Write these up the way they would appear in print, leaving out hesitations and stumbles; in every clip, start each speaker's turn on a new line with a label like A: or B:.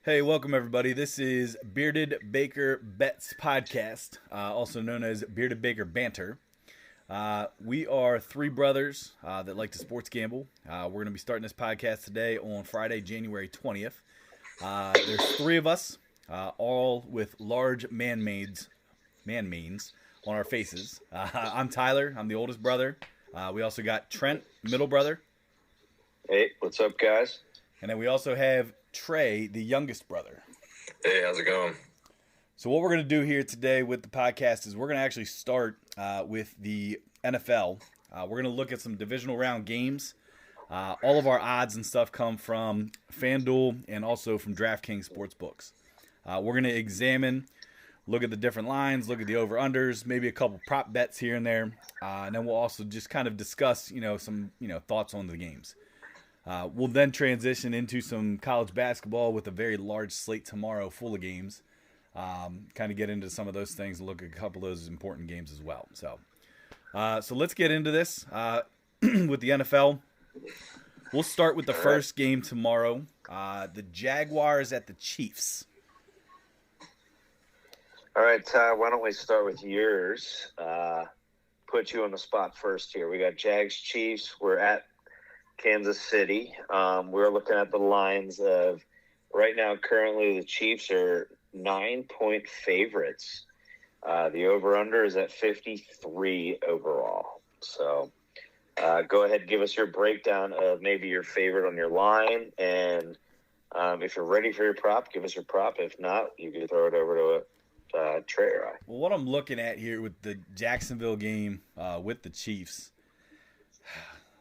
A: Hey, welcome everybody. This is Bearded Baker Bets Podcast, also known as Bearded Baker Banter. We are three brothers that like to sports gamble. We're going to be starting this podcast today on Friday, January 20th. There's three of us, all with large man-manes on our faces. I'm Tyler. I'm the oldest brother. We also got Trent, middle brother.
B: Hey, what's up, guys?
A: And then we also have Trey, the youngest brother.
C: Hey, how's it going?
A: So what we're going to do here today with the podcast is we're going to actually start with the NFL. We're going to look at some divisional round games. All of our odds and stuff come from FanDuel and also from DraftKings Sportsbooks. We're going to examine, look at the different lines, look at the over-unders, maybe a couple prop bets here and there. And then we'll also just kind of discuss, some, thoughts on the games. We'll then transition into some college basketball with a very large slate tomorrow full of games. Kind of get into some of those things and look at a couple of those important games as well. So let's get into this with the NFL. We'll start with the first game tomorrow. The Jaguars at the Chiefs.
B: All right, Ty, why don't we start with yours? Put you on the spot first here. We got Jags Chiefs. We're at Kansas City. We're looking at the lines of right now. Currently, the Chiefs are 9-point favorites. The over/under is at 53 overall. So, go ahead and give us your breakdown of maybe your favorite on your line, and if you're ready for your prop, give us your prop. If not, you can throw it over to Trey or I.
A: Well, what I'm looking at here with the Jacksonville game with the Chiefs.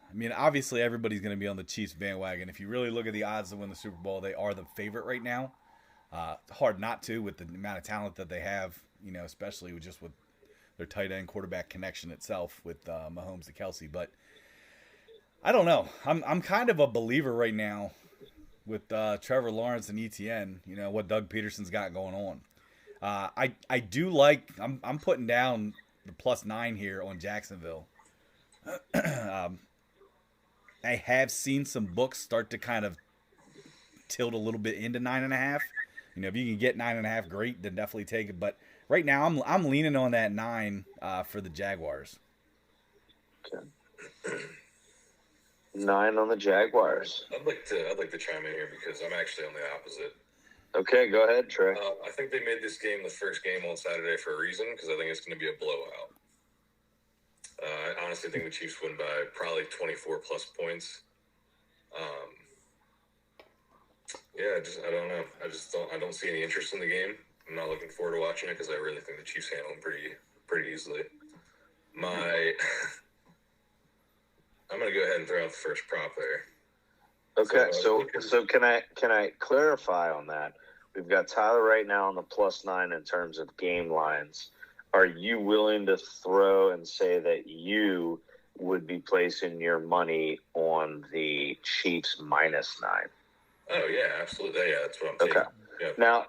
A: I mean, obviously everybody's going to be on the Chiefs bandwagon. If you really look at the odds to win the Super Bowl, they are the favorite right now. Hard not to with the amount of talent that they have, especially with their tight end quarterback connection itself with Mahomes to Kelsey. But I don't know. I'm kind of a believer right now with Trevor Lawrence and ETN. What Doug Peterson's got going on. I do like. I'm putting down the +9 here on Jacksonville. I have seen some books start to kind of tilt a little bit into 9.5. If you can get 9.5, great. Then definitely take it. But right now, I'm leaning on that 9 for the Jaguars.
B: Okay. 9 on the Jaguars.
C: I'd like to chime in here because I'm actually on the opposite.
B: Okay, go ahead, Trey.
C: I think they made this game the first game on Saturday for a reason because I think it's going to be a blowout. I honestly think the Chiefs win by probably 24 plus points. I don't see any interest in the game. I'm not looking forward to watching it because I really think the Chiefs handle them pretty easily. I'm going to go ahead and throw out the first prop there.
B: Okay, so can I clarify on that? We've got Tyler right now on the +9 in terms of game lines. Are you willing to throw and say that you would be placing your money on the Chiefs -9?
C: Oh yeah, absolutely. Yeah, that's what I'm taking.
B: Okay.
C: Yeah.
B: Now,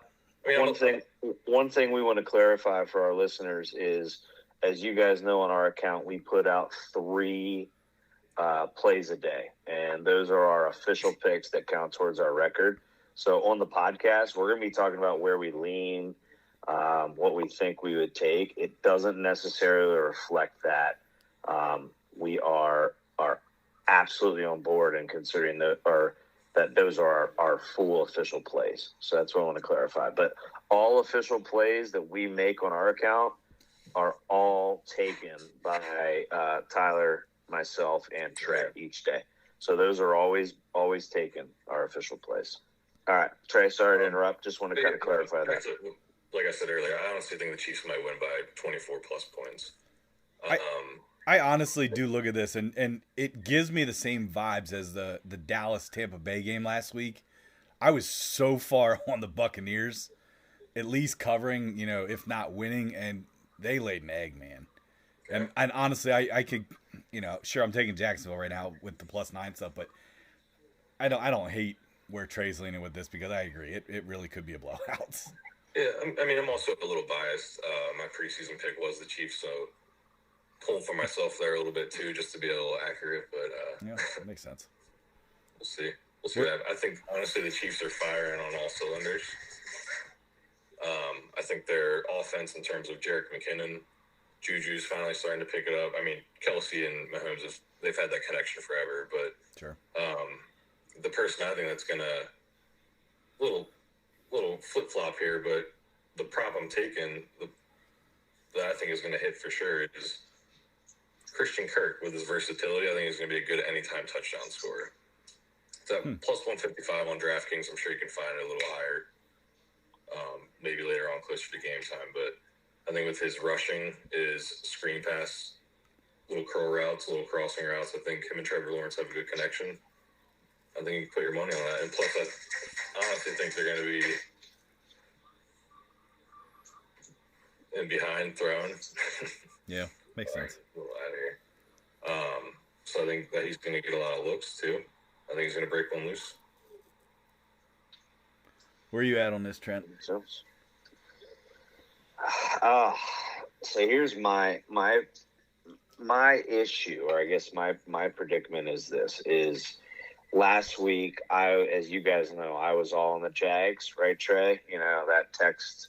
B: one thing we want to clarify for our listeners is, as you guys know, on our account, we put out 3 plays a day, and those are our official picks that count towards our record. So on the podcast, we're going to be talking about where we lean, what we think we would take. It doesn't necessarily reflect that. We are absolutely on board and considering that those are our full official plays. So that's what I want to clarify. But all official plays that we make on our account are all taken by Tyler, myself, and Trey each day. So those are always taken, our official plays. All right, Trey, sorry to interrupt. Just want to kind of clarify that.
C: Like I said earlier, I honestly think the Chiefs might win by 24 plus points.
A: I honestly do look at this, and it gives me the same vibes as the Dallas-Tampa Bay game last week. I was so far on the Buccaneers, at least covering, if not winning, and they laid an egg, man. Yeah. And honestly, I could, sure, I'm taking Jacksonville right now with the +9 stuff, but I don't hate where Trey's leaning with this because I agree. It really could be a blowout.
C: Yeah, I mean, I'm also a little biased. My preseason pick was the Chiefs, so pulling for myself there a little bit too, just to be a little accurate. But
A: yeah, that makes sense.
C: We'll see. we'll see what happens. I think, honestly, the Chiefs are firing on all cylinders. I think their offense in terms of Jerick McKinnon, Juju's finally starting to pick it up. I mean, Kelsey and Mahomes, they've had that connection forever, but
A: sure.
C: The person I think that's going to little flip-flop here, but the prop I'm taking that I think is going to hit for sure is Christian Kirk with his versatility. I think he's going to be a good anytime touchdown scorer. It's at plus 155 on DraftKings. I'm sure you can find it a little higher, maybe later on closer to game time. But I think with his rushing, his screen pass, little curl routes, little crossing routes, I think him and Trevor Lawrence have a good connection. I think you can put your money on that. And plus, I honestly think they're going to be in behind throwing.
A: Yeah, makes sense.
C: A little out of here. So I think that he's going to get a lot of looks, too. I think he's going to break one loose.
A: Where are you at on this, Trent?
B: So here's my issue, or I guess my predicament is this: is last week as you guys know, I was all on the Jags, right, Trey? You know that text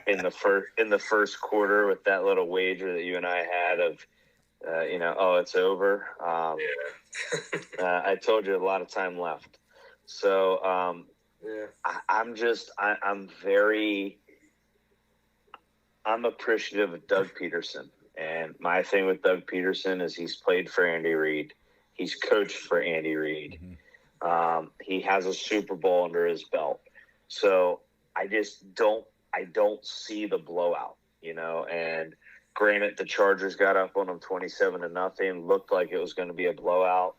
B: in the first quarter with that little wager that you and I had of, it's over.
C: Yeah.
B: I told you a lot of time left, so.
C: Yeah.
B: I'm appreciative of Doug Peterson. And my thing with Doug Peterson is he's played for Andy Reid. He's coached for Andy Reid. Mm-hmm. He has a Super Bowl under his belt. So I don't see the blowout, and granted the Chargers got up on them 27-0, looked like it was going to be a blowout.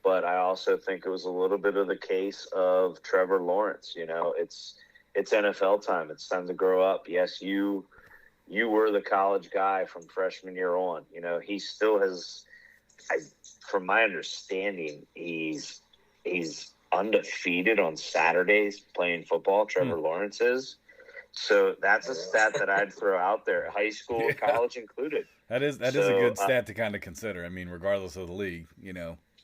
B: But I also think it was a little bit of the case of Trevor Lawrence. It's NFL time. It's time to grow up. Yes, you were the college guy from freshman year on. He still has. From my understanding, he's undefeated on Saturdays playing football. Trevor Lawrence is. So that's a stat that I'd throw out there, high school, college included.
A: That is a good stat to kind of consider. I mean, regardless of the league,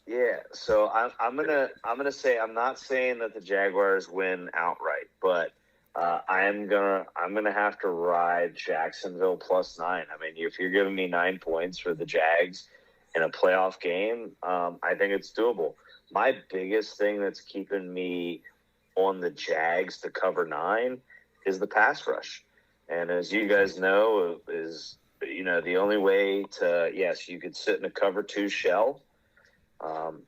B: Yeah, so I'm gonna say I'm not saying that the Jaguars win outright, but I'm gonna have to ride Jacksonville +9. I mean, if you're giving me 9 points for the Jags in a playoff game, I think it's doable. My biggest thing that's keeping me on the Jags to cover 9 is the pass rush, and as you guys know, is the only way to you could sit in a cover 2 shell.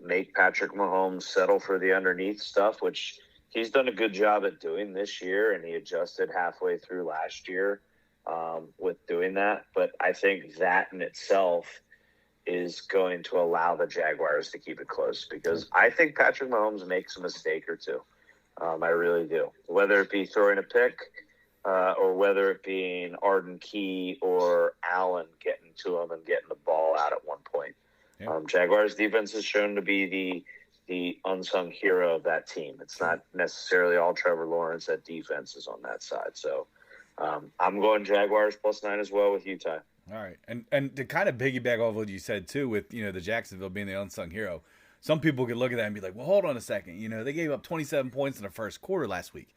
B: Make Patrick Mahomes settle for the underneath stuff, which he's done a good job at doing this year, and he adjusted halfway through last year with doing that. But I think that in itself is going to allow the Jaguars to keep it close, because I think Patrick Mahomes makes a mistake or two. I really do. Whether it be throwing a pick or whether it being Arden Key or Allen getting to him and getting the ball out at one point. Yeah. Jaguars defense has shown to be the unsung hero of that team. It's not necessarily all Trevor Lawrence. That defense is on that side. So I'm going Jaguars +9 as well with Utah.
A: All right. And to kind of piggyback off what you said, too, with, the Jacksonville being the unsung hero, some people could look at that and be like, well, hold on a second. They gave up 27 points in the first quarter last week.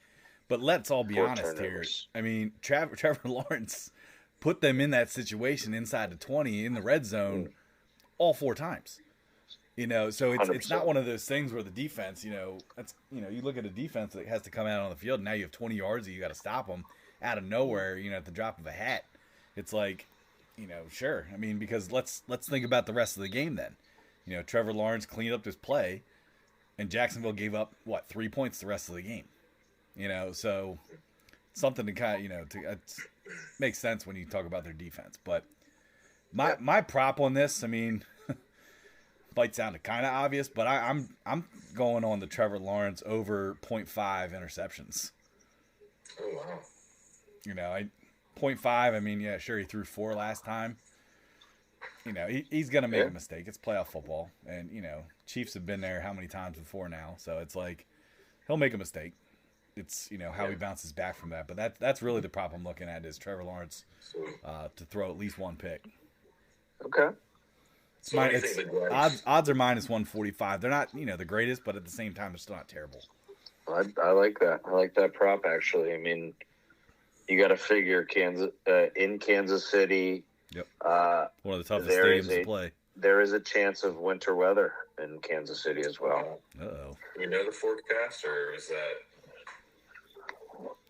A: But let's all be honest here. I mean, Trevor Lawrence put them in that situation inside the 20 in the red zone all 4 times. So it's not one of those things where the defense, that's you look at a defense that has to come out on the field, and now you have 20 yards that you got to stop them out of nowhere, at the drop of a hat. It's like, sure. I mean, because let's think about the rest of the game then. Trevor Lawrence cleaned up his play, and Jacksonville gave up 3 points the rest of the game. So something to kind of, it makes sense when you talk about their defense. But my prop on this, I mean, might sound kind of obvious, but I'm going on the Trevor Lawrence over 0.5 interceptions.
C: Oh wow!
A: 0.5. I mean, yeah, sure, he threw 4 last time. He's gonna make a mistake. It's playoff football, and Chiefs have been there how many times before now, so it's like he'll make a mistake. It's how he bounces back from that, but that's really the prop I'm looking at is Trevor Lawrence to throw at least 1 pick.
B: Okay.
C: So what do you think the Jags?
A: Odds are minus 145. They're not the greatest, but at the same time they're still not terrible.
B: I like that. I like that prop actually. I mean, you got to figure in Kansas City.
A: Yep. One of the toughest stadiums to play.
B: There is a chance of winter weather in Kansas City as well.
C: Do we know the forecast, or is that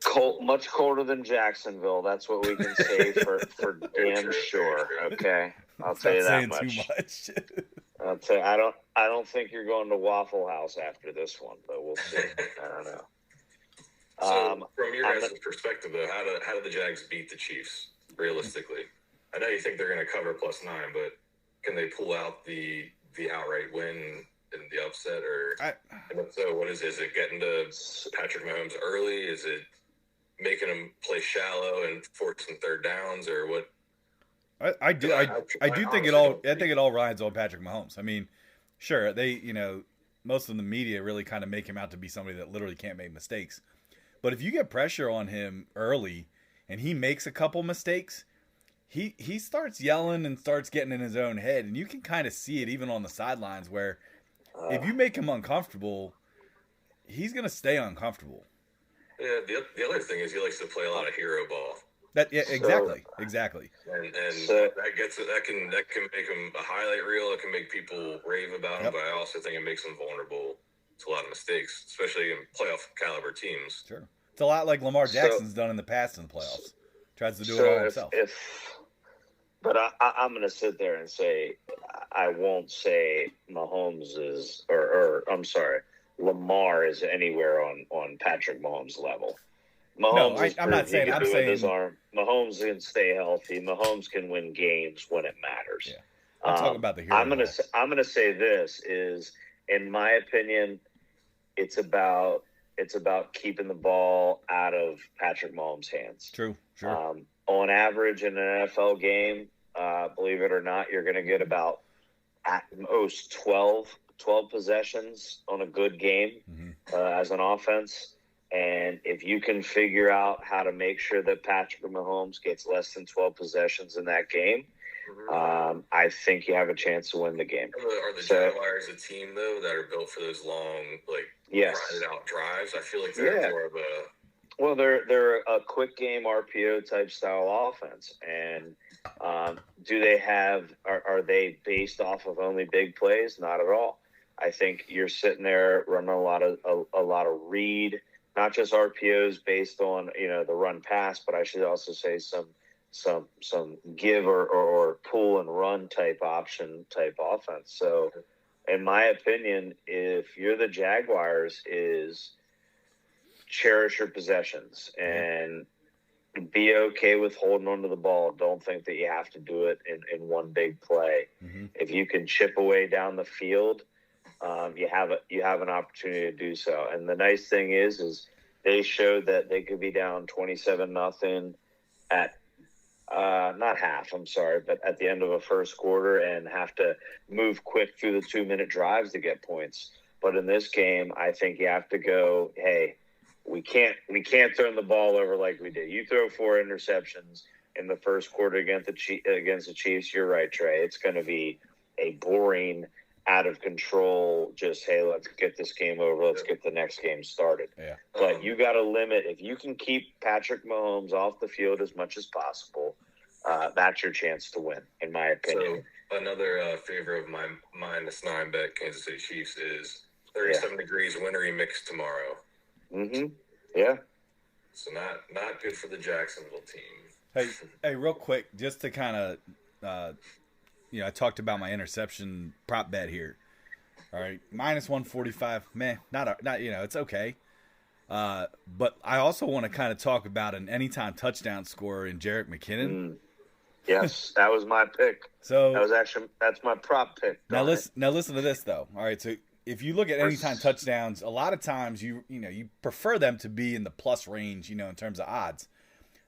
B: cold? Much colder than Jacksonville. That's what we can say for damn sure. Okay, I'll tell you that much.
A: Too much.
B: I'll tell you, I don't think you're going to Waffle House after this one, but we'll see. I don't know.
C: So, from your guys' perspective, though, how do the Jags beat the Chiefs realistically? I know you think they're going to cover +9, but can they pull out the outright win and the upset? And if so, what is it? Is it getting to Patrick Mahomes early? Is it making him play shallow and forcing third downs, or what?
A: I do think it all. I think it all rides on Patrick Mahomes. I mean, sure, they most of the media really kind of make him out to be somebody that literally can't make mistakes. But if you get pressure on him early and he makes a couple mistakes, he starts yelling and starts getting in his own head, and you can kind of see it even on the sidelines where if you make him uncomfortable, he's gonna stay uncomfortable.
C: Yeah, the other thing is he likes to play a lot of hero ball.
A: Exactly.
C: And
B: so,
C: that can make him a highlight reel. It can make people rave about him, but I also think it makes him vulnerable to a lot of mistakes, especially in playoff caliber teams.
A: Sure, it's a lot like Lamar Jackson's done in the past in the playoffs. Tries to do it all himself.
B: But I'm going to sit there and say I won't say Mahomes is, or I'm sorry, Lamar is anywhere on Patrick Mahomes' level. Mahomes
A: I'm not saying. I'm saying
B: his arm. Mahomes can stay healthy. Mahomes can win games when it matters.
A: Yeah. I'm talking about the hero.
B: I'm gonna say this is, in my opinion, it's about keeping the ball out of Patrick Mahomes' hands.
A: True. Sure.
B: On average in an NFL game, believe it or not, you're going to get about at most 12 possessions on a good game as an offense. And if you can figure out how to make sure that Patrick Mahomes gets less than 12 possessions in that game, I think you have a chance to win the game.
C: Are the Jaguars a team, though, that are built for those long, grinded out drives? I feel like they're more of a...
B: Well, they're a quick game RPO type style offense. And do they have – are they based off of only big plays? Not at all. I think you're sitting there running a lot of read, not just RPOs based on the run pass, but I should also say some give or pull and run type option type offense. So, in my opinion, if you're the Jaguars, is cherish your possessions and be okay with holding onto the ball. Don't think that you have to do it in one big play. If you can chip away down the field, you have an opportunity to do so. And the nice thing is they showed that they could be down 27-0 at not half, I'm sorry, but at the end of a first quarter and have to move quick through the 2-minute drives to get points. But in this game, I think you have to go, hey, we can't turn the ball over like we did. You throw 4 interceptions in the first quarter against the Chiefs. You're right, Trey. It's going to be a boring, out of control, just, hey, let's get this game over. Let's get the next game started.
A: Yeah.
B: But you got to limit. If you can keep Patrick Mahomes off the field as much as possible, that's your chance to win, in my opinion.
C: So another favor of my -9 bet, Kansas City Chiefs, is 37 degrees, wintry mix tomorrow.
B: Yeah.
C: So not good for the Jacksonville team.
A: Hey, real quick, just to kind of, I talked about my interception prop bet here. All right, -145, not it's okay. But I also want to kind of talk about an anytime touchdown scorer in Jerick McKinnon.
B: Yes, that was my pick.
A: So
B: that's my prop pick.
A: Now listen to this though. All right, so if you look at anytime touchdowns, a lot of times you prefer them to be in the plus range, in terms of odds.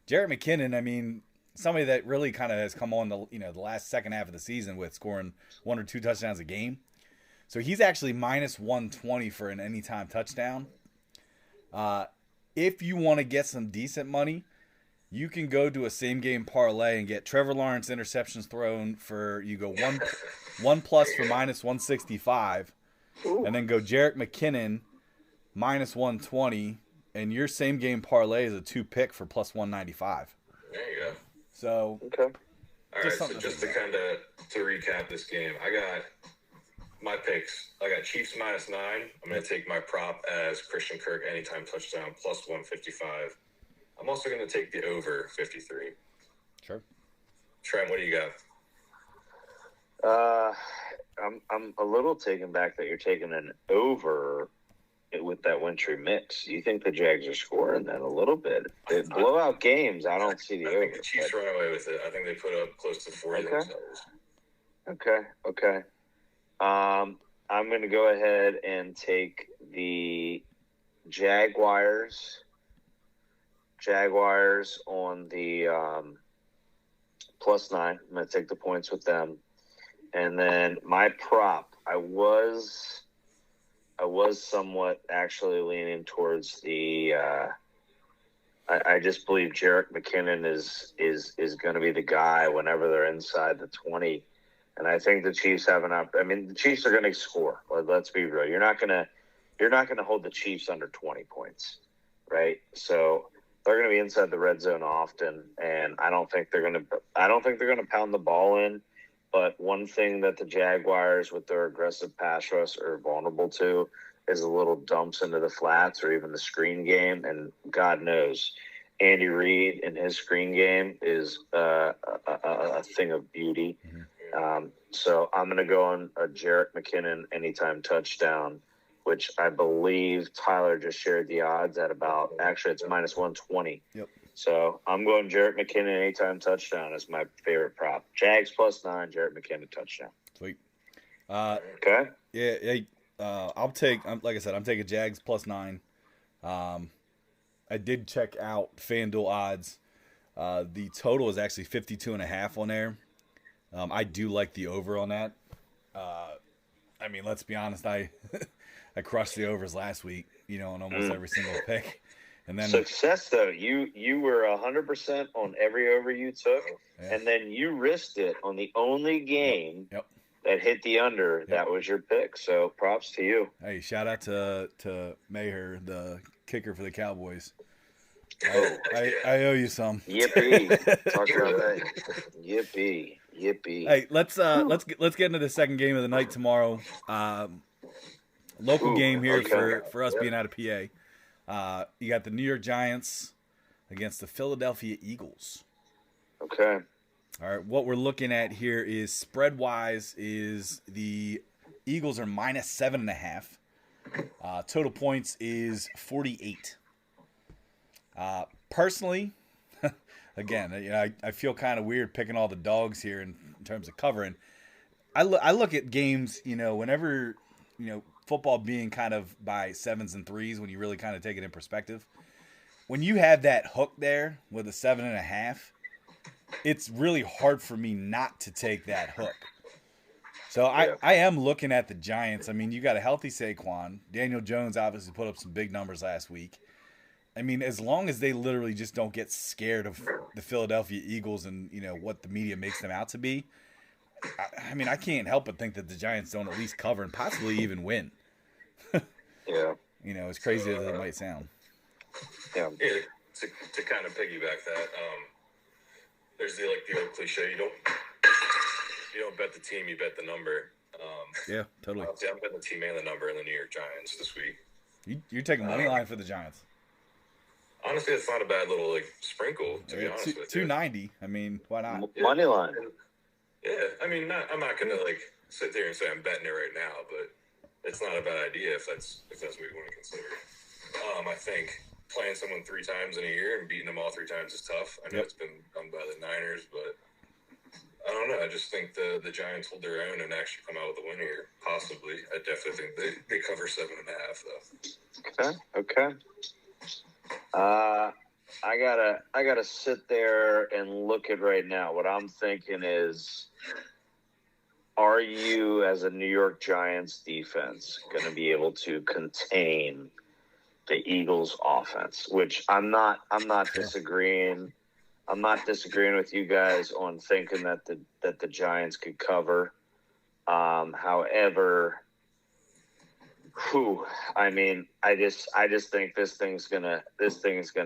A: Jerick McKinnon, I mean, somebody that really kind of has come on the last second half of the season with scoring 1 or 2 touchdowns a game. So he's actually -120 for an anytime touchdown. If you want to get some decent money, you can go to a same game parlay and get Trevor Lawrence interceptions thrown for you go one plus for minus 165, and then go Jerick McKinnon minus 120, and your same game parlay is a 2-pick for plus 195.
C: There you go.
A: So
B: Okay.
C: All right. So just to recap this game, I got my picks. I got Chiefs -9. I'm going to take my prop as Christian Kirk anytime touchdown plus 155. I'm also going to take the over 53.
A: Sure.
C: Trent, what do you got?
B: I'm a little taken back that you're taking an over with that wintry mix. You think the Jags are scoring that a little bit? They blowout games. I don't see the over.
C: I think the Chiefs run away with it. I think they put up close to 40 themselves.
B: Okay. I'm going to go ahead and take the Jaguars on the +9. I'm going to take the points with them. And then my prop, I was somewhat actually leaning towards the I just believe Jerick McKinnon is going to be the guy whenever they're inside the 20. And I think the Chiefs have the Chiefs are going to score. Let's be real. You're not going to hold the Chiefs under 20 points, right? So they're going to be inside the red zone often, and I don't think they're going to pound the ball in. But one thing that the Jaguars, with their aggressive pass rush, are vulnerable to is a little dumps into the flats or even the screen game. And God knows, Andy Reid in his screen game is a thing of beauty. So I'm going to go on a Jerick McKinnon anytime touchdown, which I believe Tyler just shared the odds at about – actually, it's minus 120.
A: Yep.
B: So I'm going Jerick McKinnon anytime touchdown as my favorite prop. Jags +9, Jerick McKinnon touchdown.
A: Sweet.
B: Okay.
A: Yeah. I'll take. Like I said, I'm taking Jags +9. I did check out FanDuel odds. The total is actually 52.5 on there. I do like the over on that. Let's be honest. I crushed the overs last week. On almost every single pick. And then
B: success though, you were 100% on every over you took, and then you risked it on the only game that hit the under. That was your pick. So props to you.
A: Hey, shout out to Maher, the kicker for the Cowboys. I owe you some.
B: Yippee! Talk about that. Yippee!
A: Hey, let's get into the second game of the night tomorrow. Local game here for us being out of PA. You got the New York Giants against the Philadelphia Eagles.
B: Okay.
A: All right, what we're looking at here is spread-wise is the Eagles are -7.5. Total points is 48. Personally, again, I feel kind of weird picking all the dogs here in terms of covering. I look at games, whenever, football being kind of by 7s and 3s when you really kind of take it in perspective. When you have that hook there with a 7.5, it's really hard for me not to take that hook. So I am looking at the Giants. You got a healthy Saquon. Daniel Jones obviously put up some big numbers last week. As long as they literally just don't get scared of the Philadelphia Eagles and, what the media makes them out to be, I can't help but think that the Giants don't at least cover and possibly even win.
B: Yeah.
A: As crazy as it might sound.
B: Yeah.
C: To kind of piggyback that, there's the old cliche: you don't bet the team, you bet the number.
A: Yeah, totally.
C: I'm betting the team and the number in the New York Giants this week.
A: You're taking money line for the Giants.
C: Honestly, it's not a bad little sprinkle, to be honest with you.
A: 290. Why not?
B: Money line.
C: Yeah, I'm not gonna sit there and say I'm betting it right now, but it's not a bad idea if that's what you want to consider. I think playing someone 3 times in a year and beating them all 3 times is tough. I know it's been done by the Niners, but I don't know. I just think the Giants hold their own and actually come out with a win here. Possibly. I definitely think they cover 7.5 though.
B: Okay. I gotta sit there and look at right now. What I'm thinking is, are you as a New York Giants defense going to be able to contain the Eagles offense? Which I'm not disagreeing I'm not disagreeing with you guys on thinking that the Giants could cover. However, I mean, I just think this thing's gonna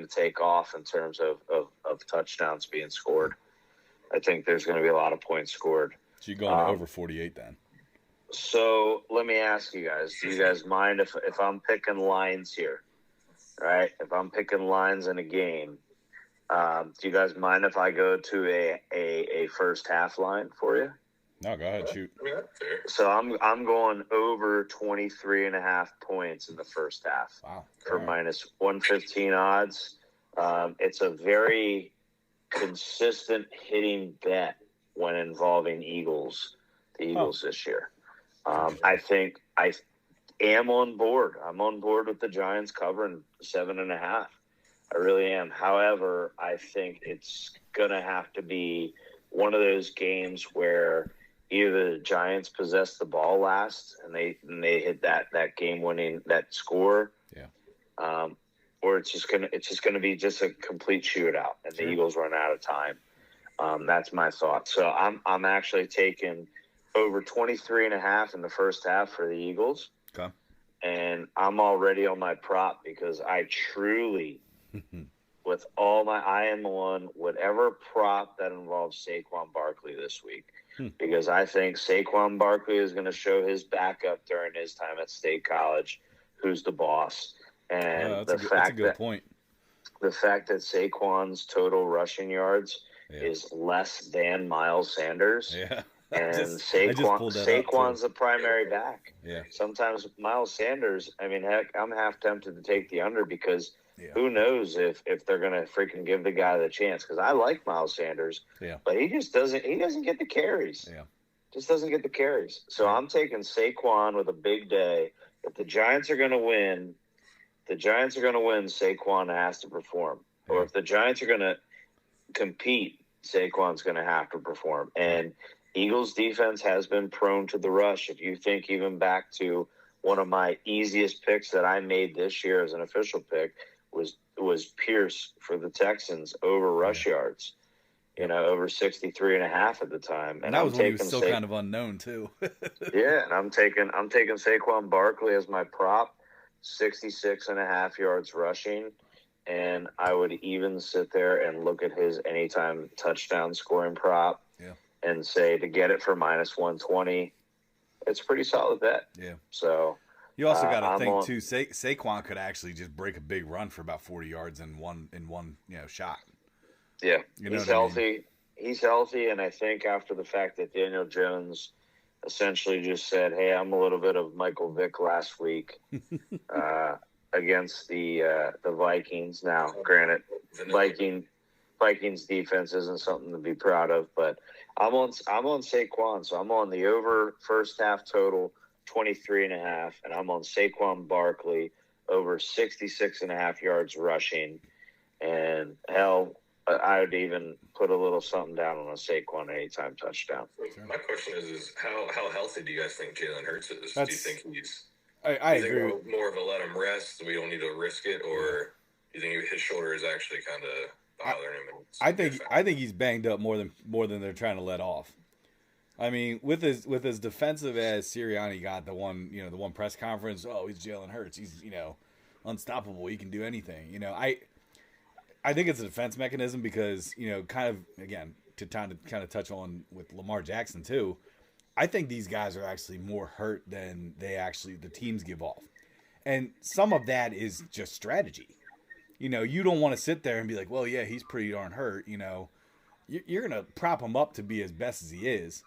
B: take off in terms of touchdowns being scored. I think there's going to be a lot of points scored.
A: So you're going over 48 then?
B: So let me ask you guys: do you guys mind if I'm picking lines here? Right? If I'm picking lines in a game, do you guys mind if I go to a first half line for you?
A: No, go ahead, shoot.
C: I mean, that's fair.
B: So I'm going over 23.5 points in the first half.
A: Wow.
B: For minus 115 odds. It's a very consistent hitting bet when involving the Eagles this year. I think I am on board. I'm on board with the Giants covering 7.5. I really am. However, I think it's going to have to be one of those games where either the Giants possess the ball last and they hit that game-winning that score, or it's just gonna be just a complete shootout and the Eagles run out of time. That's my thought. So I'm actually taking over 23.5 in the first half for the Eagles.
A: Okay.
B: And I'm already on my prop because I truly, with all I am on whatever prop that involves Saquon Barkley this week. Because I think Saquon Barkley is going to show his backup during his time at State College, who's the boss. And
A: that's a good point.
B: The fact that Saquon's total rushing yards is less than Miles Sanders.
A: Yeah.
B: And Saquon's the primary back.
A: Yeah.
B: Sometimes Miles Sanders, I mean, heck, I'm half tempted to take the under because who knows if they're going to freaking give the guy the chance. Because I like Miles Sanders, but he doesn't get the carries.
A: Yeah.
B: Just doesn't get the carries. So I'm taking Saquon with a big day. If the Giants are going to win, Saquon has to perform. Or if the Giants are going to compete, Saquon's going to have to perform. And Eagles defense has been prone to the rush. If you think even back to one of my easiest picks that I made this year as an official pick was Pierce for the Texans over rush yards, over 63.5 at the time.
A: And that was when he was still kind of unknown too.
B: Yeah. And I'm taking Saquon Barkley as my prop, 66.5 yards rushing. And I would even sit there and look at his anytime touchdown scoring prop and say to get it for minus 120, it's a pretty solid bet.
A: Yeah.
B: So
A: you also got to think too. Saquon could actually just break a big run for about 40 yards in one shot.
B: Yeah, he's healthy. He's healthy, and I think after the fact that Daniel Jones essentially just said, "Hey, I'm a little bit of Michael Vick last week against the Vikings." Now, granted, Vikings defense isn't something to be proud of, but I'm on Saquon, so I'm on the over first half total 23.5, and I'm on Saquon Barkley over 66.5 yards rushing, and hell, I would even put a little something down on a Saquon anytime touchdown.
C: My question is how healthy do you guys think Jalen Hurts is? Do you think he's?
A: I agree.
C: More of a let him rest, so we don't need to risk it, or do you think his shoulder is actually kind of bothering him?
A: I think he's banged up more than they're trying to let off. I mean, with his defensive as Sirianni got the one press conference. Oh, he's Jalen Hurts. He's unstoppable. He can do anything. I think it's a defense mechanism because kind of again to kind of touch on with Lamar Jackson too. I think these guys are actually more hurt than the teams give off, and some of that is just strategy. You don't want to sit there and be like, well, yeah, he's pretty darn hurt. You're gonna prop him up to be as best as he is.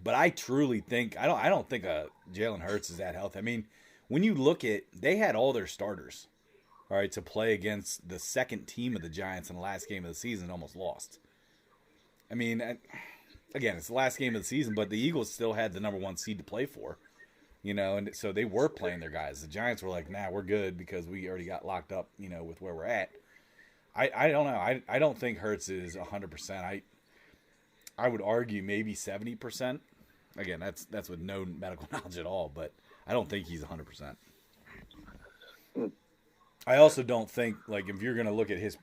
A: But I truly think I don't think Jalen Hurts is that healthy. I mean, when you look at they had all their starters, all right, to play against the second team of the Giants in the last game of the season, almost lost. I mean, again, it's the last game of the season, but the Eagles still had the number 1 seed to play for, and so they were playing their guys. The Giants were like, nah, we're good because we already got locked up, with where we're at. I don't know. I don't think Hurts is 100%. I would argue maybe 70%. Again, that's with no medical knowledge at all, but I don't think he's 100%. I also don't think, like, if you're going to look at his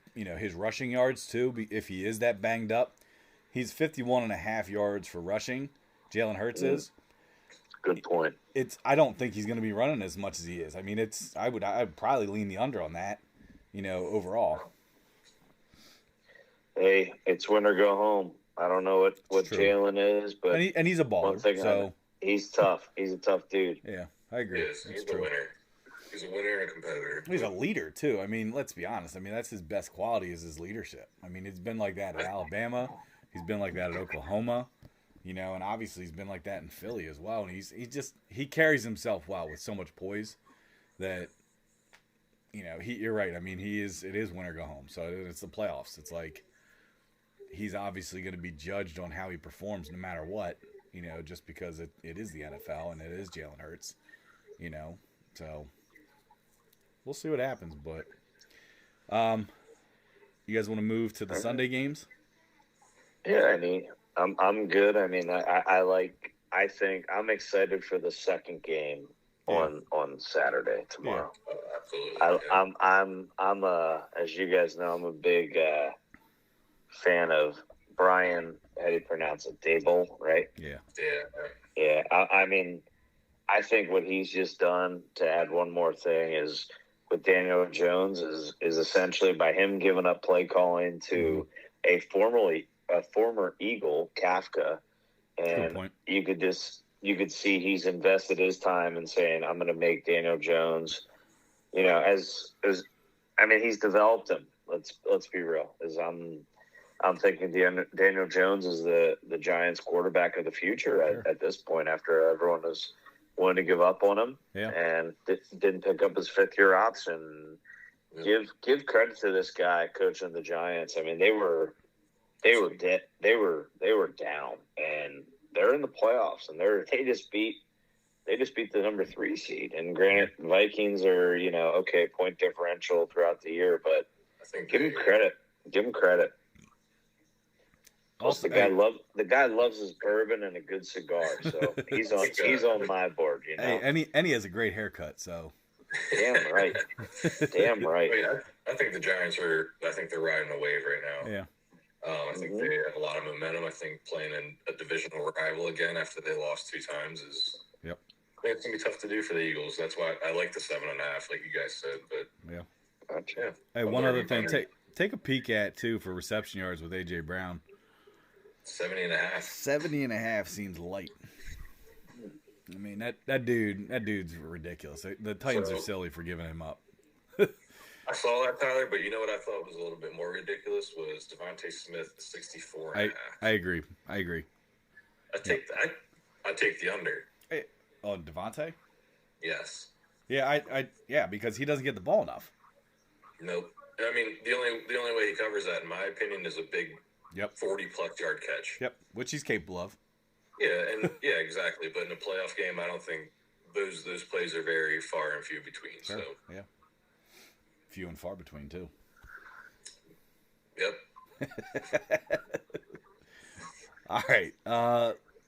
A: rushing yards too, if he is that banged up, he's 51.5 yards for rushing. Jalen Hurts is.
B: Good point.
A: I don't think he's going to be running as much as he is. I mean, I'd probably lean the under on that, overall.
B: Hey, it's win or go home. I don't know what Jalen is, but
A: and he's a baller. So
B: he's tough. He's a tough dude.
A: Yeah, I agree.
C: He's a winner. He's a winner and a competitor.
A: He's a leader too. I mean, let's be honest. I mean, that's his best quality is his leadership. I mean, he's been like that at Alabama. He's been like that at Oklahoma. And obviously he's been like that in Philly as well. And he carries himself well with so much poise that, you're right. I mean, it is win or go home. So it's the playoffs. It's like he's obviously going to be judged on how he performs no matter what, just because it is the NFL and it is Jalen Hurts, so we'll see what happens. But you guys want to move to the Sunday games?
B: Yeah, I mean, I'm good. I mean, I think I'm excited for the second game on Saturday tomorrow.
C: Yeah. Absolutely.
B: I'm as you guys know, I'm a big fan of Brian. How do you pronounce it? Dable, right?
A: Yeah.
B: Yeah. I mean, I think what he's just done, to add one more thing, is with Daniel Jones is essentially by him giving up play calling to a former Eagle, Kafka, and you could see he's invested his time in saying, I'm going to make Daniel Jones, I mean, he's developed him. Let's be real. I'm thinking Daniel Jones is the Giants quarterback of the future at this point, after everyone was willing to give up on him and didn't pick up his fifth-year option. Yeah. Give credit to this guy coaching the Giants. I mean, they were down, and they're in the playoffs, and they just beat the number 3 seed. And granted, Vikings are point differential throughout the year, but
C: I think
B: give him credit. Give him credit. Also, the guy loves his bourbon and a good cigar, so he's on my board.
A: Hey, and he has a great haircut, so.
B: Damn right. Damn right.
C: I mean, I think the Giants they're riding a wave right now.
A: Yeah.
C: I think they have a lot of momentum. I think playing in a divisional rival again after they lost 2 times is.
A: Yep.
C: I think it's gonna be tough to do for the Eagles. That's why I like the 7.5, like you guys said. But
A: yeah.
B: Gotcha.
A: Hey, one other thing. Take a peek at too for reception yards with AJ Brown.
C: 70.5.
A: 70.5 seems light. I mean that dude's ridiculous. The Titans are silly for giving him up.
C: I saw that, Tyler, but you know what I thought was a little bit more ridiculous was Devontae Smith 64.5.
A: I agree.
C: I take the under.
A: Hey, on Devontae?
C: Yes.
A: Yeah, because he doesn't get the ball enough.
C: Nope. I mean, the only way he covers that, in my opinion, is a big 40-plus yard catch.
A: Yep, which he's capable of.
C: Yeah, exactly. But in a playoff game, I don't think those plays are very far and few between.
A: Sure.
C: So
A: yeah, few and far between too.
C: Yep.
A: All right.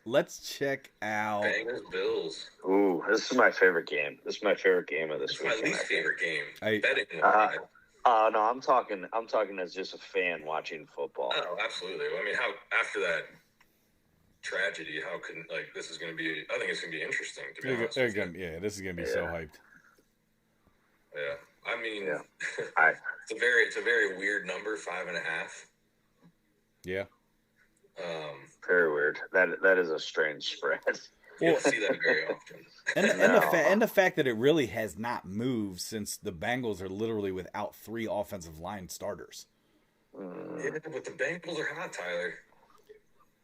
A: Let's check out
C: Bengals Bills.
B: Ooh, this is my favorite game. This is my favorite game of this weekend.
C: My least favorite game.
B: No, I'm talking as just a fan watching football.
C: Oh, absolutely. I mean, how after that tragedy, how can this is going to be? I think it's going to be interesting. To be honest,
A: this is going to be so hyped.
C: Yeah, I mean, it's a very weird number, 5.5.
A: Yeah.
B: Very weird. That is a strange spread.
C: You don't see that very often.
A: And the fact that it really has not moved since the Bengals are literally without 3 offensive line starters.
C: Yeah, but the Bengals are hot, Tyler.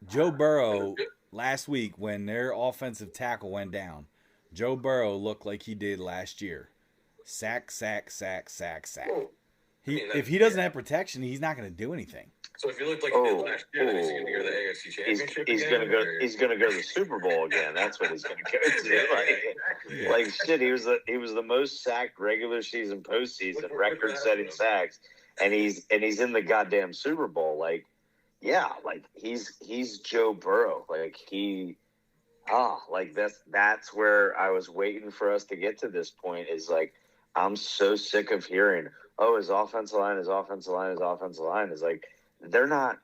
A: Joe Burrow, last week when their offensive tackle went down, Joe Burrow looked like he did last year. Sack, sack, sack, sack, sack.
C: Well,
A: if he doesn't have protection, he's not going to do anything.
C: So if you look like he did last year, then he's going to go to the AFC Championship.
B: He's going to go. He's going to go to the Super Bowl again. That's what he's going to go to. Like shit, he was the most sacked regular season, postseason, record-setting sacks, and he's in the goddamn Super Bowl. He's Joe Burrow. That's where I was waiting for us to get to this point. Is I'm so sick of hearing, oh, his offensive line, his offensive line, his offensive line is like they're not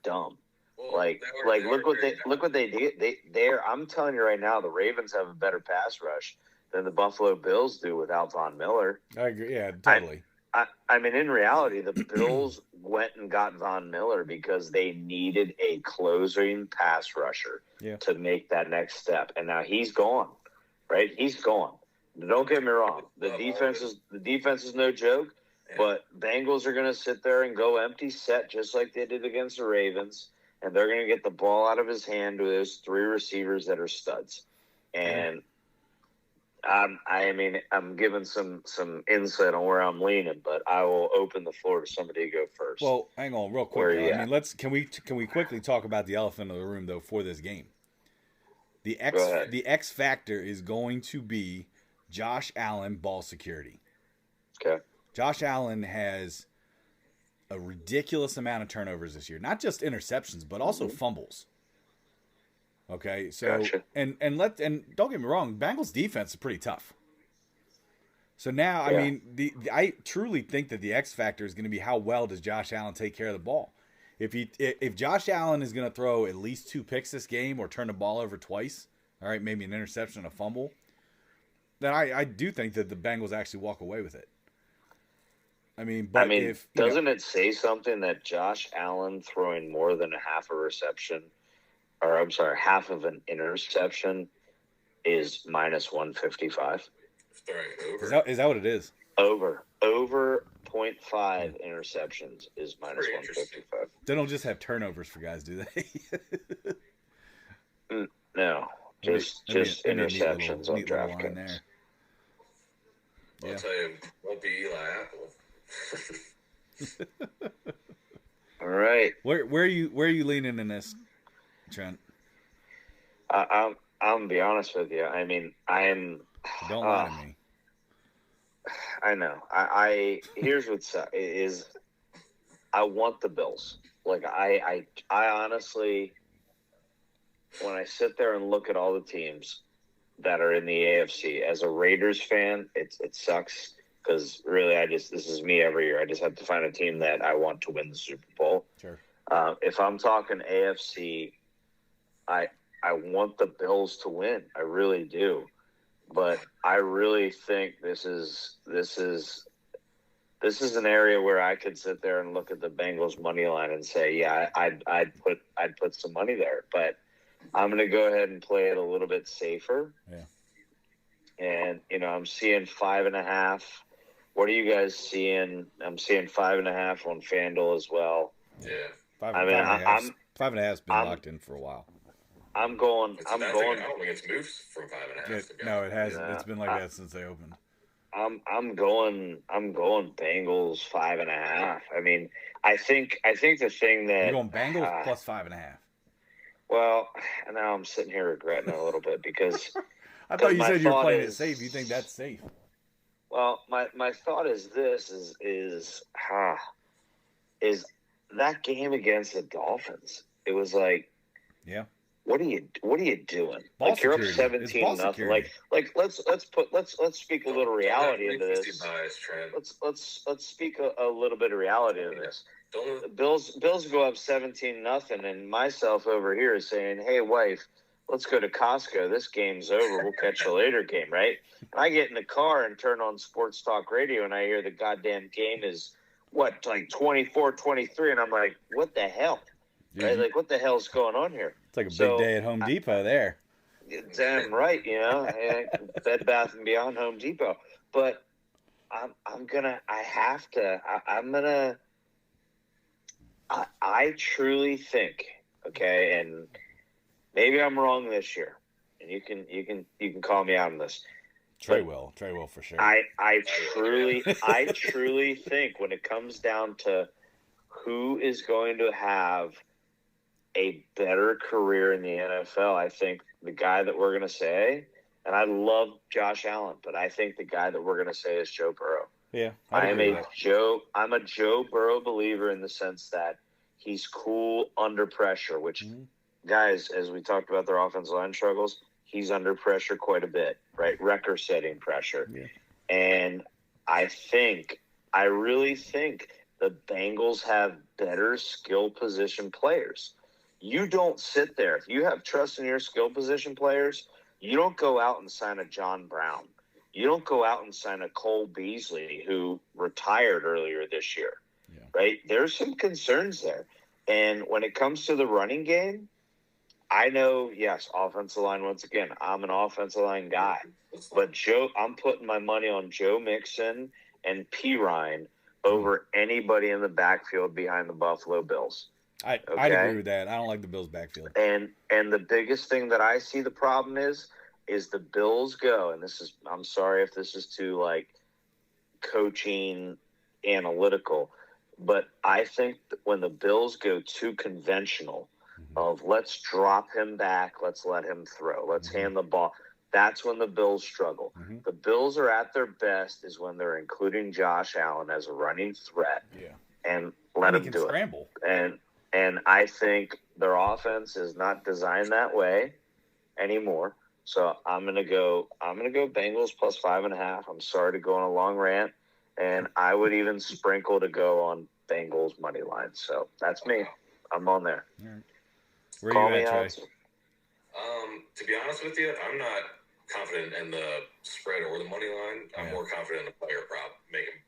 B: dumb.
C: Well,
B: Like look what they did. They're I'm telling you right now, the Ravens have a better pass rush than the Buffalo Bills do without Von Miller.
A: I agree. Yeah, totally.
B: I mean, in reality, the Bills went and got Von Miller because they needed a closing pass rusher to make that next step. And now he's gone, right? He's gone. Don't get me wrong. The defense is no joke, but Bengals are going to sit there and go empty set just like they did against the Ravens, and they're going to get the ball out of his hand to those three receivers that are studs. And I'm giving some insight on where I'm leaning, but I will open the floor to somebody to go first.
A: Well, hang on, real quick. I mean, can we quickly talk about the elephant in the room though for this game? The X factor is going to be Josh Allen ball security.
B: Okay.
A: Josh Allen has a ridiculous amount of turnovers this year, not just interceptions, but also fumbles. Okay, so
B: gotcha.
A: and don't get me wrong, Bengals defense is pretty tough. So now, I mean, I truly think that the X factor is going to be how well does Josh Allen take care of the ball. If Josh Allen is going to throw at least 2 picks this game or turn the ball over twice, all right, maybe an interception, a fumble, then I do think that the Bengals actually walk away with it.
B: Doesn't it say something that Josh Allen throwing more than half of an interception is minus 155?
A: Is that what it is?
B: Over 0.5 interceptions is minus 155.
A: They don't just have turnovers for guys, do
B: they? No, just interceptions on DraftKings.
C: I'll tell you, won't be Eli Apple.
B: All right.
A: Where are you leaning in this, Trent?
B: I'm gonna be honest with you. I mean,
A: Don't lie to me.
B: I know. Here's what's is. I want the Bills. Like I honestly, when I sit there and look at all the teams that are in the AFC, as a Raiders fan, it sucks because really, this is me every year. I just have to find a team that I want to win the Super Bowl.
A: Sure.
B: If I'm talking AFC, I want the Bills to win. I really do. But I really think this is an area where I could sit there and look at the Bengals money line and say, yeah, I'd put some money there. But I'm going to go ahead and play it a little bit safer.
A: Yeah.
B: And I'm seeing 5.5. What are you guys seeing? I'm seeing 5.5 on FanDuel as well.
C: Yeah.
A: 5.5's been locked in for a while.
B: I don't think
C: it's moved from 5.5.
A: No, it hasn't. It's been like that since they opened.
B: I'm going Bengals 5.5. I mean, I think the thing that
A: you're going Bengals plus 5.5.
B: Well, now I'm sitting here regretting it a little bit because
A: I thought you said you were playing it safe. You think that's safe?
B: Well, my thought is this is that game against the Dolphins. It was like,
A: yeah.
B: What are you doing?
A: Ball
B: like
A: security.
B: You're up 17-0. Like let's speak a little reality into this. Let's speak a little bit of reality into this. The Bills go up 17-0, and myself over here is saying, "Hey, wife, let's go to Costco. This game's over. We'll catch you later." Game, right? And I get in the car and turn on Sports Talk Radio, and I hear the goddamn game is like 24-23, and I'm like, "What the hell?" Right? Like, what the hell's going on here?
A: It's like a big day at Home Depot there.
B: Damn right, Bed Bath & Beyond, Home Depot. But I truly think, okay, and maybe I'm wrong this year, and you can call me out on this.
A: Trey will for sure.
B: I truly think when it comes down to who is going to have a better career in the NFL, I think the guy that we're going to say, and I love Josh Allen, but I think the guy that we're going to say is Joe Burrow.
A: Yeah,
B: I'm a Joe Burrow believer in the sense that he's cool under pressure, which guys, as we talked about their offensive line struggles, he's under pressure quite a bit, right? Record-setting pressure.
A: Yeah.
B: And I really think the Bengals have better skill position players. You don't sit there. If you have trust in your skill position players, you don't go out and sign a John Brown. You don't go out and sign a Cole Beasley, who retired earlier this year, right? There's some concerns there. And when it comes to the running game, I know, yes, offensive line, once again, I'm an offensive line guy. But I'm putting my money on Joe Mixon and Pirine over anybody in the backfield behind the Buffalo Bills.
A: I'd agree with that. I don't like the Bills' backfield.
B: And the biggest thing that I see the problem is the Bills go, and this is, I'm sorry if this is too, like, coaching analytical, but I think that when the Bills go too conventional of let's drop him back, let's let him throw, let's hand the ball, that's when the Bills struggle. The Bills are at their best is when they're including Josh Allen as a running threat and let him do
A: scramble.
B: it. And I think their offense is not designed that way anymore. So I'm gonna go Bengals plus 5.5. I'm sorry to go on a long rant, and I would even sprinkle to go on Bengals money line. So that's me. I'm on there.
A: All right. Where
B: Call
A: are you
B: me
A: at,
B: out.
A: Trey?
C: To be honest with you, I'm not confident in the spread or the money line. I'm more confident in the player prop. Making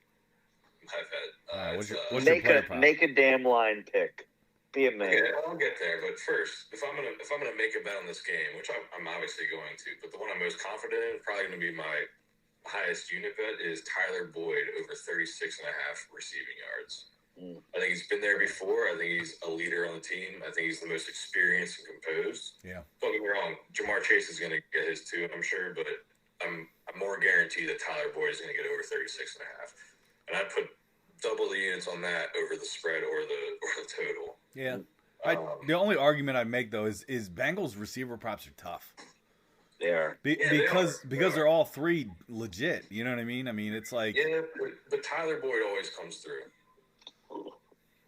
C: my bet.
A: What's your player prop?
B: Make a damn line pick. Be a man.
C: Okay, I'll get there. But first, if I'm gonna make a bet on this game, which I'm obviously going to, but the one I'm most confident in, probably going to be my highest unit bet, is Tyler Boyd over 36.5 receiving yards. I think he's been there before. I think he's a leader on the team. I think he's the most experienced and composed.
A: Yeah.
C: Don't get me wrong. Jamar Chase is going to get his too, I'm sure, but I'm more guaranteed that Tyler Boyd is going to get over 36.5. And I'd put double the units on that over the spread or the total.
A: Yeah. The only argument I'd make, though, is Bengals receiver props are tough.
B: They are.
A: Because they're all three legit. You know what I mean? I mean, it's like...
C: Yeah, but Tyler Boyd always comes through.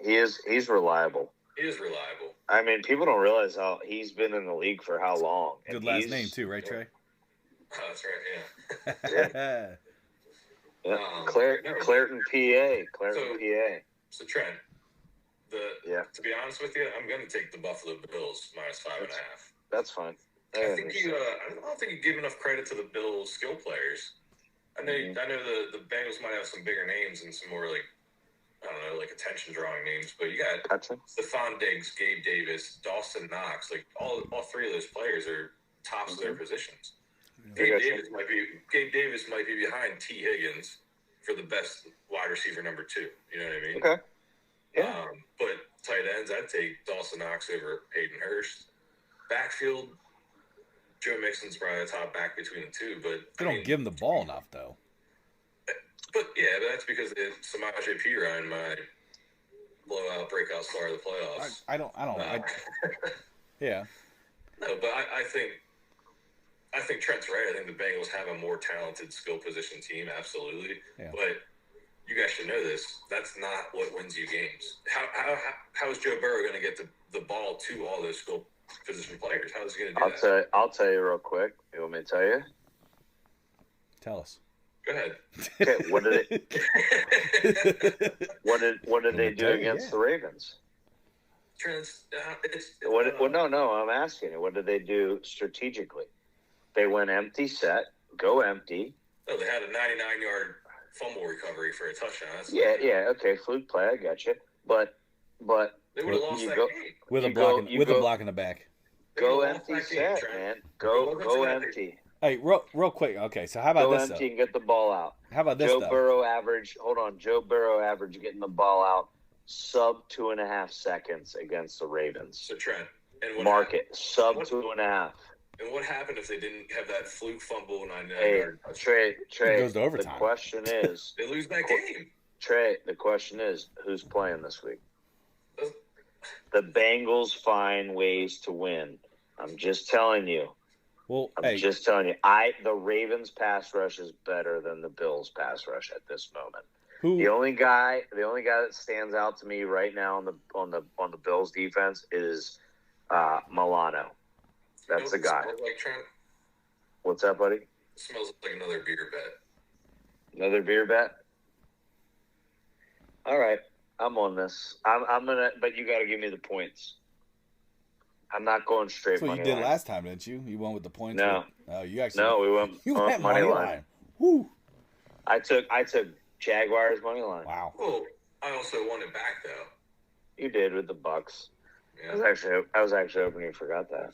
B: He's reliable.
C: He is reliable.
B: I mean, people don't realize how he's been in the league for how long.
A: Good last name, too, right, Trey?
C: Oh, that's right, yeah.
B: Clairton, PA.
C: So Trent, to be honest with you, I'm going to take the Buffalo Bills minus 5.5.
B: That's fine.
C: I don't think you give enough credit to the Bills' skill players. I know the Bengals might have some bigger names and some more, like, I don't know, like attention-drawing names, but you got Stephon Diggs, Gabe Davis, Dawson Knox. Like all three of those players are tops of their positions. Gabe Davis might be behind T. Higgins for the best wide receiver number 2. You know what I mean?
B: Okay. Yeah.
C: But tight ends, I'd take Dawson Knox over Hayden Hurst. Backfield, Joe Mixon's probably the top back between the two, but
A: they don't give him the ball enough, though.
C: But that's because Samaje Perine, my breakout star of the playoffs.
A: I don't. Yeah.
C: No, but I think Trent's right. I think the Bengals have a more talented skill position team, absolutely. Yeah. But you guys should know this. That's not what wins you games. How is Joe Burrow going to get the ball to all those skill position players? How is he going to do that?
B: I'll tell you real quick. You want me to tell you?
A: Tell us.
C: Go ahead.
B: Okay, what did they do against the Ravens? No, I'm asking you. What did they do strategically? They went empty set, go empty.
C: No, they had a 99-yard fumble recovery for a touchdown.
B: Okay, fluke play, I got you. But
C: they would have lost that game
A: with a block in the back.
B: Go empty set, man. Go empty.
A: Hey, real quick. Okay, so how about this?
B: Go empty and get the ball out.
A: How about this?
B: Joe Burrow average getting the ball out sub 2.5 seconds against the Ravens.
C: So Trent,
B: mark it sub 2.5.
C: And what happened if they didn't have that fluke fumble 99-yard?
B: Trey.
A: It goes to overtime.
B: The question is,
C: they lose that game.
B: Trey, the question is, who's playing this week? The Bengals find ways to win. I'm just telling you.
A: Well,
B: just telling you, the Ravens pass rush is better than the Bills pass rush at this moment. The only guy that stands out to me right now on the Bills defense is Milano. That's the guy.
C: Like, Trent?
B: What's that, buddy?
C: It smells like another beer bet.
B: Another beer bet. All right, I'm on this. I'm gonna, but you got to give me the points. I'm not going straight
A: That's what
B: money
A: you did
B: line.
A: last time, didn't you? You went with the points.
B: No.
A: Oh, you actually.
B: No, we went
A: You went
B: money line.
A: line. Woo.
B: I took Jaguars money line.
A: Wow.
C: Well, I also won it back though.
B: You did with the Bucks.
C: Yeah.
B: I was actually hoping you forgot that.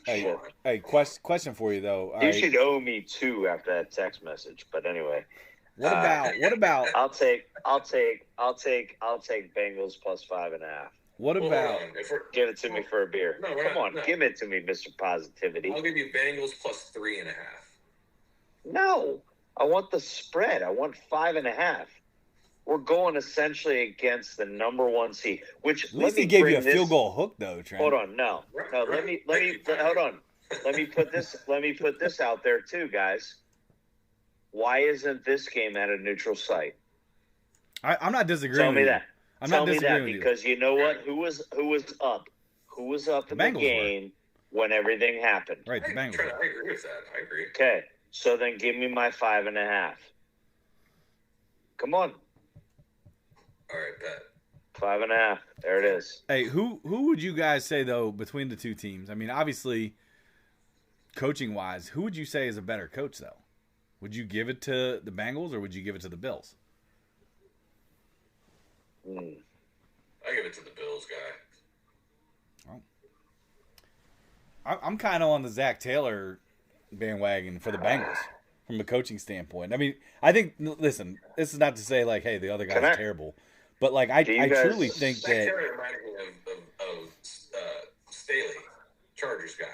A: Hey, question for you though. All
B: you
A: right.
B: should owe me 2 after that text message. But anyway,
A: What about?
B: I'll take Bengals plus 5.5.
A: What
C: Well,
A: about?
C: hold on.
B: Give it to me for a beer.
C: No,
B: Come on, give it to me, Mr. Positivity.
C: I'll give you Bengals plus 3.5.
B: No, I want the spread. I want 5.5. We're going essentially against the number 1 seed. Which
A: At least he gave you a field goal hook though, Trent.
B: Hold on, no. Let me hold on. Let me put this out there too, guys. Why isn't this game at a neutral site?
A: I'm not disagreeing.
B: Tell me
A: with
B: that.
A: You. I'm
B: Tell
A: not
B: me
A: disagreeing
B: that
A: with
B: because you know what? Who was up? Who was up in the
A: Bengals
B: game when everything happened?
A: Right, the Bengals.
C: I agree with that. I agree.
B: Okay, so then give me my 5.5. Come on.
C: All right, bet.
B: 5.5. There it is.
A: Hey, who would you guys say though between the two teams? I mean, obviously, coaching wise, who would you say is a better coach though? Would you give it to the Bengals or would you give it to the Bills?
C: I give it to the Bills guy.
A: Well, I'm kind of on the Zach Taylor bandwagon for the Bengals from a coaching standpoint. I mean, I think. Listen, this is not to say like, hey, the other guy's terrible, but like I truly think
C: Zach
A: that.
C: Taylor reminded me of Staley, Chargers guy.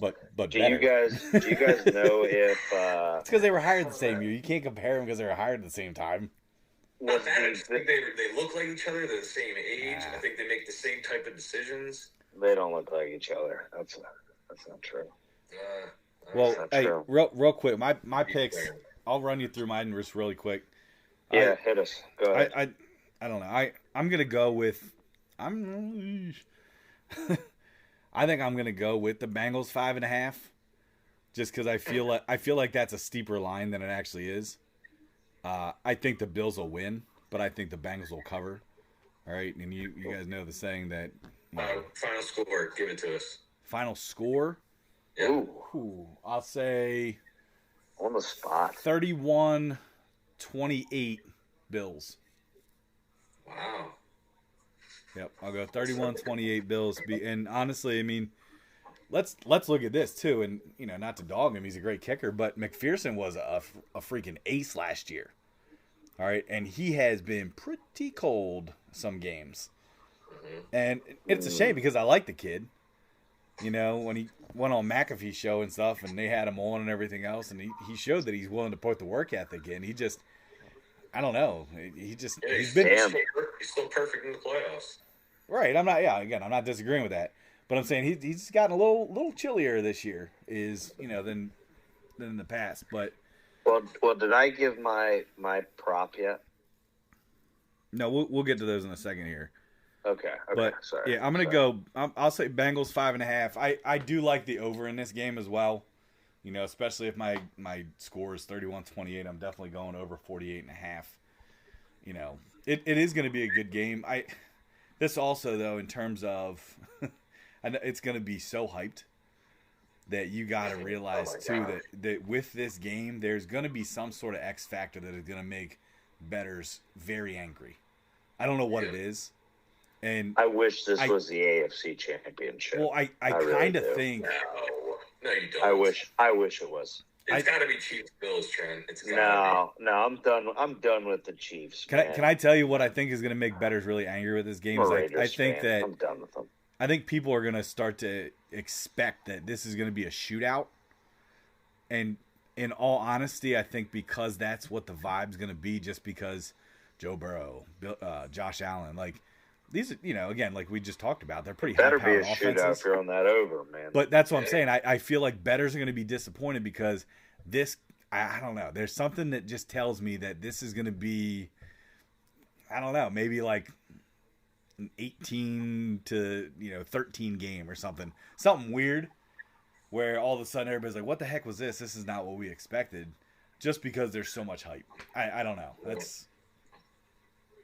A: But
B: Do
A: better.
B: you guys know if
A: It's because they were hired the same year. You can't compare them because they were hired at the same time.
C: Not that. I just think they look like each other. They're the same age. I think they make the same type of decisions.
B: they don't look like each other? That's not true.
A: Well,
B: not
A: hey,
B: true.
A: real quick, my picks. I'll run you through mine just really quick.
B: Yeah, hit us. Go ahead.
A: I don't know. I'm gonna go with I think I'm gonna go with the Bengals 5.5, just because I feel like that's a steeper line than it actually is. I think the Bills will win, but I think the Bengals will cover. All right, and you guys know the saying that.
C: Final score, give it to us.
A: Final score.
C: Yeah.
A: Ooh, I'll say
B: On the spot.
A: 31-28 Bills.
C: Wow.
A: Yep, I'll go 31-28 Bills. And honestly, I mean, let's look at this too. And not to dog him, he's a great kicker, but McPherson was a freaking ace last year. All right, and he has been pretty cold some games, and it's a shame because I like the kid. When he went on McAfee's show and stuff, and they had him on and everything else, and he showed that he's willing to put the work ethic in. He just, I don't know, he's
C: still perfect in the playoffs.
A: Right. I'm not disagreeing with that, but I'm saying he's gotten a little chillier this year than in the past. But
B: well, did I give my prop yet?
A: no, we'll get to those in a second here.
B: Okay.
A: But
B: sorry.
A: yeah, I'm gonna go. I'll say Bengals 5.5. I do like the over in this game as well. Especially if my score is 31-28, I'm definitely going over 48.5. It is going to be a good game. This also though, in terms of, it's going to be so hyped that you got to realize too that with this game, there's going to be some sort of X factor that is going to make bettors very angry. I don't know what it is. And
B: I wish this was the AFC Championship.
A: Well, I kind of think.
C: No, you don't.
B: I wish it was.
C: It's got to be Chiefs Bills, Trent.
B: No, I'm done. I'm done with the Chiefs.
A: Can I tell you what I think is going to make bettors really angry with this game? I think that
B: I'm done with them.
A: I think people are going to start to expect that this is going to be a shootout, and in all honesty, I think because that's what the vibe's going to be. Just because Joe Burrow, Josh Allen, like. These, again, like we just talked about, they're pretty high-powered offenses. Better be a shootout
B: if you're on that over, man.
A: But that's what I'm saying. I feel like bettors are going to be disappointed because this, I don't know. There's something that just tells me that this is going to be, I don't know, maybe like an 18 to 13 game or something weird, where all of a sudden everybody's like, "What the heck was this? This is not what we expected." just because there's so much hype. I don't know. That's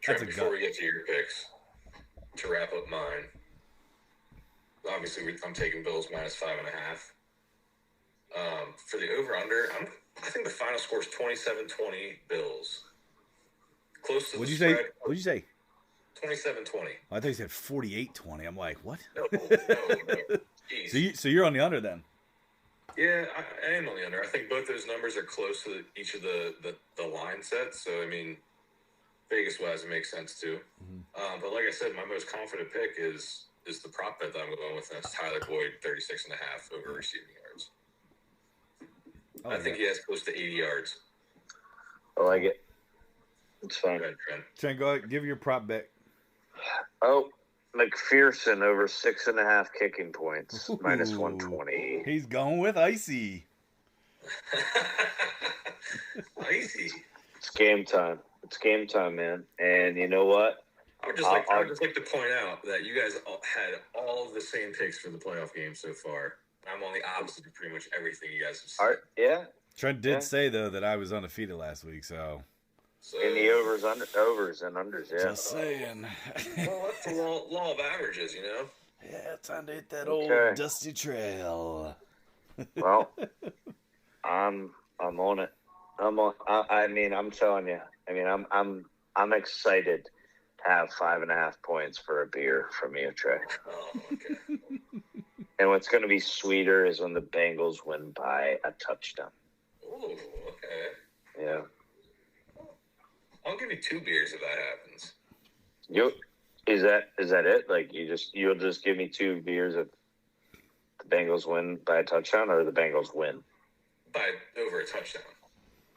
C: Trent,
A: a
C: before
A: gut.
C: we get to your picks, to wrap up mine, obviously I'm taking Bills minus 5.5. For the over-under, I think the final score is 27-20 Bills. Close to
A: What'd
C: the
A: you
C: spread.
A: say? What'd you say?
C: 27-20.
A: I thought you said 48-20. I'm like, what?
C: No. Jeez.
A: So you're on the under then?
C: Yeah, I am on the under. I think both those numbers are close to each of the line sets. So, I mean, Vegas-wise, it makes sense too.
A: Mm-hmm.
C: But like I said, my most confident pick is the prop bet that I'm going with, and that's Tyler Boyd, 36.5 over receiving yards. I think he has close to 80 yards.
B: I like it. It's fine.
C: Go ahead, Trent.
A: Trent, go ahead, give your prop bet.
B: Oh, McPherson over 6.5 kicking points, minus 120.
A: He's going with icy.
C: Icy.
B: It's game time. It's game time, man. And you know what?
C: I would just like to point out that you guys had all of the same picks for the playoff game so far. I'm on the opposite of pretty much everything you guys have said.
B: Yeah.
A: Trent did say though that I was undefeated last week, so
B: in the overs and unders, yeah.
A: Just saying.
C: Well, that's the law of averages, you know.
A: Yeah, time to hit that old dusty trail.
B: Well, I'm on it. I mean, I'm telling you. I mean, I'm excited to have 5.5 points for a beer from you, Trey.
C: Oh, okay.
B: And what's going to be sweeter is when the Bengals win by a touchdown.
C: Oh, okay.
B: Yeah.
C: I'll give you 2 beers if that happens.
B: Is that it? Like you'll just give me 2 beers if the Bengals win by a touchdown, or the Bengals win
C: By over a touchdown.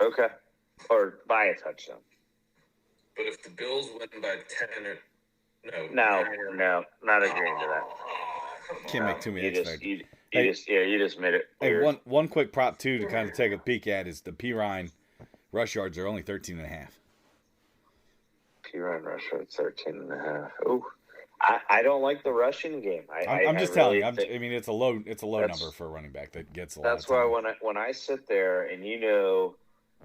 B: Okay, or by a touchdown.
C: But if the Bills win by 10 or
B: no, not agreeing to that.
A: Can't make too many expectations.
B: You just made it
A: weird. Hey, one quick prop too to kind of take a peek at is the Pirine rush yards are only 13.5.
B: Pirine rush yards 13.5. Oh, I don't like the rushing game.
A: I'm just telling you. I mean, it's a low number for a running back that gets a lot.
B: That's why when I sit there, and you know,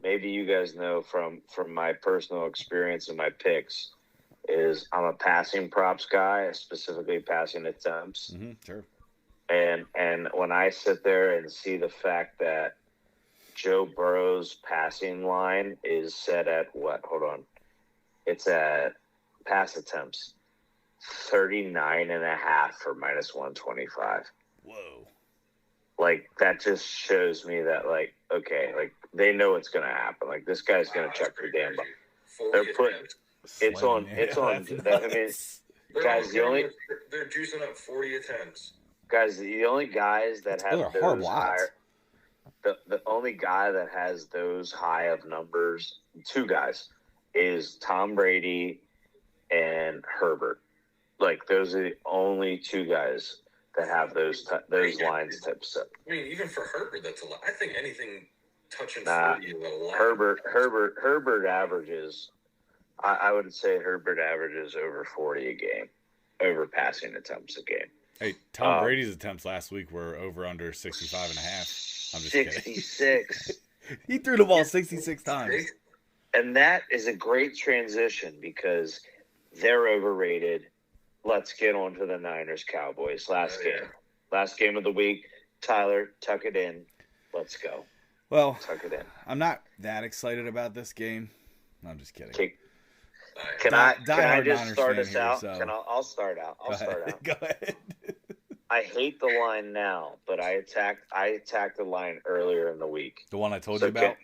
B: maybe you guys know from my personal experience and my picks, is I'm a passing props guy, specifically passing attempts.
A: Mm-hmm, sure.
B: And when I sit there and see the fact that Joe Burrow's passing line is set at what? Hold on. It's at pass attempts 39.5 for minus 125.
A: Whoa.
B: Like, that just shows me that, like, okay, like, they know what's going to happen. Like, this guy's going to check the damn ball. They're putting it's on. I mean, guys,
C: they're juicing up 40 attempts.
B: Guys, the only guys that have those higher, the only guy that has those high of numbers, 2 guys, is Tom Brady and Herbert. Like, those are the only 2 guys that have those lines tips up.
C: I mean, even for Herbert, that's a lot. I think anything touching 40 is a lot.
B: Herbert averages. I would say Herbert averages over 40 a game, over passing attempts a game.
A: Hey, Tom Brady's attempts last week were over under 65.5. I'm just
B: 66.
A: kidding. He threw the ball 66 times.
B: And that is a great transition because they're overrated. Let's get on to the Niners-Cowboys. Last game of the week. Tyler, tuck it in. Let's go.
A: Well,
B: tuck it in.
A: I'm not that excited about this game. No, I'm just kidding.
B: Can I just start us out?
A: So.
B: I'll start out.
A: Go ahead.
B: I hate the line now, but I attacked the line earlier in the week.
A: The one I told you about?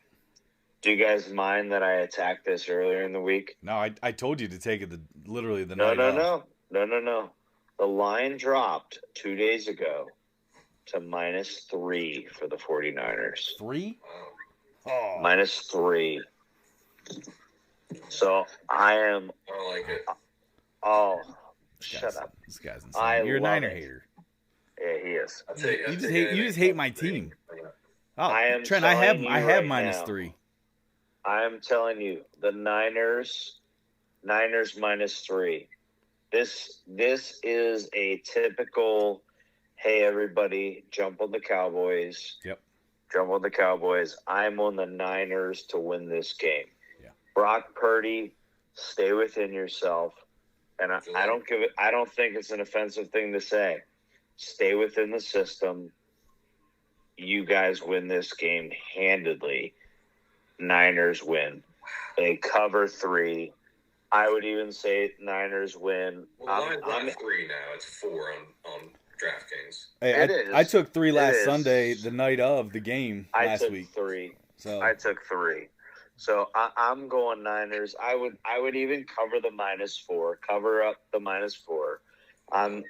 B: Do you guys mind that I attacked this earlier in the week?
A: No, I told you to take it literally the
B: night
A: of.
B: No. The line dropped 2 days ago to -3 for the 49ers.
A: 3?
C: Oh.
B: -3. So I am.
C: I don't like it.
B: Oh, shut up!
A: This guy's insane. You're a Niner
B: hater. Yeah, he is.
A: You just hate my team. Oh, Trent, I have -3.
B: I am telling you, the Niners -3. This is a typical. Hey, everybody, jump on the Cowboys.
A: Yep.
B: Jump on the Cowboys. I'm on the Niners to win this game.
A: Yeah.
B: Brock Purdy, stay within yourself. And I don't think it's an offensive thing to say. Stay within the system. You guys win this game handedly. Niners win. They cover 3. I would even say Niners win.
C: Well, the line's not 3 now. It's 4 on DraftKings.
A: Hey, I took 3 last Sunday, the night of the game last week.
B: I took 3. So I'm going Niners. I would even cover the -4. Cover up the -4.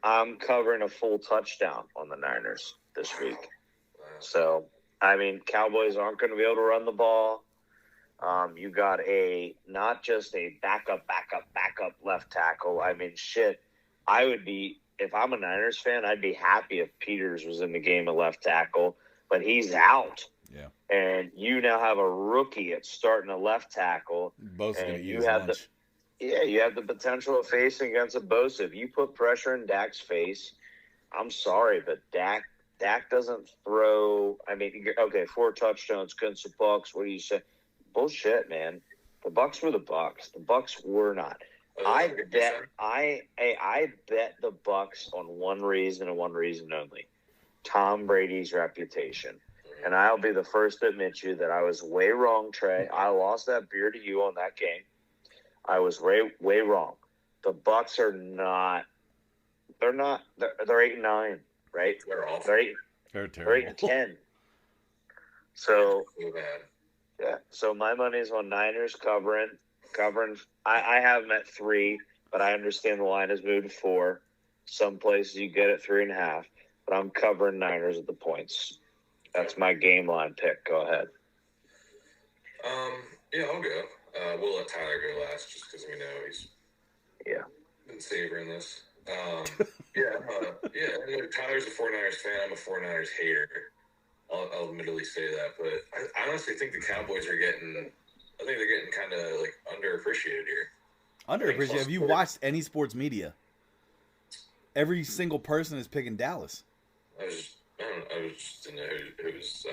B: I'm covering a full touchdown on the Niners this week.
C: Wow.
B: So I mean, Cowboys aren't going to be able to run the ball. You got not just a backup left tackle. I mean, shit. I would be, if I'm a Niners fan, I'd be happy if Peters was in the game at left tackle, but he's out.
A: Yeah.
B: And you now have a rookie at starting a left tackle.
A: Both going to use lunch.
B: You have the potential of facing against a Bosa. If you put pressure in Dak's face, I'm sorry, but Dak doesn't throw. I mean, okay, 4 touchdowns against the Bucs. What do you say? Bullshit, man. The Bucs were the Bucs. The Bucs were not. I bet the Bucs on one reason and one reason only: Tom Brady's reputation. And I'll be the first to admit you that I was way wrong, Trey. I lost that beer to you on that game. I was way wrong. The Bucs are not. They're not. They're 8-9, right?
C: They're awful.
A: They're terrible.
B: They're 8-10. So
C: bad.
B: Yeah. So my money's on Niners covering. I have them at 3, but I understand the line has moved to 4. Some places you get it 3.5, but I'm covering Niners at the points. That's my game line pick. Go ahead.
C: Yeah, I'll go. We'll let Tyler go last just because we know he's been savoring this. Tyler's a 49ers fan. I'm a 49ers hater. I'll admittedly say that, but I honestly think the Cowboys are getting kind of like underappreciated here.
A: Underappreciated? Have you watched any sports media? Every single person is picking Dallas.
C: I just didn't know whose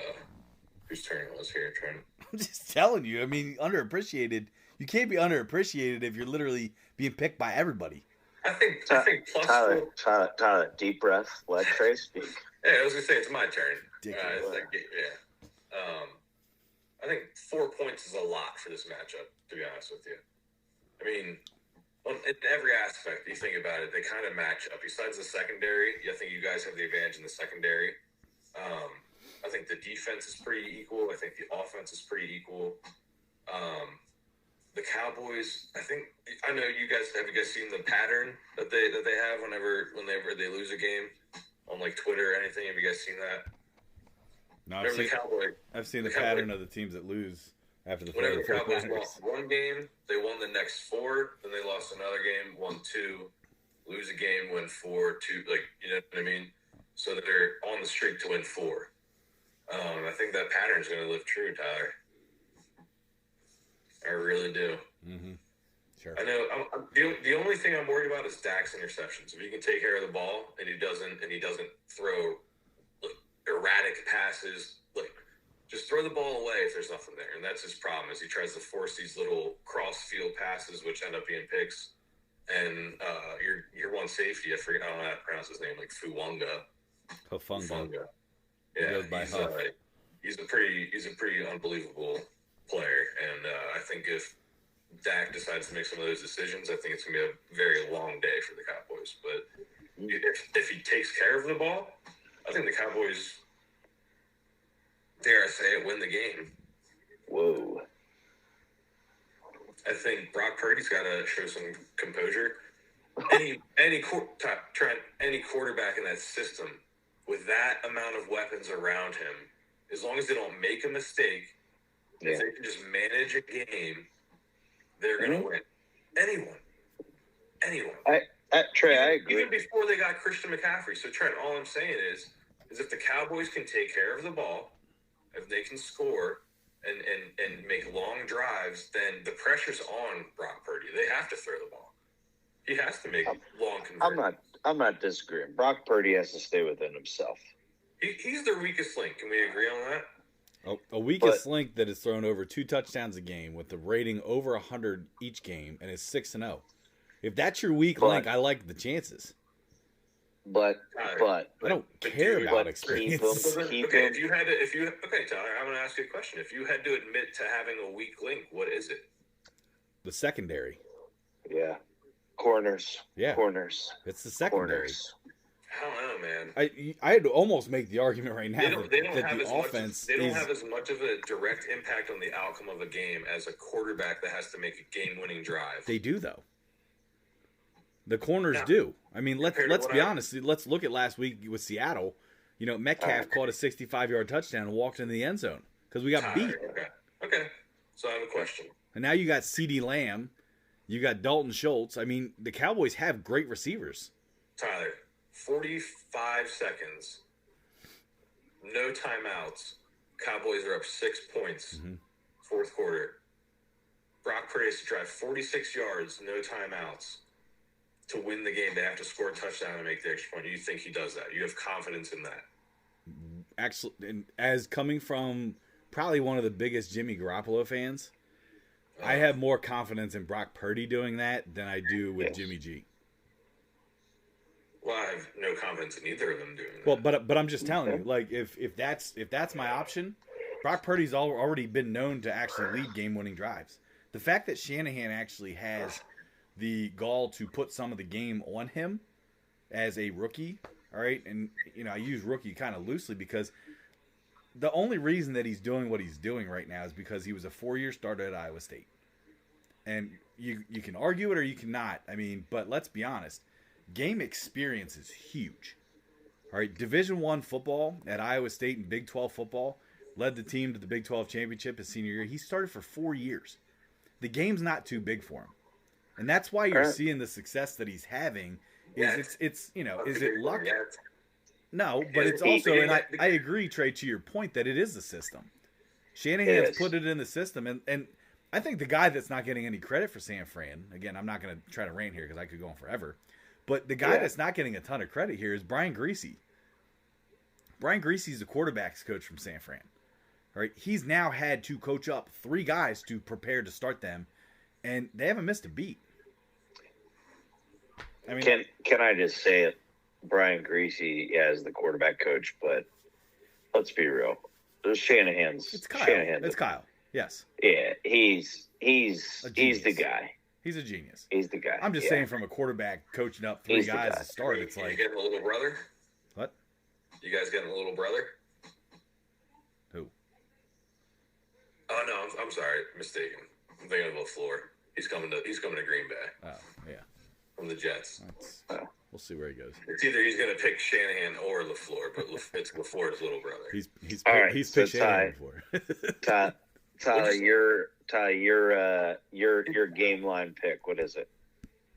C: turn it was here.
A: I'm just telling you. I mean, underappreciated. You can't be underappreciated if you're literally being picked by everybody.
C: I think plus
B: Tyler, deep breath. Let Trey speak.
C: Yeah, I was gonna say it's my turn. I think 4 points is a lot for this matchup, to be honest with you. I mean, in every aspect you think about it, they kind of match up. Besides the secondary, I think you guys have the advantage in the secondary. I think the defense is pretty equal. I think the offense is pretty equal. The Cowboys, I know you guys. Have you guys seen the pattern that they have whenever they lose a game on like Twitter or anything? Have you guys seen that?
A: No, I've seen the pattern of the teams that lose after the
C: whenever the Cowboys lost one game, they won the next 4. Then they lost another game, won 2, lose a game, win 4, 2. Like, you know what I mean? So that they're on the streak to win 4. I think that pattern's going to live true, Tyler. I really do.
A: Mm-hmm. Sure.
C: I know. The only thing I'm worried about is Dak's interceptions. If he can take care of the ball and he doesn't throw like erratic passes, like just throw the ball away if there's nothing there. And that's his problem, is he tries to force these little cross field passes which end up being picks. And your one safety, I don't know how to pronounce his name, like Hufanga. Yeah,
A: he goes by Huff.
C: He's a pretty unbelievable player, and I think if Dak decides to make some of those decisions, I think it's going to be a very long day for the Cowboys. But if he takes care of the ball, I think the Cowboys, dare I say it, win the game.
B: Whoa.
C: I think Brock Purdy's got to show some composure. Any quarterback in that system with that amount of weapons around him, as long as they don't make a mistake, if they can just manage a game, they're going to win. Anyone.
B: Trey, I agree.
C: Even before they got Christian McCaffrey. So, Trent, all I'm saying is if the Cowboys can take care of the ball, if they can score and make long drives, then the pressure's on Brock Purdy. They have to throw the ball. He has to make long conversions.
B: I'm not disagreeing. Brock Purdy has to stay within himself.
C: He's the weakest link. Can we agree on that?
A: A weakest link that has thrown over 2 touchdowns a game with the rating over 100 each game and is 6-0. If that's your weak link, I like the chances.
B: But
A: I don't care about experience.
C: Okay, Tyler, I'm going to ask you a question. If you had to admit to having a weak link, what is it?
A: The secondary.
B: Yeah. Corners.
A: Yeah.
B: Corners.
A: It's the secondary.
C: Corners. I don't know, man.
A: I had to almost make the argument right now
C: they don't
A: that
C: have
A: the
C: as
A: offense
C: much, they don't have as much of a direct impact on the outcome of a game as a quarterback that has to make a game-winning drive.
A: They do, though. The corners do. I mean, let's be honest. Let's look at last week with Seattle. You know, Metcalf caught a 65-yard touchdown and walked into the end zone because we got beat.
C: Okay. So I have a question.
A: And now you got CeeDee Lamb. You got Dalton Schultz. I mean, the Cowboys have great receivers.
C: Tyler, 45 seconds. No timeouts. Cowboys are up 6 points. Fourth quarter. Brock Purdy has to drive 46 yards, no timeouts. To win the game, they have to score a touchdown and make the extra point. You think he does that? You have confidence in that?
A: Actually, and as coming from probably one of the biggest Jimmy Garoppolo fans, I have more confidence in Brock Purdy doing that than I do with Jimmy G.
C: Well, I have no confidence in either of them doing that.
A: Well, but I'm just telling you, like if that's my option, Brock Purdy's already been known to actually lead game-winning drives. The fact that Shanahan actually has the gall to put some of the game on him as a rookie, all right, and you know I use rookie kind of loosely because the only reason that he's doing what he's doing right now is because he was a 4-year starter at Iowa State, and you can argue it or you cannot. I mean, but let's be honest, game experience is huge. All right, Division I football at Iowa State and Big 12 football led the team to the Big 12 championship his senior year. He started for 4 years. The game's not too big for him. And that's why you're seeing the success that he's having. It's you know, is it luck? No, but it's also, and I agree, Trey, to your point that it is the system. Shanahan's put it in the system, and I think the guy that's not getting any credit for San Fran, again, I'm not going to try to rant here because I could go on forever, but the guy that's not getting a ton of credit here is Brian Griese. Brian Griese's the quarterback's coach from San Fran. All right, he's now had to coach up 3 guys to prepare to start them, and they haven't missed a beat. I mean,
B: can I just say it? Brian Griese is the quarterback coach, but let's be real. There's Shanahan's.
A: It's Kyle. It's Kyle. Yes.
B: Yeah, he's the guy.
A: He's a genius.
B: He's the guy.
A: I'm just saying, from a quarterback coaching up 3 guys to start, it's like,
C: you getting a little brother?
A: What?
C: You guys getting a little brother?
A: Who?
C: Oh no, I'm sorry, mistaken. I'm thinking of LaFleur. He's coming to Green Bay.
A: Oh yeah.
C: From the Jets.
A: We'll see where he goes.
C: It's either he's going to pick Shanahan or LaFleur, but it's LaFleur's little brother.
A: He's picked Shanahan before.
B: Tyler, your game line pick. What is it?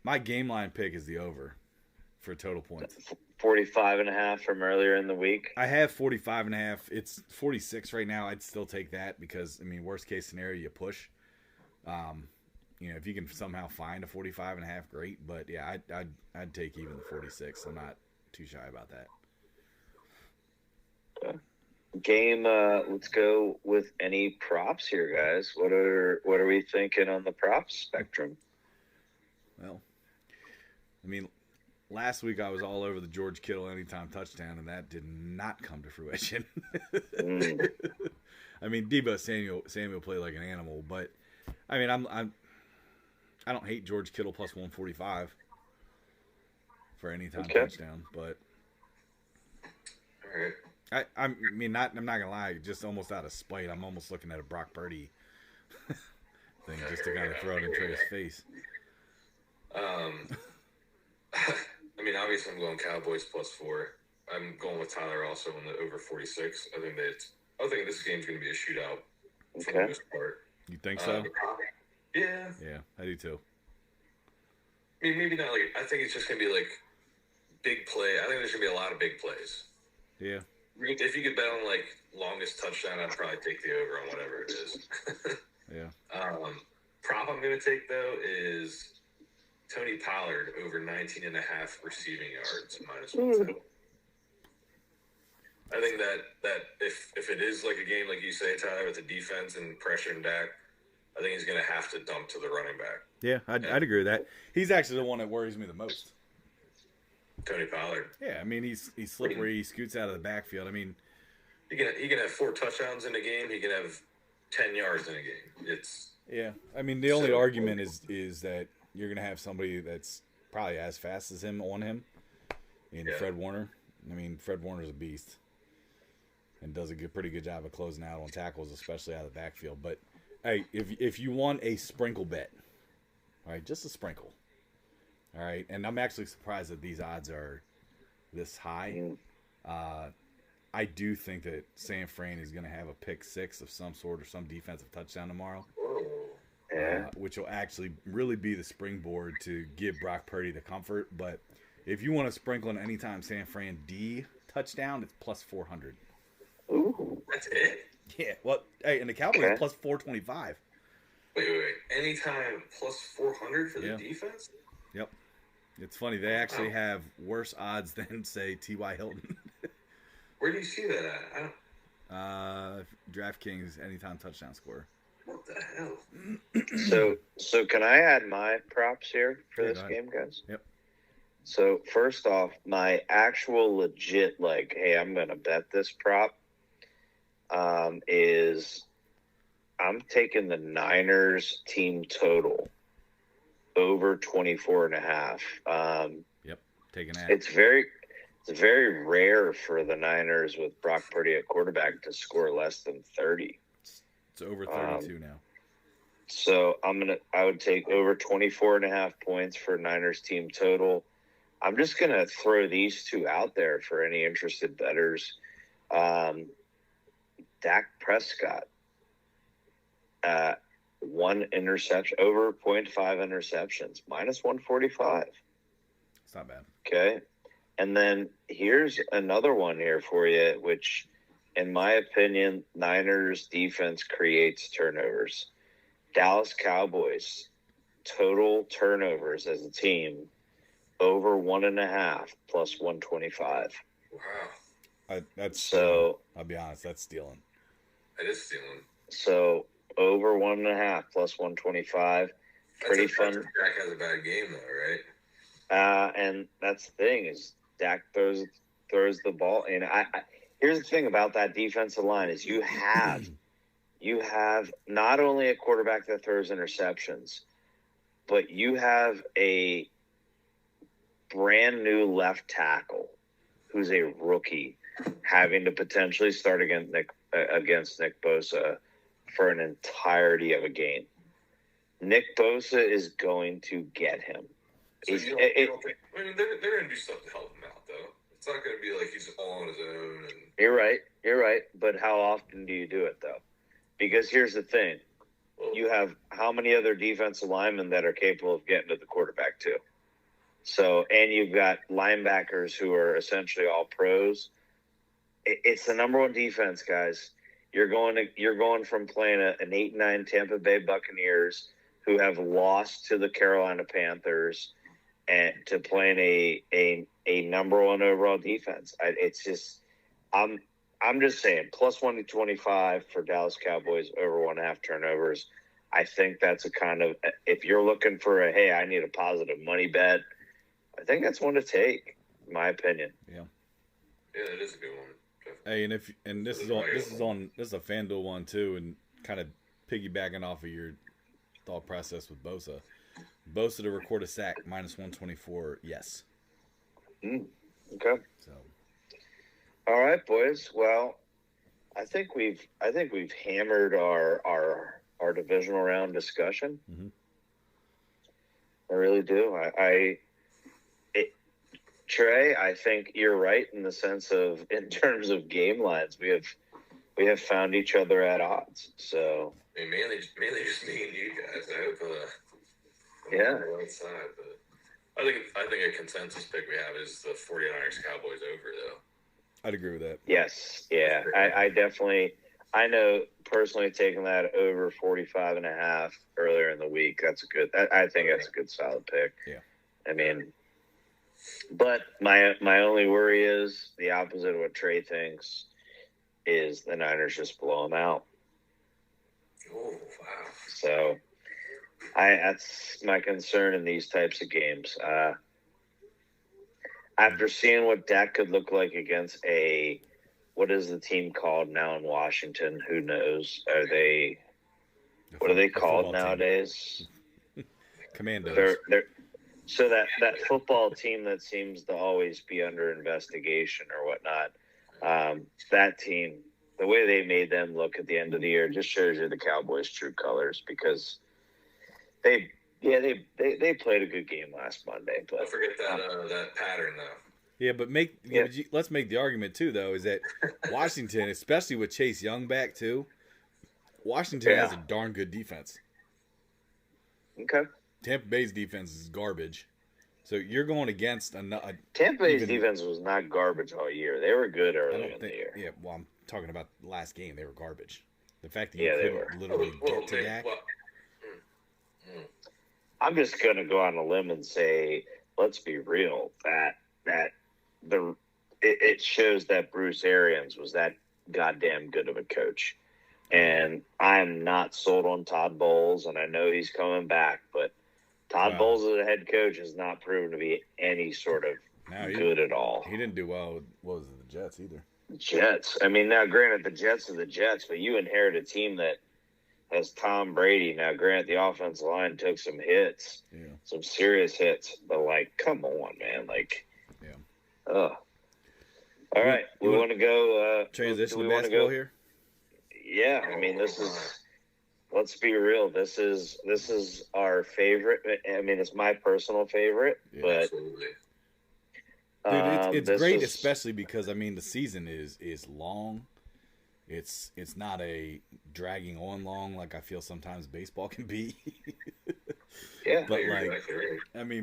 A: My game line pick is the over for total points.
B: 45.5 from earlier in the week.
A: I have 45.5. It's 46 right now. I'd still take that because, I mean, worst case scenario, you push. You know, if you can somehow find a 45.5, great. But yeah, I'd take even the 46. I'm not too shy about that.
B: Game. Let's go with any props here, guys. What are we thinking on the props spectrum?
A: Well, I mean, last week I was all over the George Kittle anytime touchdown, and that did not come to fruition. I mean, Deebo Samuel played like an animal, but I mean, I don't hate George Kittle plus 145 for anytime touchdown, but
C: all right.
A: I'm not gonna lie, just almost out of spite, I'm almost looking at a Brock Purdy thing just to kind of throw it in Trey's face.
C: I mean, obviously, I'm going Cowboys plus 4. I'm going with Tyler also on the over 46. I think this game's going to be a shootout for the most part.
A: You think so?
C: Yeah.
A: Yeah, I do too.
C: I mean, maybe not like. I think it's just going to be like big play. I think there's going to be a lot of big plays.
A: Yeah.
C: If you could bet on like longest touchdown, I'd probably take the over on whatever it is.
A: Yeah.
C: Prop I'm going to take though is Tony Pollard over 19.5 receiving yards minus 110. I think that if it is like a game like you say, Ty, with the defense and pressure and Dak, I think he's going to have to dump to the running back.
A: Yeah, I'd agree with that. He's actually the one that worries me the most.
C: Tony Pollard.
A: Yeah, I mean he's slippery. He scoots out of the backfield. I mean,
C: he can have 4 touchdowns in a game. He can have 10 yards in a game.
A: I mean the only argument is that you're gonna have somebody that's probably as fast as him on him in Fred Warner. I mean Fred Warner's a beast and does a pretty good job of closing out on tackles, especially out of the backfield. But hey, if you want a sprinkle bet, all right, just a sprinkle. All right, and I'm actually surprised that these odds are this high. I do think that San Fran is going to have a pick 6 of some sort or some defensive touchdown tomorrow, which will actually really be the springboard to give Brock Purdy the comfort. But if you want to sprinkle in anytime San Fran D touchdown, it's plus 400.
B: Ooh,
C: that's it?
A: Yeah, well, hey, and the Cowboys plus 425.
C: Wait. Anytime plus 400 for the defense?
A: Yep. It's funny. They actually have worse odds than, say, T.Y. Hilton.
C: Where do you see that at?
A: DraftKings anytime touchdown score.
C: What the hell?
B: So can I add my props here for this game, guys?
A: Yep.
B: So first off, my actual legit, hey, I'm going to bet this prop is I'm taking the Niners team total over 24.5.
A: Yep, taking that.
B: It's very rare for the Niners with Brock Purdy at quarterback to score less than 30.
A: It's over 32 now.
B: So I would take over 24.5 points for Niners team total. I'm just gonna throw these two out there for any interested bettors. Dak Prescott, 1 interception, over 0.5 interceptions, minus 145.
A: It's not bad.
B: Okay. And then here's another one here for you, which, in my opinion, Niners defense creates turnovers. Dallas Cowboys, total turnovers as a team, over 1.5, plus 125.
C: Wow.
A: That's
B: so.
A: I'll be honest, that's stealing.
C: It is stealing.
B: So over 1.5 plus 125. Pretty fun.
C: Dak has a bad game though, right?
B: And that's the thing is Dak throws the ball. And I here's the thing about that defensive line is you have not only a quarterback that throws interceptions, but you have a brand new left tackle who's a rookie having to potentially start against Nick Bosa for an entirety of a game. Nick Bosa is going to get him.
C: So you don't think, I mean, they're going to do stuff to help him out, though. It's not going to be like he's all on his own. And...
B: You're right. But how often do you do it, though? Because here's the thing. You have how many other defensive linemen that are capable of getting to the quarterback, too? So, and you've got linebackers who are essentially all pros. It's the number one defense, guys. You're going from playing an 8-9 Tampa Bay Buccaneers who have lost to the Carolina Panthers and to playing a number one overall defense. I'm just saying plus 125 for Dallas Cowboys over 1.5 turnovers. I think that's a kind of, if you're looking for hey, I need a positive money bet, I think that's one to take, in my opinion.
A: Yeah.
C: Yeah, that is a good one.
A: Hey, and this is a FanDuel one too, and kind of piggybacking off of your thought process with Bosa. Bosa to record a sack minus 124. Yes.
B: Okay.
A: So.
B: All right, boys. Well, I think we've hammered our divisional round discussion.
A: Mm-hmm.
B: I really do. Trey, I think you're right in the sense of, in terms of game lines, we have found each other at odds. So
C: I mean, mainly just me and you guys. I hope I'm
B: yeah.
C: on the right side, but I think a consensus pick we have is the 49ers Cowboys over though.
A: I'd agree with that.
B: Yes, yeah. I definitely, I know personally taking that over 45.5 earlier in the week. That's a good. I think that's a good solid pick.
A: Yeah.
B: I mean, But my only worry is the opposite of what Trey thinks is the Niners just blow them out.
C: Oh, wow.
B: So that's my concern in these types of games. After seeing what Dak could look like against what is the team called now in Washington? Who knows? What are they called nowadays?
A: Commandos.
B: So that football team that seems to always be under investigation or whatnot, that team, the way they made them look at the end of the year just shows you the Cowboys' true colors, because they played a good game last Monday. But
C: don't forget that pattern though.
A: Yeah, but let's make the argument too, though, is that Washington, especially with Chase Young back too, Washington has a darn good defense.
B: Okay.
A: Tampa Bay's defense is garbage, so you're going against
B: Tampa Bay's defense was not garbage all year. They were good early in the year.
A: Yeah, well, I'm talking about the last game. They were garbage. The fact that you couldn't literally get to Dak.
B: I'm just going to go on a limb and say, let's be real. It shows that Bruce Arians was that goddamn good of a coach. And I'm not sold on Todd Bowles, and I know he's coming back, but Todd Bowles as a head coach has not proven to be any sort of good at all.
A: He didn't do well with the Jets either.
B: Jets. I mean, now granted, the Jets are the Jets, but you inherit a team that has Tom Brady. Now, granted, the offensive line took some hits, some serious hits, but come on, man, All right, we want to go
A: transition to basketball here.
B: Yeah, I mean, let's be real. This is our favorite. I mean, it's my personal favorite, but
C: absolutely.
A: Dude, it's great, especially because the season is long. It's not a dragging on long like I feel sometimes baseball can be.
B: Yeah,
A: but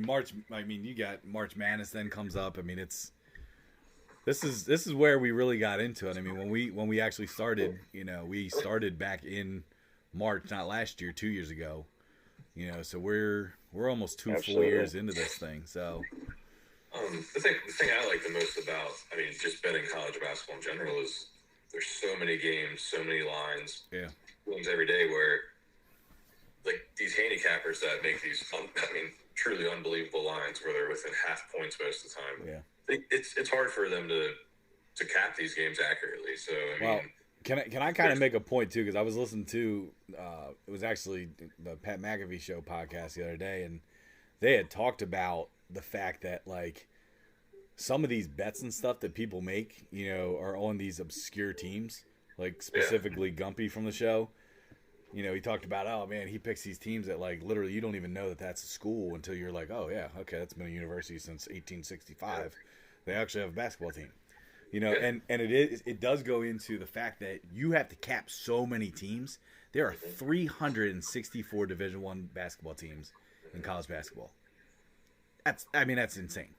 A: March. You got March Madness then comes up. This is where we really got into it. When we actually started, we started back in March, not last year, 2 years ago. So we're almost two full years into this thing. So
C: the thing I like the most about just betting college basketball in general is there's so many games, so many lines, games every day where these handicappers that make these truly unbelievable lines where they're within half points most of the time.
A: Yeah.
C: It's hard for them to cap these games accurately. So
A: can I kind of make a point too? Because I was listening to it was actually the Pat McAfee show podcast the other day, and they had talked about the fact that some of these bets and stuff that people make, are on these obscure teams, specifically Gumpy from the show. He talked about, oh man, he picks these teams that literally you don't even know that that's a school until you're like, oh yeah, okay, that's been a university since 1865. They actually have a basketball team, and it does go into the fact that you have to cap so many teams. There are 364 Division I basketball teams in college basketball. That's insane.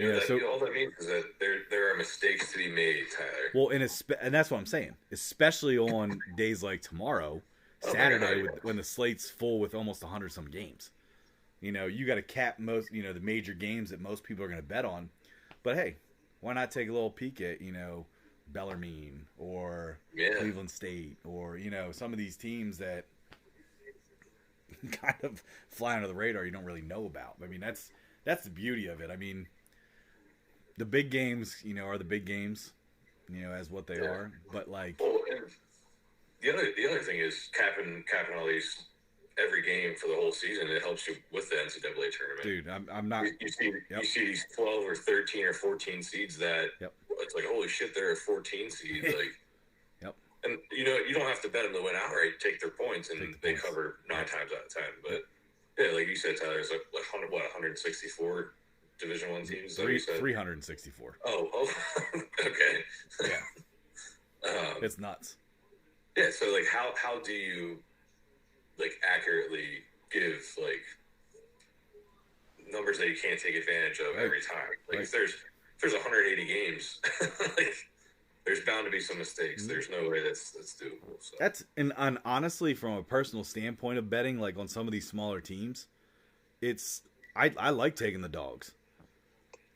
C: All that means is that there are mistakes to be made, Tyler.
A: Well, and that's what I'm saying, especially on days like tomorrow, Saturday, when the slate's full with almost 100 some games. You got to cap most, the major games that most people are going to bet on. But hey, why not take a little peek at, Bellarmine or Cleveland State or, some of these teams that kind of fly under the radar you don't really know about. That's the beauty of it. The big games, are the big games, as what they are. But
C: the other thing is capping all these every game for the whole season. It helps you with the NCAA tournament.
A: Dude, I'm not.
C: You see these 12 or 13 or 14 seeds that it's holy shit, they're a 14 seed. And you don't have to bet them to win outright. Take their points, and they cover 9 times out of 10. But yeah, like you said, Tyler, there's 164 Division I teams.
A: 364.
C: Oh, okay.
A: Yeah. It's nuts.
C: Yeah, so how do you accurately give numbers that you can't take advantage of every time? If there's 180 games, there's bound to be some mistakes. Mm-hmm. There's no way that's doable. So.
A: That's and honestly, from a personal standpoint of betting, on some of these smaller teams, I like taking the dogs.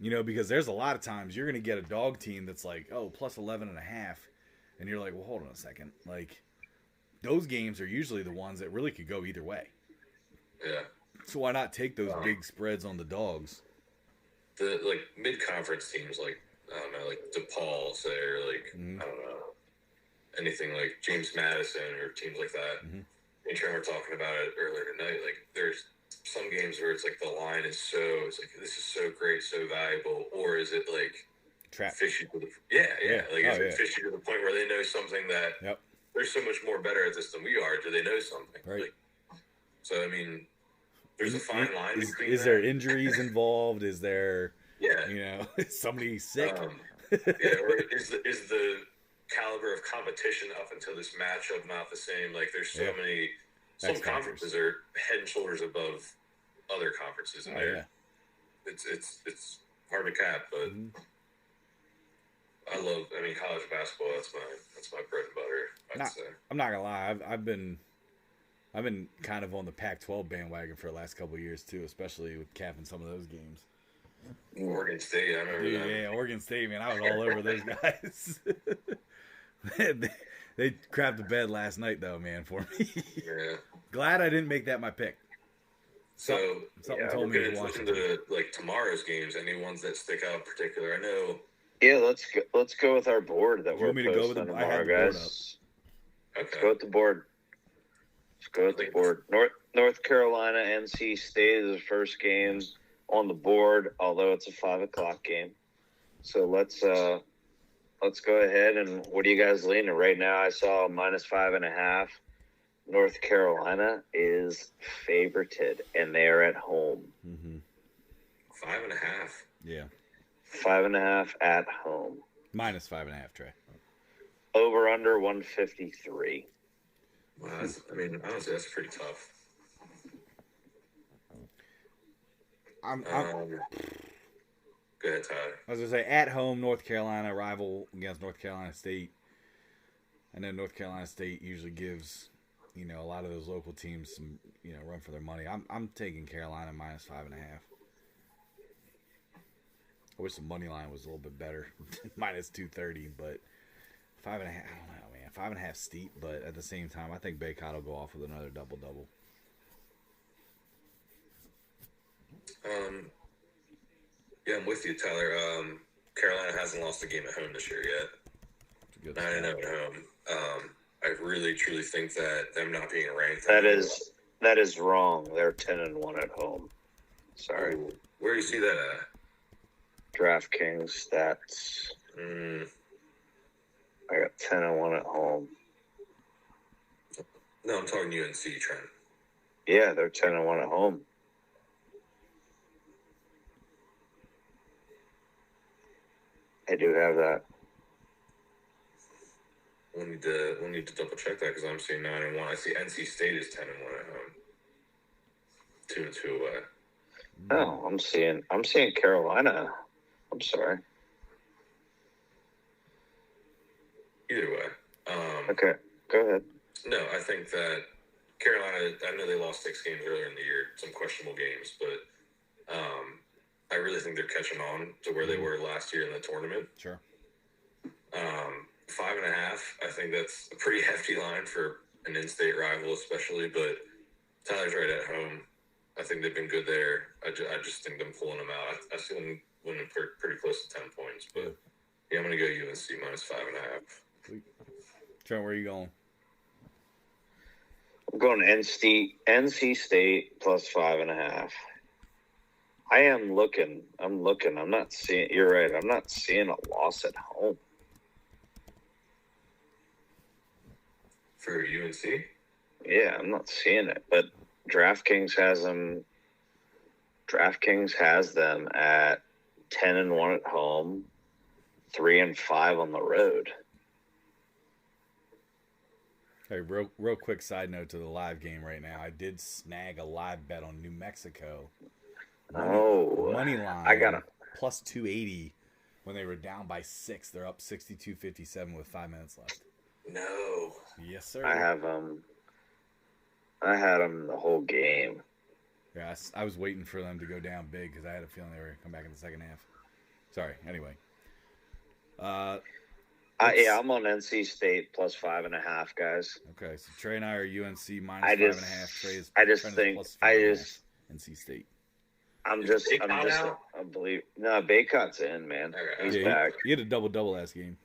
A: Because there's a lot of times you're going to get a dog team that's like, oh, plus 11.5. And you're like, well, hold on a second. Like, those games are usually the ones that really could go either way.
C: Yeah.
A: So why not take those big spreads on the dogs?
C: The mid-conference teams like I don't know, like DePaul, say, or I don't know, anything like James Madison or teams like that.
A: Mm-hmm.
C: Me and Trent were talking about it earlier tonight. Like, there's some games where it's like the line is it's like, this is so great, so valuable, or is it like
A: trap
C: fishy to the is it fishy to the point where they know something that they're so much more better at this than we are? Do they know something?
A: Right.
C: Like, so I mean, there's a fine line.
A: Is there injuries involved? Is there is somebody sick?
C: Or is the caliber of competition up until this matchup not the same? Like, there's so many. Some conferences are head and shoulders above other conferences, and it's hard to cap. But I mean, college basketball. That's my bread and butter. I'd say. I'm
A: not gonna lie. I've been kind of on the Pac-12 bandwagon for the last couple of years too, especially with capping some of those games.
C: Oregon State, I remember that.
A: Yeah, Oregon State, man. I was all over those guys. They crapped the bed last night, though, man, for me.
C: Yeah.
A: Glad I didn't make that my pick.
C: So,
A: something told me to watch
C: into tomorrow's games. Any ones that stick out in particular? I know.
B: Yeah, let's go with our board that we're
A: posting
B: tomorrow, guys.
C: Okay.
B: Let's go with the board. North Carolina, NC State is the first game on the board, although it's a 5:00 game. So let's go ahead, and what are you guys leaning right now? I saw -5.5. North Carolina is favorited, and they are at home.
C: 5.5.
A: Yeah.
B: 5.5 at home.
A: -5.5, Trey.
B: Over under 153.
C: Wow, honestly, that's pretty tough. Go ahead, Tyler.
A: I was going to say, at home, North Carolina, rival against North Carolina State. I know North Carolina State usually gives, a lot of those local teams some, run for their money. I'm taking Carolina -5.5. I wish the money line was a little bit better, -230, but 5.5. I don't know, man. 5.5 steep, but at the same time, I think Baycott will go off with another double-double.
C: Yeah, I'm with you, Tyler. Carolina hasn't lost a game at home this year yet. 9-0 at home. I really, truly think that them not being ranked.
B: That is wrong. They're 10-1 at home. Sorry.
C: Where do you see that at?
B: DraftKings stats. I got 10-1 at home.
C: No, I'm talking UNC, Trent.
B: Yeah, they're 10-1 at home. I do have that.
C: We'll need to double check that because I'm seeing 9-1. I see NC State is 10-1 at home. 2-2 away.
B: Oh, I'm seeing Carolina. I'm sorry.
C: Either way.
B: Okay, go ahead.
C: No, I think that Carolina, I know they lost 6 games earlier in the year, some questionable games, but I really think they're catching on to where they were last year in the tournament.
A: Sure.
C: 5.5, I think that's a pretty hefty line for an in-state rival, especially, but Tyler's right at home. I think they've been good there. I just think them pulling them out. I see them winning pretty close to 10 points, but yeah, I'm going to go UNC -5.5.
A: Trent, where are you going?
B: I'm going NC State +5.5. I'm looking. I'm not seeing. You're right. I'm not seeing a loss at home.
C: For UNC?
B: Yeah, I'm not seeing it. But DraftKings has them. DraftKings has them at 10-1 at home, 3-5 on the road.
A: Hey, real quick side note to the live game right now. I did snag a live bet on New Mexico. Money line.
B: I got it.
A: +280 when they were down by 6. They're up 62-57 with 5 minutes left.
C: No.
A: Yes, sir.
B: I had them the whole game.
A: Yeah, I was waiting for them to go down big because I had a feeling they were going to come back in the second half. Sorry. Anyway.
B: Yeah, I'm on NC State plus 5.5, guys.
A: Okay, so Trey and I are UNC minus 5.5. Trey's plus 4.5. NC State.
B: I believe Baycott's in, man.
C: Okay.
B: He's back.
A: He had a double last game.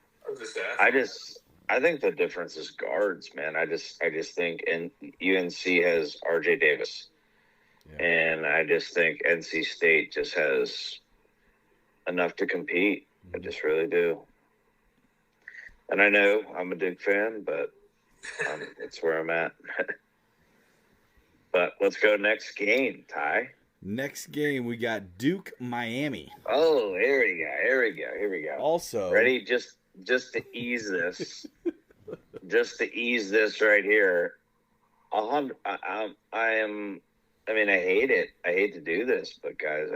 B: I think the difference is guards, man. I just think UNC has RJ Davis. Yeah. And I just think NC State just has enough to compete. I just really do. And I know I'm a Duke fan, but it's where I'm at. But let's go next game, Ty.
A: Next game, we got Duke, Miami.
B: Oh, here we go.
A: Also,
B: ready? Just to ease this, right here. I hate it. I hate to do this, but guys,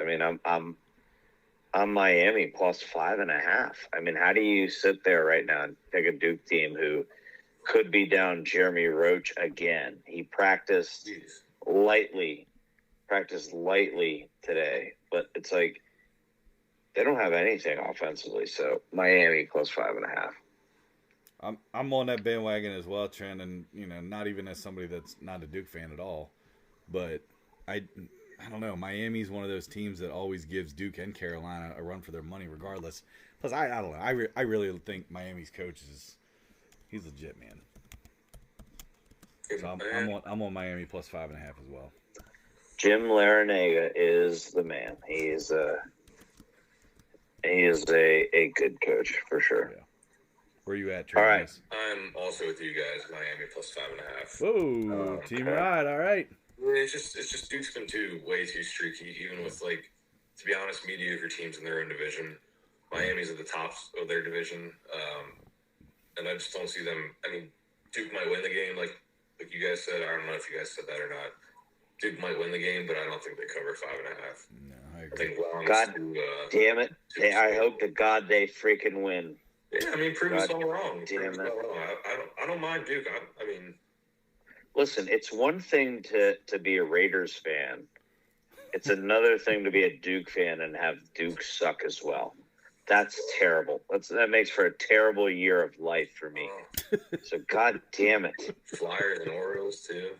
B: I'm Miami plus 5.5. How do you sit there right now and pick a Duke team who could be down Jeremy Roach again? He practiced lightly today, but it's like they don't have anything offensively. So Miami plus 5.5.
A: I'm on that bandwagon as well, Trent, and not even as somebody that's not a Duke fan at all, but I don't know. Miami's one of those teams that always gives Duke and Carolina a run for their money, regardless. Plus, I don't know. I really think Miami's coach he's legit, man. So I'm on Miami plus 5.5 as well.
B: Jim Larinaga is the man. He is a good coach for sure.
A: Yeah. Where are you at, Trey?
B: All right.
C: I'm also with you guys. Miami plus 5.5.
A: Whoa, team ride. All right.
C: It's just Duke's been way too streaky, even with, to be honest, mediocre teams in their own division. Miami's at the top of their division, and I just don't see them. Duke might win the game, like you guys said. I don't know if you guys said that or not. Duke might win the game, but I don't think they cover 5.5.
A: No, I
C: agree.
B: God damn it! I hope to God they freaking win.
C: Yeah, prove us all wrong.
B: Damn it!
C: I don't mind Duke.
B: Listen, it's one thing to be a Raiders fan. It's another thing to be a Duke fan and have Duke suck as well. That's terrible. That makes for a terrible year of life for me. So, God damn it.
C: Flyers and Orioles, too.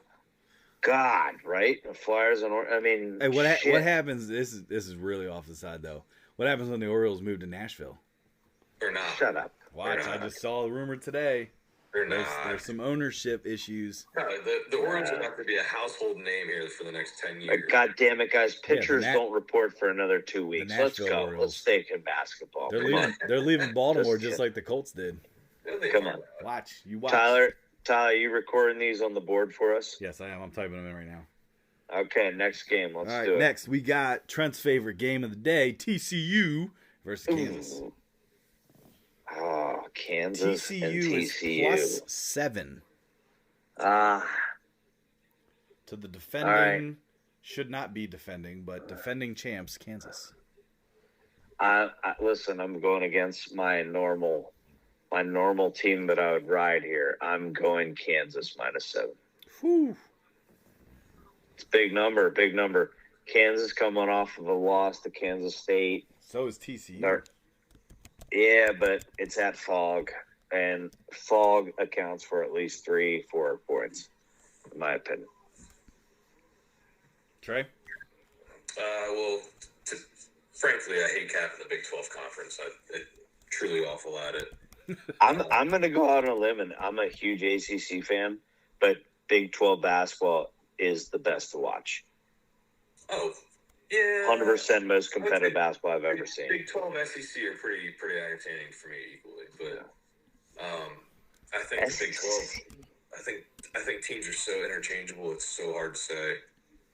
B: God, right? The Flyers and Orioles.
A: Hey, what happens? This is really off the side, though. What happens when the Orioles move to Nashville?
C: Or not.
B: Shut up.
A: Watch, I just saw a rumor today. There's some ownership issues.
C: No, the Orioles will have to be a household name here for the next 10 years.
B: God damn it, guys. Pitchers don't report for another 2 weeks. Let's go.
A: Orioles.
B: Let's stay in basketball.
A: They're leaving Baltimore just like the Colts did.
B: Come on.
A: Watch.
B: Tyler, you recording these on the board for us?
A: Yes, I am. I'm typing them in right now.
B: Okay, next game. Let's do it.
A: Next, we got Trent's favorite game of the day, TCU versus Kansas.
B: Oh, Kansas
A: TCU
B: and TCU.
A: is plus 7.
B: To
A: the defending, should not be defending, but defending champs, Kansas.
B: Listen, I'm going against my normal team that I would ride here. I'm going Kansas minus 7.
A: Whew.
B: It's big number. Kansas coming off of a loss to Kansas State.
A: So is TCU.
B: Yeah, but it's at Fog, and Fog accounts for at least 3-4 points, in my opinion.
A: Trey?
C: Frankly, I hate capping the Big 12 conference. I'm truly awful at it.
B: I'm going to go out on a limb, and I'm a huge ACC fan, but Big 12 basketball is the best to watch.
C: Oh, yeah.
B: 100% most competitive basketball I've ever seen.
C: Big 12 SEC are pretty entertaining for me equally, but I think the Big 12. I think teams are so interchangeable. It's so hard to say.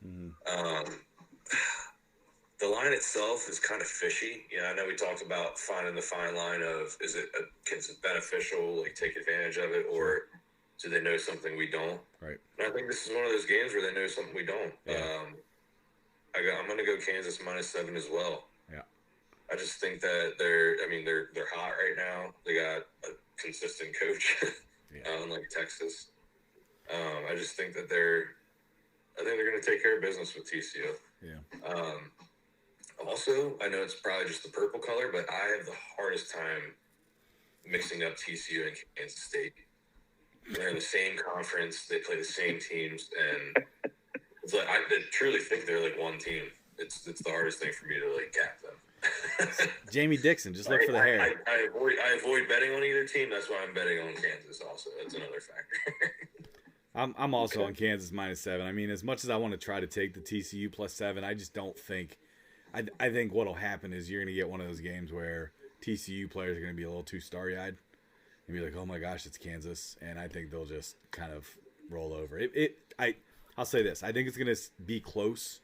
C: Mm-hmm. The line itself is kind of fishy. I know we talked about finding the fine line of is it beneficial, take advantage of it, or do they know something we don't?
A: Right.
C: And I think this is one of those games where they know something we don't.
A: Yeah.
C: I'm going to go Kansas minus 7 as well.
A: Yeah.
C: I just think that they're hot right now. They got a consistent coach, unlike Texas. I just think that they're going to take care of business with TCU.
A: Yeah.
C: Also, I know it's probably just the purple color, but I have the hardest time mixing up TCU and Kansas State. They're in the same conference. They play the same teams, and it's like I truly think they're like one team. It's the hardest thing for me to like gap them.
A: Jamie Dixon, just look for the hair.
C: I avoid betting on either team. That's why I'm betting on Kansas. Also, that's another factor.
A: I'm also on Kansas -7. I mean, as much as I want to try to take the TCU +7, I just don't think. I think what'll happen is you're going to get one of those games where TCU players are going to be a little too starry-eyed and be like, "Oh my gosh, it's Kansas," and I think they'll just kind of roll over. I'll say this: I think it's going to be close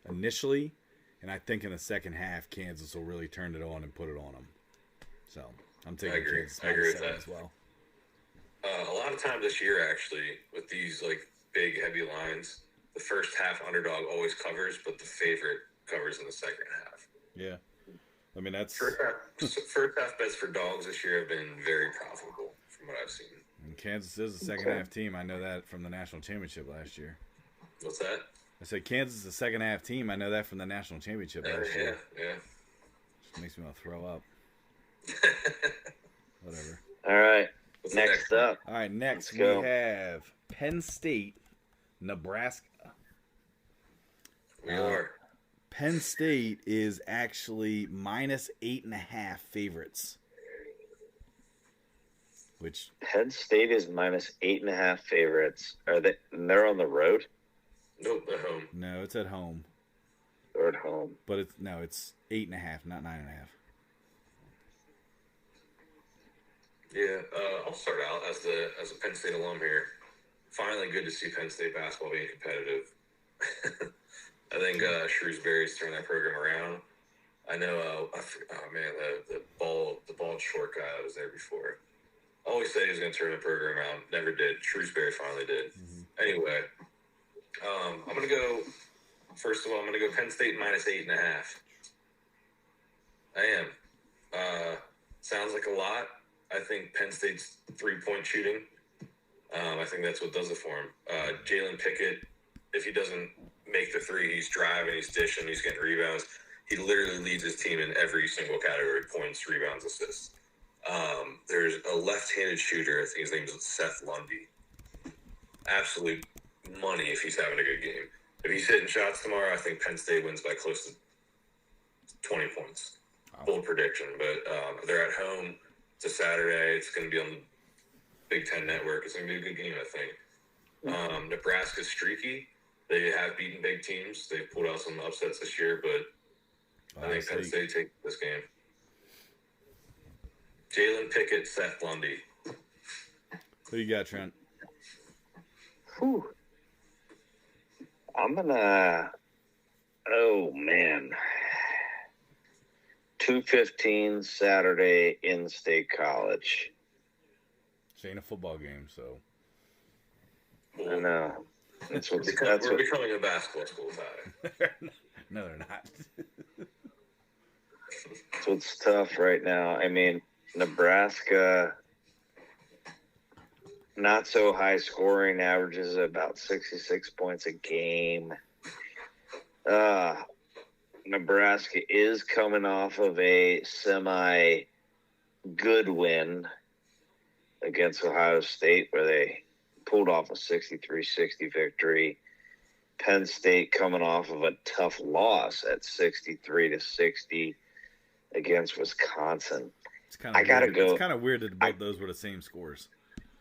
A: initially, and I think in the second half, Kansas will really turn it on and put it on them. So I'm taking Kansas -7 as well.
C: A lot of times this year, actually, with these like big heavy lines, the first half underdog always covers, but the favorite covers in the second half.
A: Yeah, I mean that's
C: first half bets for dogs this year have been very profitable from what I've seen.
A: And Kansas is a second half team. I know that from the national championship last year.
C: What's that?
A: I said Kansas is a second half team. I know that from the national championship last year.
C: Yeah.
A: Just makes me want to throw up. Whatever.
B: All right.
C: What's
B: Next up.
A: All right, next we have Penn State, Nebraska.
C: We are.
A: Penn State is actually -8.5 favorites. Which
B: Penn State is -8.5 favorites. They're on the road?
C: Nope, at home.
A: No, it's at home.
B: They're at home.
A: But it's 8.5, not 9.5.
C: Yeah, I'll start out as a Penn State alum here. Finally, good to see Penn State basketball being competitive. I think Shrewsbury's turned that program around. I know. The bald short guy that was there before. Always said he was going to turn the program around. Never did. Shrewsbury finally did. Mm-hmm. Anyway, I'm going to go. First of all, I'm going to go Penn State -8.5. I am. Sounds like a lot. I think Penn State's 3-point shooting. I think that's what does it for him. Jalen Pickett, if he doesn't make the three, he's driving, he's dishing, he's getting rebounds. He literally leads his team in every single category: points, rebounds, assists. There's a left-handed shooter. I think his name is Seth Lundy. Absolute money if he's having a good game. If he's hitting shots tomorrow, I think Penn State wins by close to 20 points. Wow. Bold prediction, but they're at home. It's a Saturday. It's going to be on the Big Ten Network. It's going to be a good game, I think. Nebraska's streaky. They have beaten big teams. They've pulled out some upsets this year, but I think Penn State take this game. Jalen Pickett, Seth Lundy.
A: Who you got, Trent?
B: Whew. I'm gonna. Oh man. 2:15 Saturday in State College.
A: This ain't a football game, so.
B: I know.
C: We're becoming a basketball school, Tyler.
A: No, they're not.
B: That's what's tough right now. I mean, Nebraska, not so high scoring, averages about 66 points a game. Nebraska is coming off of a semi-good win against Ohio State where they pulled off a 63-60 victory. Penn State coming off of a tough loss at 63-60 against Wisconsin.
A: It's kind of weird that both those were the same scores.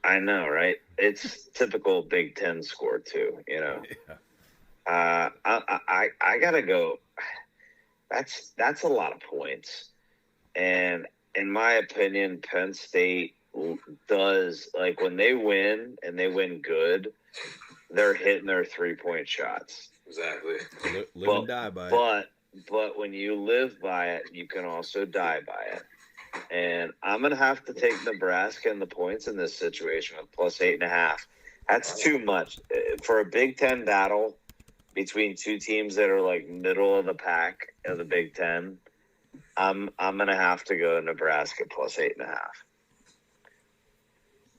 B: I know, right? It's typical Big Ten score too, you know. Yeah. I gotta go. That's a lot of points, and in my opinion, Penn State does, like, when they win and they win good, they're hitting their 3-point shots.
C: Exactly.
A: Live and die by it.
B: But when you live by it, you can also die by it. And I'm going to have to take Nebraska and the points in this situation with +8.5. That's too much. For a Big Ten battle between two teams that are like middle of the pack of the Big Ten, I'm going to have to go Nebraska +8.5.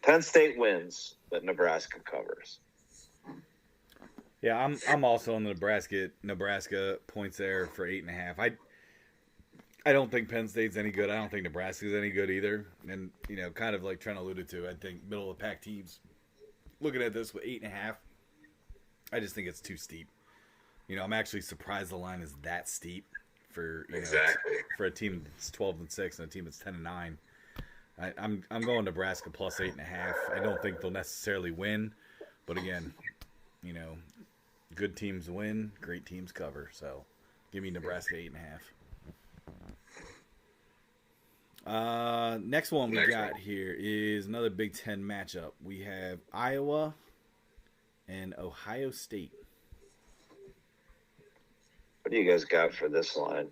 B: Penn State wins, but Nebraska covers.
A: Yeah, I'm also on the Nebraska points there for 8.5. I don't think Penn State's any good. I don't think Nebraska's any good either. And, kind of like Trent alluded to, I think middle of the pack teams looking at this with 8.5, I just think it's too steep. I'm actually surprised the line is that steep for for a team that's 12-6 and a team that's 10-9. I'm going Nebraska plus 8.5. I don't think they'll necessarily win, but again, good teams win, great teams cover. So, give me Nebraska 8.5. Next one we got here is another Big Ten matchup. We have Iowa and Ohio State.
B: What do you guys got for this line?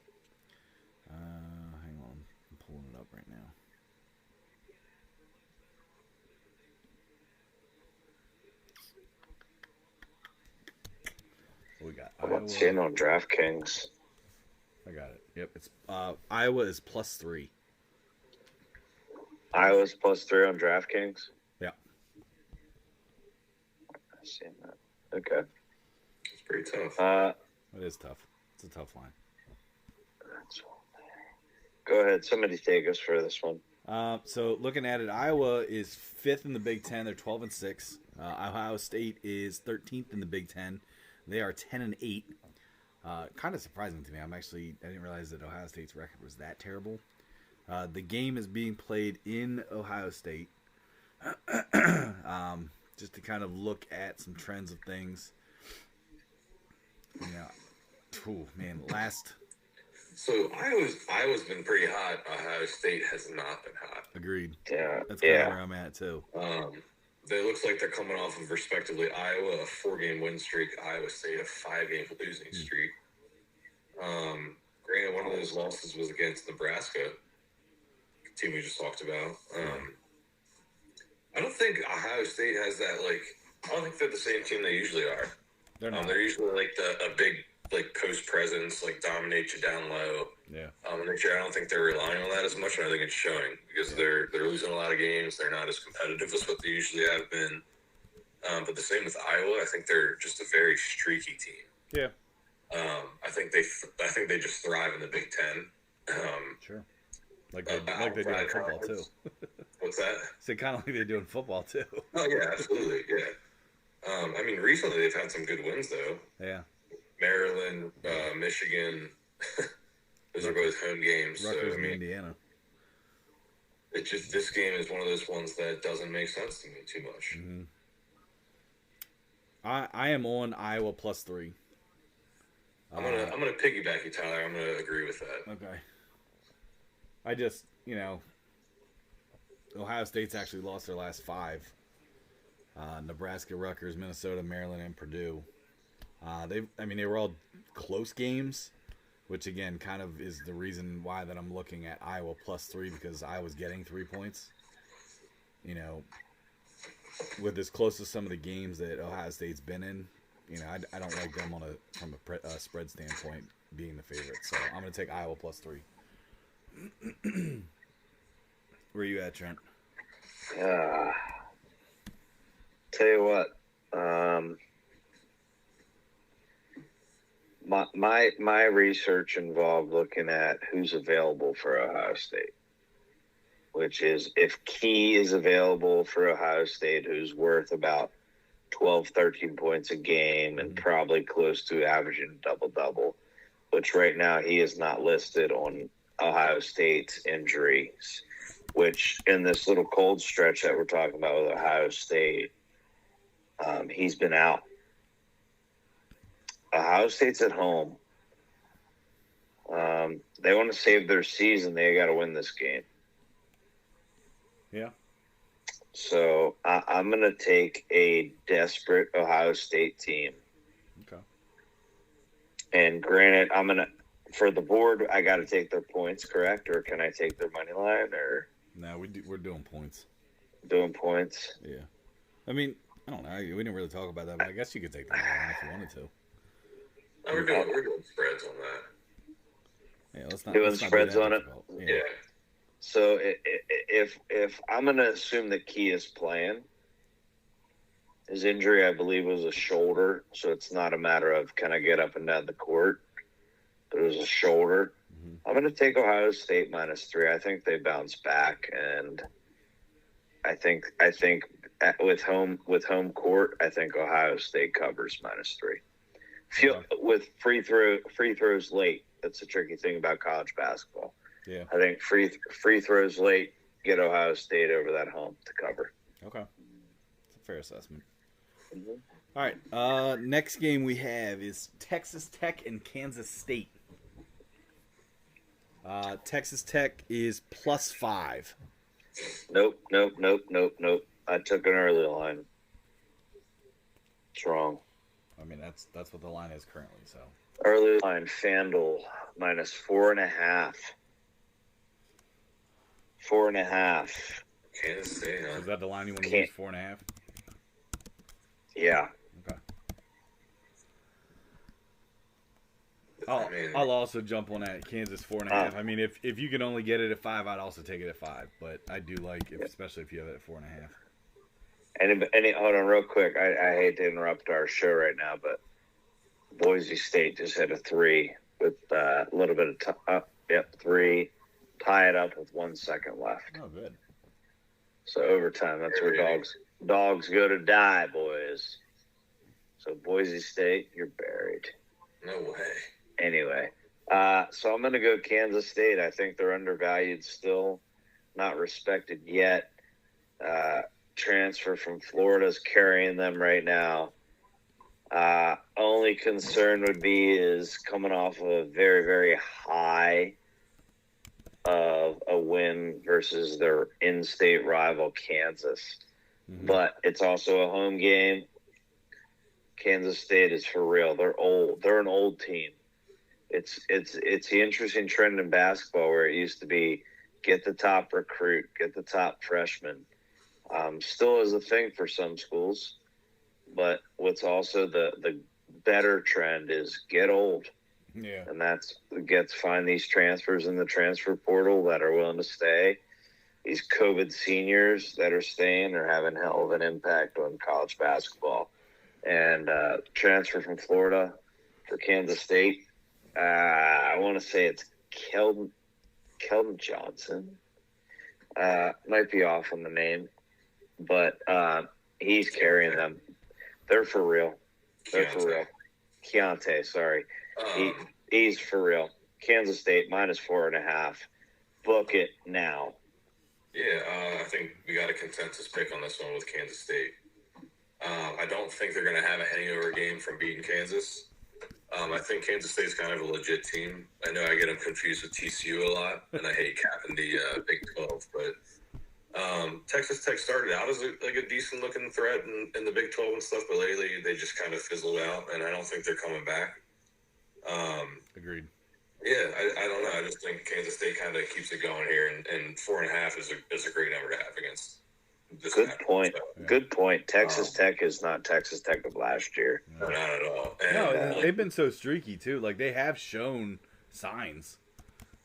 A: Hang on. I'm pulling it up right now. What we got?
B: How about seeing on DraftKings?
A: I got it. Yep. It's Iowa is +3.
B: Iowa's +3 on DraftKings?
A: Yeah.
B: I've seen that. Okay.
C: It's pretty tough.
A: It is tough. It's a tough line.
B: Go ahead. Somebody take us for this one.
A: So looking at it, Iowa is 5th in the Big Ten. They're 12-6. Ohio State is 13th in the Big Ten. They are 10-8. Kind of surprising to me. I didn't realize that Ohio State's record was that terrible. The game is being played in Ohio State. Just to kind of look at some trends of things.
C: So Iowa's been pretty hot. Ohio State has not been hot.
A: Agreed.
B: Yeah.
A: That's kind of where I'm at too.
C: It looks like they're coming off of respectively Iowa a 4-game win streak, Iowa State a 5-game losing streak. Granted, one of those losses was against Nebraska, the team we just talked about. I don't think Ohio State has that, I don't think they're the same team they usually are.
A: They're not.
C: They're usually a big post presence, dominate you down low.
A: Yeah.
C: Next year, I don't think they're relying on that as much, and I think it's showing because they're losing a lot of games. They're not as competitive as what they usually have been. But the same with Iowa. I think they're just a very streaky team.
A: Yeah.
C: I think they just thrive in the Big Ten.
A: Sure. Like they do in football too.
C: What's that?
A: So kind of like they do in football too.
C: Oh yeah, absolutely. Yeah. Recently they've had some good wins though.
A: Yeah.
C: Maryland, Michigan. Those are both home games.
A: Rutgers and Indiana.
C: It's just this game is one of those ones that doesn't make sense to me too much.
A: Mm-hmm. I am on Iowa +3.
C: I'm gonna piggyback you, Tyler. I'm gonna agree with that.
A: Okay. I just Ohio State's actually lost their last 5. Nebraska, Rutgers, Minnesota, Maryland, and Purdue. They were all close games, which again kind of is the reason why that I'm looking at Iowa +3 because I was getting 3 points. With as close as some of the games that Ohio State's been in, I don't like them from a spread standpoint being the favorite. So I'm going to take Iowa +3. Where are you at, Trent?
B: Tell you what, my research involved looking at who's available for Ohio State, which is if Key is available for Ohio State, who's worth about 12, 13 points a game and probably close to averaging double-double, which right now he is not listed on Ohio State's injuries, which in this little cold stretch that we're talking about with Ohio State, he's been out. Ohio State's at home. They want to save their season. They got to win this game.
A: Yeah.
B: So I'm going to take a desperate Ohio State team.
A: Okay.
B: And granted, for the board, I got to take their points, correct? Or can I take their money line? Or
A: no, we're doing points.
B: Doing points.
A: Yeah. I don't know. We didn't really talk about that, but I guess you could take the money line if you wanted to.
C: No, we're doing spreads on that.
A: Yeah, let's not
B: doing spreads on it.
C: Yeah.
B: So if I'm going to assume that Key is playing, his injury I believe was a shoulder, so it's not a matter of can I get up and down the court, but it was a shoulder. I'm going to take Ohio State -3. I think they bounce back, and I think with home court, I think Ohio State covers -3. With free throws late. That's the tricky thing about college basketball.
A: Yeah,
B: I think free throws late get Ohio State over that hump to cover.
A: Okay, that's a fair assessment.
B: Mm-hmm.
A: All right, next game we have is Texas Tech and Kansas State. Texas Tech is +5.
B: Nope. I took an early line. It's wrong.
A: I mean, that's what the line is currently. So
B: early line FanDuel -4.5. 4.5.
C: Kansas State, huh?
A: Is that the line you want to use? 4.5.
B: Yeah.
A: Okay. I'll also jump on that Kansas 4.5. I mean, if you can only get it at 5, I'd also take it at 5. But I do like, especially if you have it at 4.5.
B: Hold on, real quick. I hate to interrupt our show right now, but Boise State just had a 3 with a little bit of 3. Tie it up with 1 second left.
A: Oh, good.
B: So overtime. That's where dogs go to die, boys. So Boise State, you're buried.
C: No way.
B: Anyway, so I'm going to go Kansas State. I think they're undervalued still, not respected yet. Transfer from Florida is carrying them right now. Only concern would be is coming off of a very, very high of a win versus their in-state rival, Kansas. Mm-hmm. But it's also a home game. Kansas State is for real. They're old. They're an old team. It's the interesting trend in basketball where it used to be get the top recruit, get the top freshman. Still is a thing for some schools, but what's also the better trend is get old.
A: Yeah.
B: And find these transfers in the transfer portal that are willing to stay. These COVID seniors that are staying are having hell of an impact on college basketball. And transfer from Florida for Kansas State. I want to say it's Keldon Johnson. Might be off on the name, but he's carrying them. They're for real. Keontae, sorry. He's for real. Kansas State -4.5. Book it now.
C: Yeah, I think we got a consensus pick on this one with Kansas State. I don't think they're going to have a hangover game from beating Kansas. I think Kansas State's kind of a legit team. I know I get them confused with TCU a lot, and I hate capping the Big 12. But Texas Tech started out as a decent-looking threat in the Big 12 and stuff, but lately they just kind of fizzled out, and I don't think they're coming back.
A: Agreed.
C: Yeah, I don't know. I just think Kansas State kind of keeps it going here, and 4.5 is a great number to have against.
B: Good point. Yeah. Good point. Texas Tech is not Texas Tech of last year.
C: No, not at all.
A: And, they've been so streaky too. Like they have shown signs,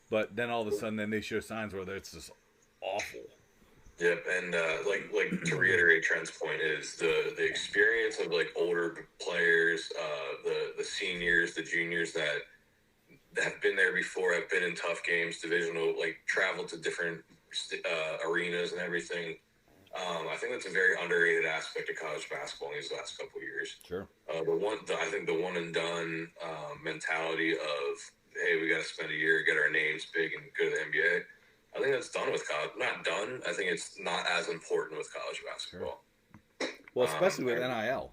A: but then all of a sudden, then they show signs where it's just awful.
C: Yep, and like to reiterate Trent's point is the experience of like older players, the seniors, the juniors that have been there before, have been in tough games, divisional, like traveled to different arenas and everything. I think that's a very underrated aspect of college basketball in these last couple of years.
A: Sure.
C: I think the one and done mentality of, hey, we got to spend a year, get our names big, and go to the NBA. I think that's done with college. Not done. I think it's not as important with college basketball.
A: Sure. Well, especially with NIL.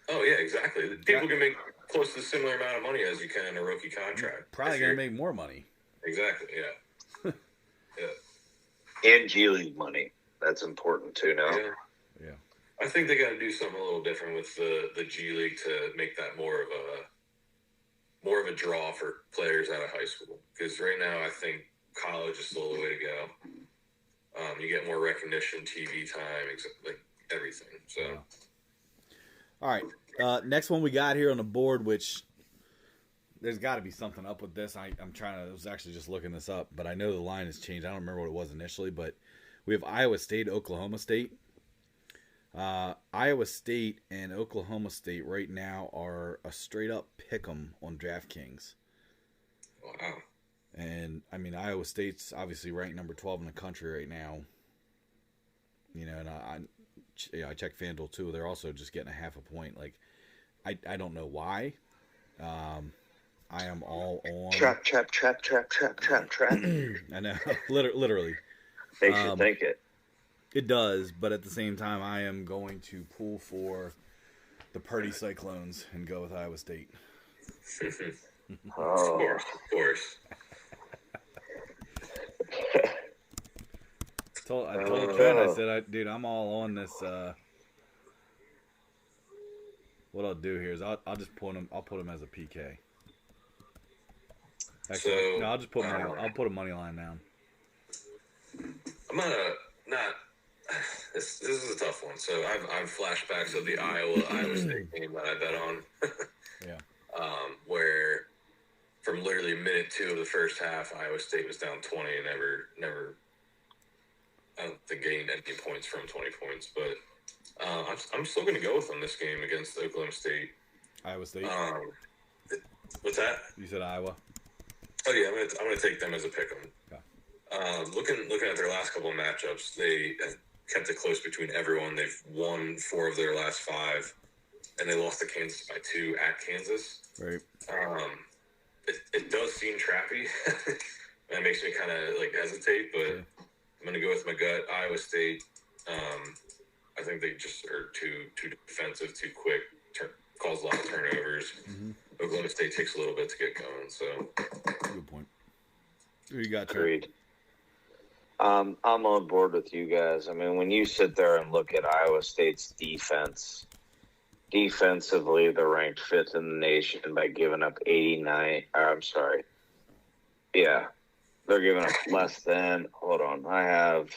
C: Oh yeah, exactly. People can make close to a similar amount of money as you can in a rookie contract.
A: Probably gonna make more money.
C: Exactly. Yeah.
B: Yeah. And G League money. That's important too now.
A: Yeah.
C: I think they got to do something a little different with the G League to make that more of a draw for players out of high school. Because right now, I think college is still the way to go. You get more recognition, TV time, like everything. So,
A: all right. Next one we got here on the board, which there's got to be something up with this. I was actually just looking this up, but I know the line has changed. I don't remember what it was initially, but we have Iowa State, Oklahoma State. Iowa State and Oklahoma State right now are a straight up pick 'em on DraftKings.
C: Wow.
A: And I mean, Iowa State's obviously ranked number 12 in the country right now. You know, and I checked FanDuel too. They're also just getting a half a point. Like, I don't know why. I am all on
B: trap.
A: I know, literally.
B: Makes you think it.
A: It does, but at the same time, I am going to pull for the Purdy Cyclones and go with Iowa State.
C: Of course.
A: I told Trent, I said, dude, I'm all on this. What I'll do here is I'll just put him. I'll put him as a PK. Actually, no, I'll just put money. I'll put a money line down.
C: I'm gonna not. This is a tough one. So I've flashbacks of the Iowa State game that I bet on.
A: Yeah.
C: Where from literally minute 2 of the first half, Iowa State was down 20 and never. I don't think gained any points from 20 points, but I'm still going to go with them this game against Oklahoma State.
A: Iowa State.
C: What's that?
A: You said Iowa.
C: Oh yeah, I'm gonna take them as a pick 'em.
A: Okay.
C: Looking at their last couple of matchups, they have kept it close between everyone. They've won 4 of their last 5, and they lost to Kansas by 2 at Kansas.
A: Right.
C: It does seem trappy. That makes me kind of like hesitate, but
A: Yeah.
C: I'm gonna go with my gut. Iowa State. I think they just are too defensive, too quick, cause a lot of turnovers.
A: Mm-hmm.
C: Oklahoma State takes a little bit to get going. So
A: Good point. Who you got, Trent?
B: Agreed. I'm on board with you guys. I mean, when you sit there and look at Iowa State's defensively, they're ranked 5th in the nation by giving up 89. I'm sorry. Yeah. They're giving up less than, hold on, I have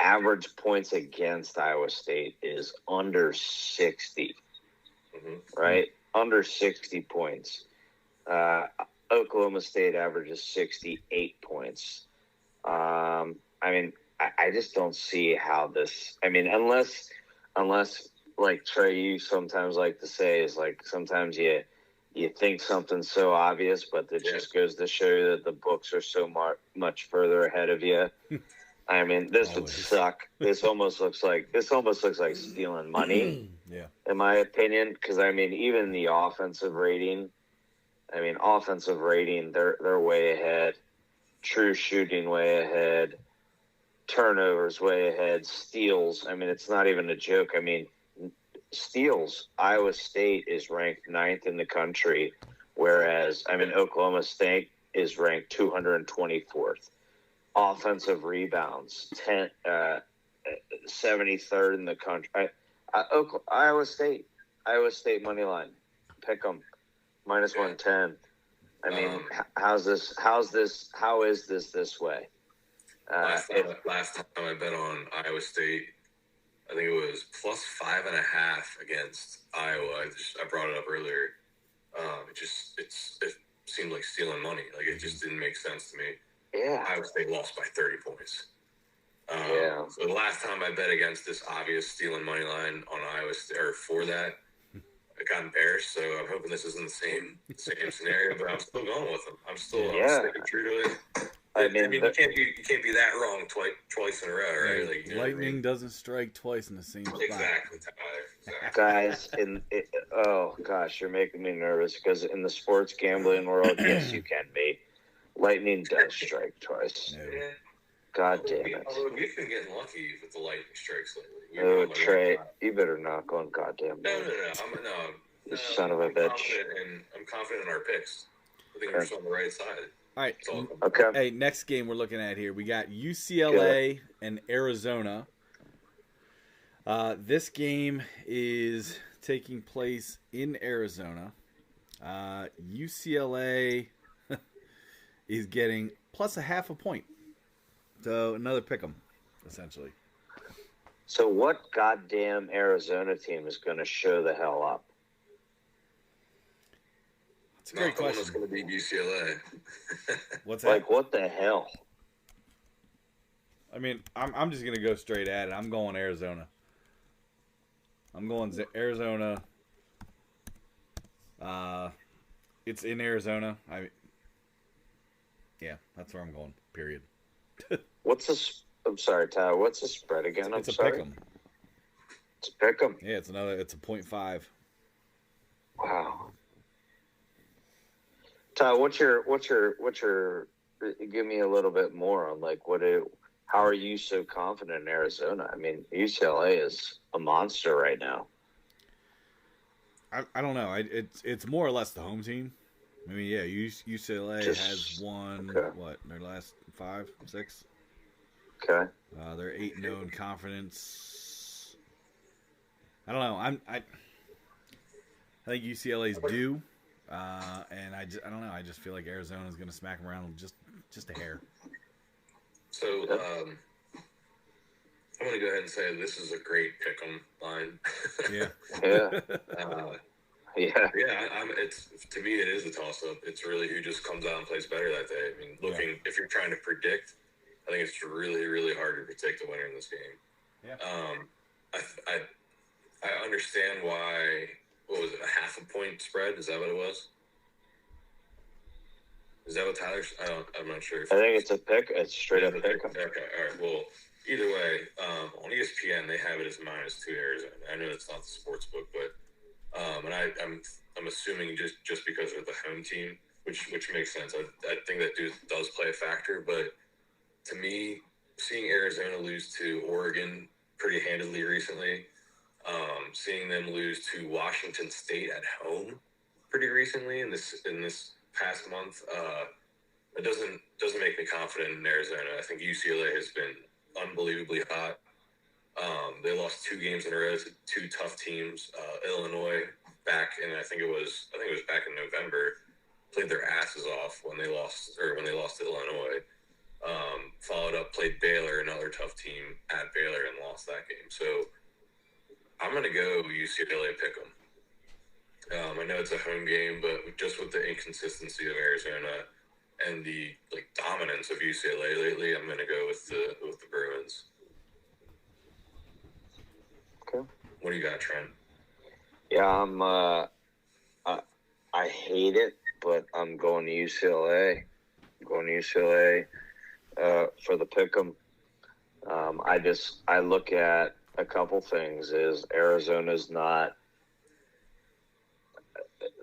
B: average points against Iowa State is under 60, right? Under 60 points. Oklahoma State averages 68 points. I mean, I just don't see how this, I mean, unless like Trey, you sometimes like to say is like sometimes you think something's so obvious, but it just goes to show you that the books are so much further ahead of you. I mean, this would suck. This almost looks like stealing money.
A: Yeah.
B: In my opinion, because I mean, even the offensive rating, they're way ahead. True shooting way ahead. Turnovers way ahead. Steals. I mean, it's not even a joke. I mean, steals. Iowa State is ranked 9th in the country, whereas Oklahoma State is ranked 224th. Offensive rebounds, 73rd in the country. Iowa State money line, pick them minus 110. I mean, how is this way?
C: Last time I bet on Iowa State, I think it was plus 5.5 against Iowa. I brought it up earlier. It seemed like stealing money. Like it just didn't make sense to me.
B: Yeah.
C: Iowa State lost by 30 points.
B: So
C: the last time I bet against this obvious stealing money line on Iowa State, or for that, I got embarrassed. So I'm hoping this isn't the same scenario, but I'm still going with them. I'm sticking true to it. I mean, you can't be that wrong twice in a row, right? Like, you know
A: Lightning doesn't strike twice in the same spot.
C: Exactly, Tyler. Exactly.
B: guys, oh gosh, you're making me nervous because in the sports gambling world, yes, you can be. Lightning does strike twice.
A: No.
C: Yeah.
B: God damn it.
C: Although we've been getting lucky with the lightning strikes lately.
B: Oh, Trey, you better knock on goddamn.
C: No.
B: You son of a bitch.
C: I'm confident in our picks. I think we're just on the right side.
A: All right.
B: Okay.
A: Hey, next game we're looking at here. We got UCLA and Arizona. This game is taking place in Arizona. UCLA is getting plus a half a point. So another pick 'em, essentially.
B: So what goddamn Arizona team is going to show the hell up?
A: It's a great question.
C: It's going to beat UCLA.
A: What's that?
B: Like, what the hell?
A: I mean, I'm just gonna go straight at it. I'm going Arizona. I'm going Arizona. It's in Arizona. Yeah, that's where I'm going. Period.
B: I'm sorry, Tyler. What's the spread again?
A: It's
B: I'm
A: a
B: sorry.
A: pick 'em.
B: It's a pick 'em.
A: Yeah, it's a 0.5.
B: Wow. Tyler, what's your? Give me a little bit more on like how are you so confident in Arizona? I mean, UCLA is a monster right now.
A: I don't know. It's more or less the home team. I mean, yeah, UCLA has won their last 5, 6.
B: Okay.
A: They're 8-0 in conference. I don't know. I think UCLA's due, and I don't know. I just feel like Arizona's going to smack them around just a hair.
C: So I'm going to go ahead and say this is a great pick'em line.
A: Yeah.
B: Yeah.
C: It's to me it is a toss up. It's really who just comes out and plays better that day. I mean, if you're trying to predict, I think it's really, really hard to predict the winner in this game.
A: Yeah.
C: I understand why. What was it? A half a point spread? Is that what it was? Is that what Tyler's? I'm not sure.
B: I think it's a pick. It's straight up pick.
C: Okay. All right. Well, either way, on ESPN they have it as -2 Arizona. I know it's not the sports book, but and I'm assuming just because they're the home team, which makes sense. I think that does play a factor, but to me, seeing Arizona lose to Oregon pretty handedly recently, seeing them lose to Washington State at home pretty recently in this past month, it doesn't make me confident in Arizona. I think UCLA has been unbelievably hot. They lost 2 games in a row to 2 tough teams. Illinois back in I think it was back in November, played their asses off when they lost to Illinois. Followed up, played Baylor, another tough team at Baylor, and lost that game. So I'm gonna go UCLA pick 'em. I know it's a home game, but just with the inconsistency of Arizona and the dominance of UCLA lately, I'm gonna go with the Bruins.
B: Okay.
C: What do you got, Trent?
B: Yeah, I hate it, but I'm going to UCLA. I'm going to UCLA for the pick'em. I look at a couple things. Is Arizona's not?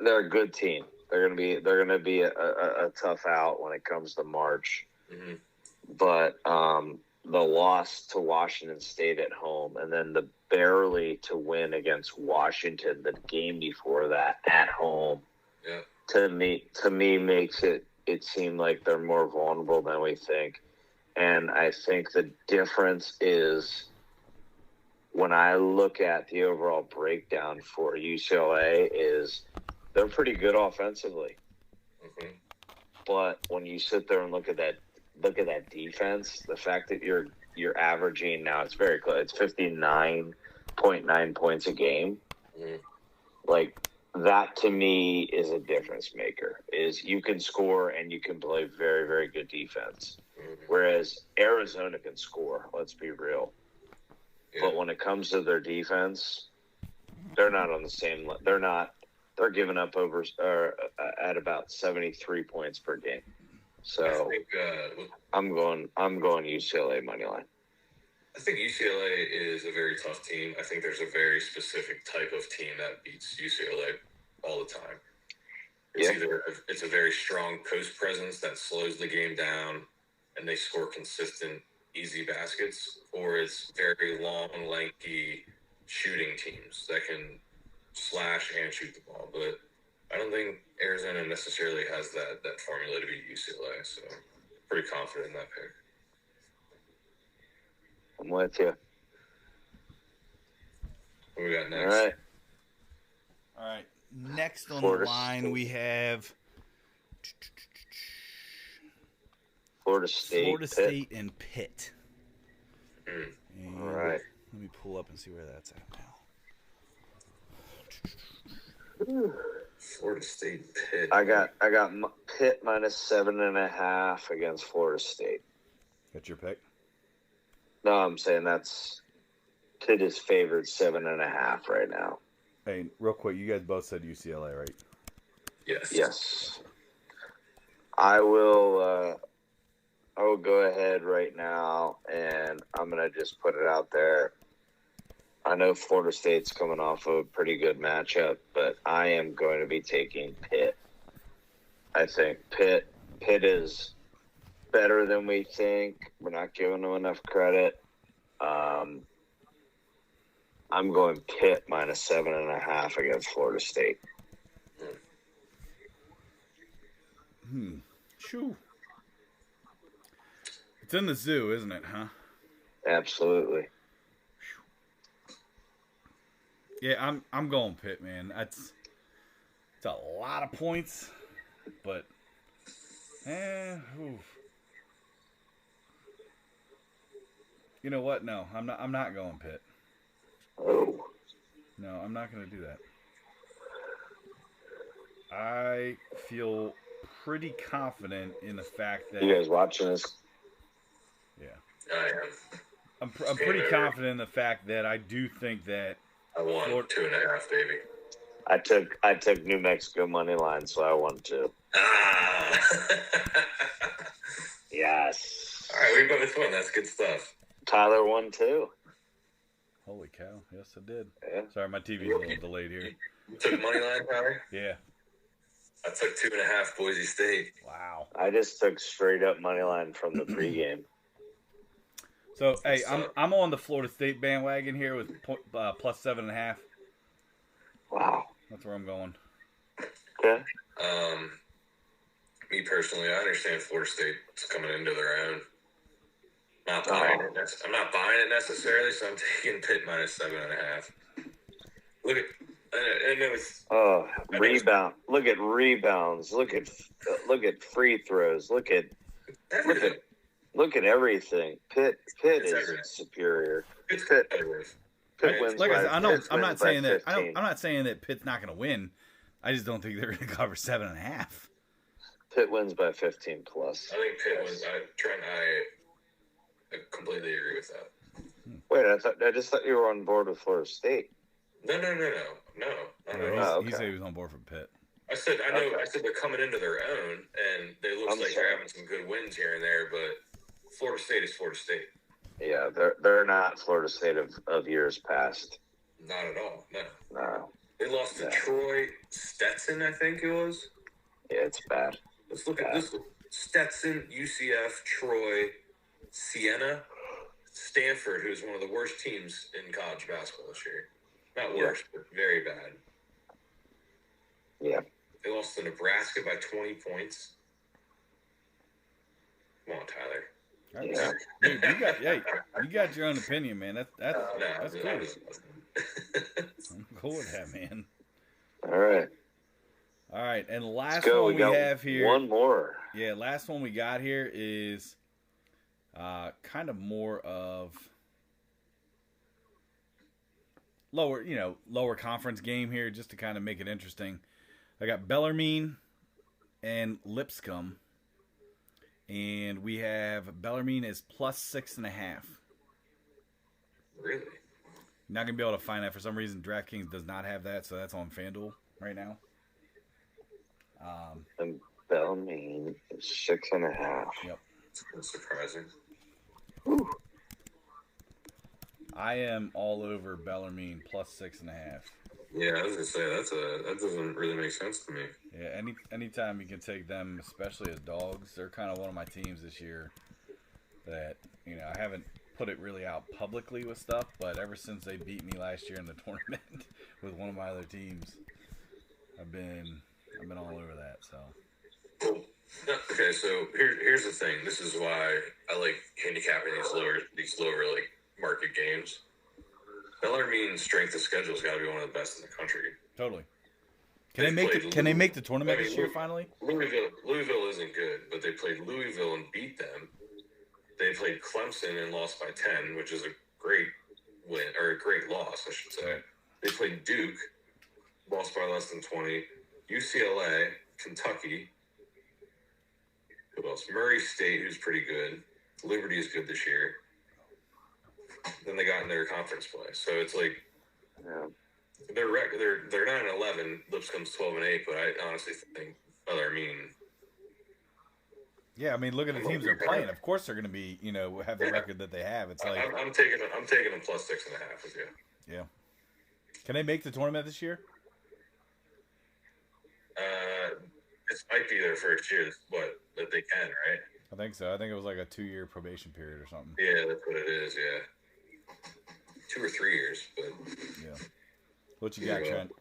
B: They're a good team. They're gonna be a tough out when it comes to March.
C: Mm-hmm.
B: But the loss to Washington State at home, and then the barely to win against Washington the game before that at home, to me makes it seem like they're more vulnerable than we think. And I think the difference is when I look at the overall breakdown for UCLA is they're pretty good offensively.
C: Mm-hmm.
B: But when you sit there and look at that defense, the fact that you're averaging now, it's very close. It's 59.9 points a game.
C: Mm-hmm.
B: Like that to me is a difference maker. Is you can score and you can play very, very good defense.
C: Mm-hmm.
B: Whereas Arizona can score, let's be real.
C: Yeah.
B: But when it comes to their defense, they're not on the same. They're giving up at about 73 points per game. So
C: I think,
B: I'm going UCLA money line.
C: I think UCLA is a very tough team. I think there's a very specific type of team that beats UCLA all the time. It's a very strong post presence that slows the game down and they score consistent, easy baskets, or it's very long, lanky shooting teams that can slash and shoot the ball. But I don't think Arizona necessarily has that formula to beat UCLA, so I'm pretty confident in that pick.
B: I'm with you.
C: What we got next?
A: All right. Next on
B: Florida
A: the line,
B: State.
A: we have
B: Florida State
A: and Pitt.
C: Mm.
A: And
B: all right.
A: Let me pull up and see where that's at now.
C: Florida State, Pitt.
B: I got Pitt -7.5 against Florida State.
A: That's your pick?
B: No, I'm saying Pitt is favored 7.5 right now.
A: Hey, real quick, you guys both said UCLA, right?
C: Yes.
B: Yes. I will go ahead right now, and I'm going to just put it out there. I know Florida State's coming off of a pretty good matchup, but I am going to be taking Pitt. I think Pitt is better than we think. We're not giving them enough credit. I'm going Pitt minus 7.5 against Florida State.
A: Shoo. It's in the zoo, isn't it, huh?
B: Absolutely.
A: Yeah, I'm going Pitt, man. It's a lot of points, but oof. You know what? No, I'm not going Pitt.
B: Oh.
A: No, I'm not going to do that. I feel pretty confident in the fact that...
B: You guys watching this?
A: Yeah.
C: I am.
A: I'm pretty confident in the fact that I do think that...
C: I won 2.5, baby.
B: I took New Mexico money line, so I won 2.
C: Ah.
B: Yes.
C: All right, we both won. That's good stuff.
B: Tyler won 2.
A: Holy cow. Yes, I did.
B: Yeah.
A: Sorry, my TV's a little delayed here.
C: You took money line, Tyler?
A: Yeah.
C: I took 2.5 Boise State.
A: Wow.
B: I just took straight up money line from the pregame.
A: So, hey, I'm on the Florida State bandwagon here with plus 7.5.
B: Wow.
A: That's where I'm going.
B: Okay.
C: Me personally, I understand Florida State's coming into their own. I'm not buying it necessarily, so I'm taking Pitt minus 7.5. Look at, I know it's.
B: Oh, rebound! Look at rebounds. Look at free throws. Look at everything. Pitt is
C: everything.
B: Superior.
C: It's
B: Pitt
A: Like
B: wins
A: I said,
B: by,
A: I'm not saying that.
B: 15.
A: I'm not saying that Pitt's not going to win. I just don't think they're going to cover 7.5.
B: Pitt wins by 15 plus.
C: I think Pitt wins. I completely agree with that.
B: Wait, I just thought you were on board with Florida State.
C: No.
A: He said he was on board for Pitt.
C: I said they're coming into their own, and they look like they're having some good wins here and there. But Florida State is Florida State.
B: Yeah, they're not Florida State of years past.
C: Not at all. No.
B: No.
C: They lost to Troy Stetson, I think it was.
B: Yeah, it's bad.
C: Let's look at this: Stetson, UCF, Troy, Siena, Stanford, who's one of the worst teams in college basketball this year. Not worst, but very bad.
B: Yeah.
C: They lost to Nebraska by 20 points. Come on, Tyler.
A: Yeah. Dude, you got your own opinion, man. That's cool. I'm cool with that, man.
B: All right.
A: And the last one we have here.
B: One more.
A: Yeah, last one we got here is kind of more of lower conference game here, just to kind of make it interesting. I got Bellarmine and Lipscomb, and we have Bellarmine is plus 6.5.
C: Really?
A: Not gonna be able to find that for some reason. DraftKings does not have that, so that's on FanDuel right now.
B: And Bellarmine is 6.5.
A: Yep.
C: That's surprising.
B: Whew.
A: I am all over Bellarmine plus 6.5.
C: Yeah, I was gonna say that doesn't really make sense to me.
A: Yeah, anytime you can take them, especially as dogs, they're kind of one of my teams this year that I haven't put it really out publicly with stuff, but ever since they beat me last year in the tournament with one of my other teams, I've been all over that. So.
C: Well, okay, so here's the thing. This is why I like handicapping these lower like market games. Bellarmine's strength of schedule's got to be one of the best in the country.
A: Totally. Can they make the tournament this year finally?
C: Louisville isn't good, but they played Louisville and beat them. They played Clemson and lost by 10, which is a great win, or a great loss, I should say. They played Duke, lost by less than 20. UCLA, Kentucky. Who else? Murray State, who's pretty good. Liberty is good this year. Then they got in their conference play, so it's like they're 9-11. Lipscomb's 12-8, but I honestly think Bellarmine
A: Yeah, I mean, look at the teams they're playing. Of course, they're going to be, have the record that they have. It's like
C: I'm taking them plus 6.5 with you.
A: Yeah. Can they make the tournament this year?
C: This might be their first year. That they can, right?
A: I think so. I think it was like a 2-year probation period or something.
C: Yeah, that's what it is. Yeah, 2 or 3 years, but
A: yeah. What you got, Trent?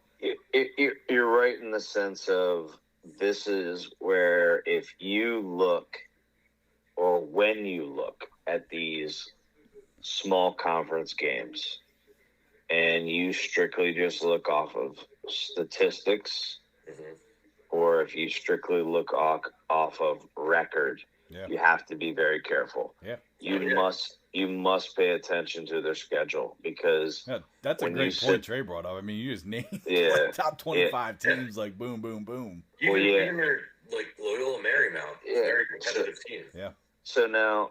B: You're right in the sense of this is where if you look or when you look at these small conference games and you strictly just look off of statistics, or if you strictly look off of record, you have to be very careful.
A: Yeah.
B: You must pay attention to their schedule because
A: that's a great point Trey brought up. I mean, you just named top 25 teams like boom, boom, boom.
C: Even their like Loyola Marymount, very competitive team.
A: Yeah.
B: So now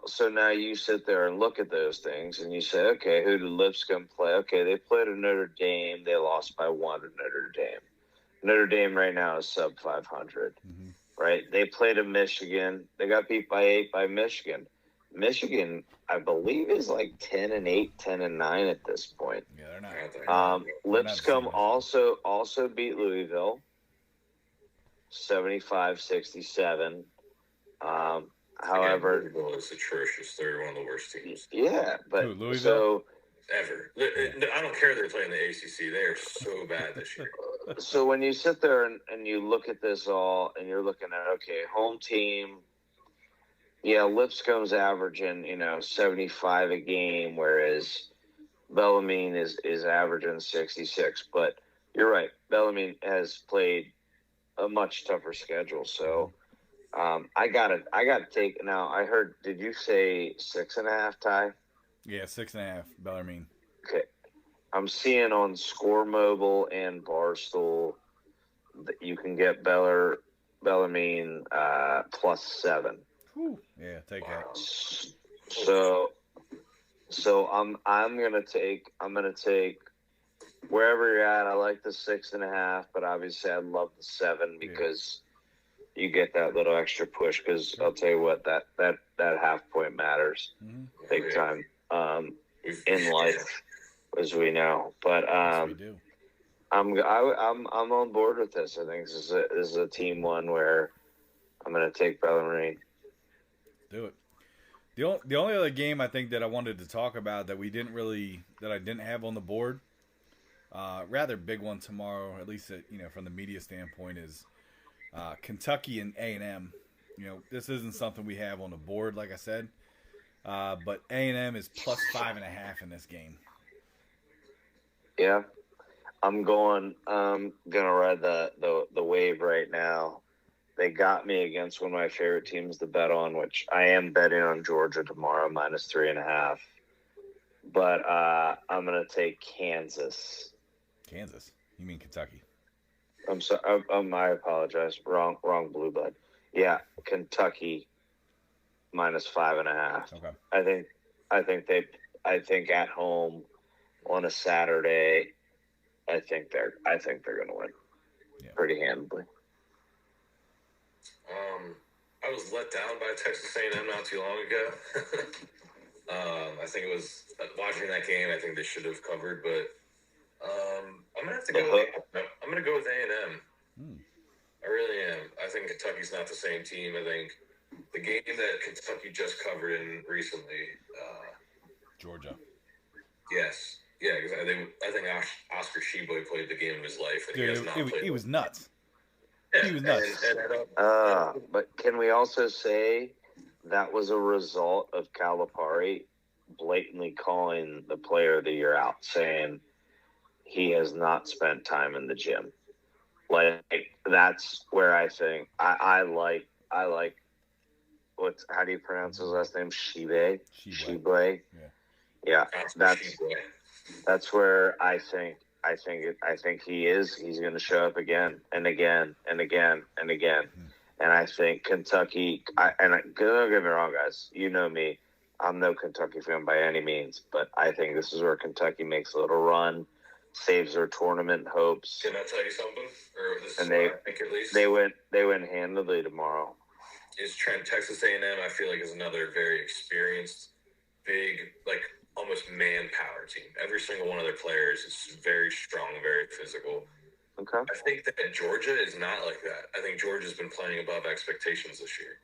B: you sit there and look at those things and you say, okay, who did Lipscomb play? Okay, they played at Notre Dame. They lost by 1 to Notre Dame. Notre Dame right now is sub 500, right? They played at Michigan. They got beat by 8 by Michigan. Michigan, I believe, is like 10-8, 10-9 at this point.
A: Yeah, they're not.
B: Lipscomb also beat Louisville, 75-67. However,
C: Louisville is atrocious. They're one of the worst teams.
B: Yeah, but
A: Louisville?
C: Ever. I don't care they're playing the ACC. They are so bad this year.
B: So when you sit there and you look at this all and you're looking at, okay, home team, Lipscomb's averaging, 75 a game, whereas Bellarmine is averaging 66. But you're right. Bellarmine has played a much tougher schedule. So I gotta take now. I heard. Did you say 6.5, Ty?
A: Yeah, 6.5. Bellarmine.
B: Okay, I'm seeing on Score Mobile and Barstool that you can get Bellarmine +7.
A: Whew. Yeah, take that.
B: So I'm gonna take wherever you're at. I like the 6.5, but obviously I love the 7 because you get that little extra push. Because I'll tell you what, that half point matters big time in life, as we know. But
A: yes, we do.
B: I'm on board with this. I think this is a team one where I'm gonna take Bellarmine.
A: Do it. The only other game I think that I wanted to talk about that I didn't have on the board, rather big one tomorrow, at least from the media standpoint, is Kentucky and A&M. This isn't something we have on the board, like I said, but A&M is +5.5 in this game.
B: Yeah, I'm gonna ride the wave right now. They got me against one of my favorite teams to bet on, which I am betting on Georgia tomorrow, -3.5. But I'm going to take Kansas.
A: Kansas? You mean Kentucky?
B: I'm sorry. I apologize. Wrong blue blood. Yeah, Kentucky -5.5.
A: Okay.
B: I think at home on a Saturday, I think they're going to win pretty handily.
C: I was let down by Texas A&M not too long ago. I think it was watching that game. I think they should have covered, but I'm gonna have to go. I'm gonna go with A&M. I really am. I think Kentucky's not the same team. I think the game that Kentucky just covered in recently,
A: Georgia.
C: Yes, yeah, because I think Oscar Sheboy played the game of his life, and
A: Dude, he was nuts.
C: Yeah,
A: he was nuts.
B: But can we also say that was a result of Calipari blatantly calling the player of the year out, saying he has not spent time in the gym? Like, that's where I think I like how do you pronounce his last name? Sheboy. Yeah. That's where I think he is. He's going to show up again and again and again and again. And I think Kentucky. Don't get me wrong, guys. You know me. I'm no Kentucky fan by any means, but I think this is where Kentucky makes a little run, saves their tournament hopes.
C: Can I tell you something? Or this
B: and
C: is I think at least
B: they win handily tomorrow.
C: is Trent. Texas A&M, I feel like, is another very experienced, big, like almost manpower team. Every single one of their players is very strong, very physical.
B: Okay.
C: I think that Georgia is not like that. I think Georgia's been playing above expectations this year.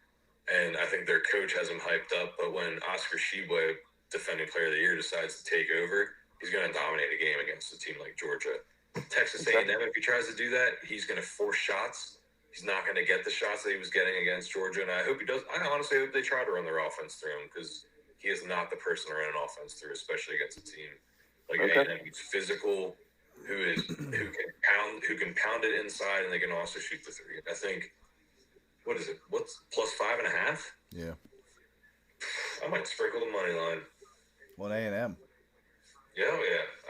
C: And I think their coach has them hyped up. But when Oscar Tshiebwe, defending player of the year, decides to take over, he's going to dominate a game against a team like Georgia. Texas A&M, if he tries to do that, he's going to force shots. He's not going to get the shots that he was getting against Georgia. And I hope he does. I honestly hope they try to run their offense through him, because he is not the person to run an offense through, especially against a team like A&M. He's physical, who can pound it inside, and they can also shoot the three. I think, what is it? What's plus 5.5?
A: Yeah.
C: I might sprinkle the money line.
A: Well, A&M.
C: Yeah,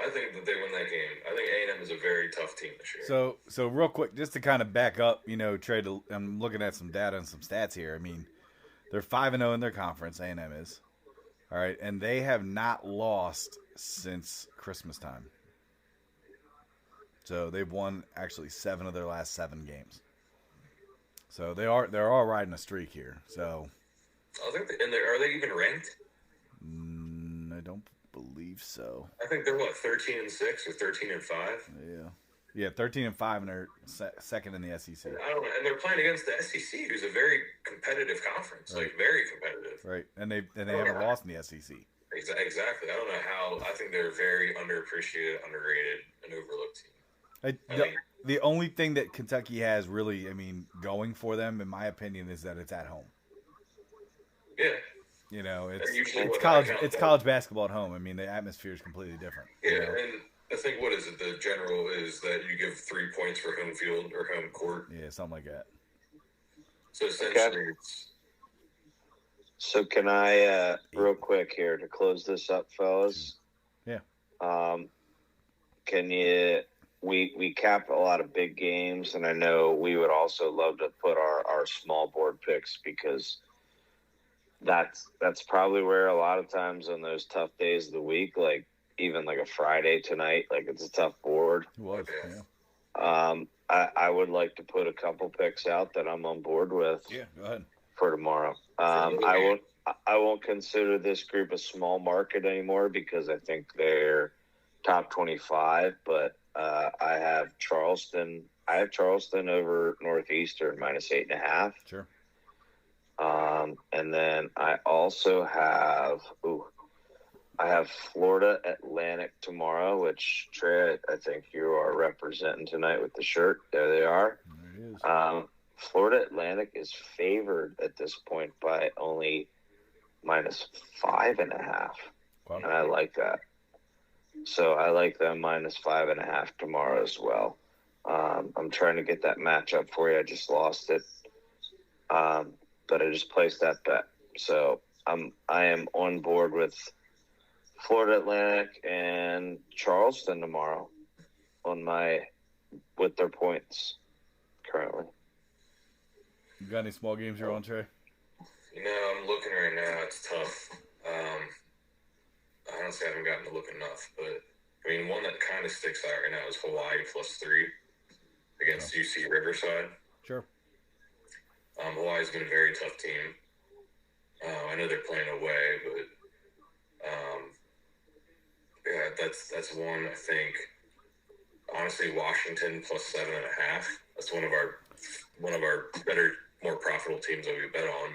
C: I think that they win that game. I think A&M is a very tough team this year.
A: So real quick, just to kind of back up, Trey, I'm looking at some data and some stats here. I mean, they're 5-0 in their conference, A&M is. All right, and they have not lost since Christmas time. So they've won actually 7 of their last 7 games. So they're all riding a streak here. So
C: are they even ranked?
A: I don't believe so.
C: I think they're 13-6 or 13-5.
A: Yeah, 13-5, and they're second in the SEC.
C: I don't know, and they're playing against the SEC, who's a very competitive conference,
A: right.
C: Like very competitive.
A: Right, and they haven't lost in the SEC.
C: Exactly. I don't know how. I think they're very underappreciated, underrated, and overlooked team.
A: The only thing that Kentucky has really, going for them, in my opinion, is that it's at home.
C: Yeah.
A: It's college basketball at home. I mean, the atmosphere is completely different.
C: Yeah, and I think, what is it? The general is that you give 3 points for home field or home court.
A: Yeah, something like that.
C: So essentially, it's.
B: So can I, real quick here to close this up, fellas?
A: Yeah.
B: Can you? We cap a lot of big games, and I know we would also love to put our small board picks, because that's probably where a lot of times on those tough days of the week, like even like a Friday tonight, like it's a tough board.
A: It was, yeah.
B: I would like to put a couple picks out that I'm on board with.
A: Yeah, go ahead.
B: For tomorrow. I won't consider this group a small market anymore, because I think they're top 25, but I have Charleston over Northeastern -8.5.
A: Sure.
B: And then I also have Florida Atlantic tomorrow, which, Trey, I think you are representing tonight with the shirt. There they are.
A: There it is.
B: Florida Atlantic is favored at this point by only -5.5.
A: Wow.
B: And I like that. So I like them -5.5 tomorrow as well. I'm trying to get that matchup for you. I just lost it. But I just placed that bet. So I am on board with Florida Atlantic and Charleston tomorrow with their points currently.
A: You got any small games you're on, Trey?
C: I'm looking right now. It's tough. I honestly haven't gotten to look enough, but one that kind of sticks out right now is Hawaii +3 against UC Riverside.
A: Sure.
C: Hawaii's been a very tough team. I know they're playing away, but that's one. I think honestly, Washington +7.5. That's one of our better, more profitable teams that we bet on.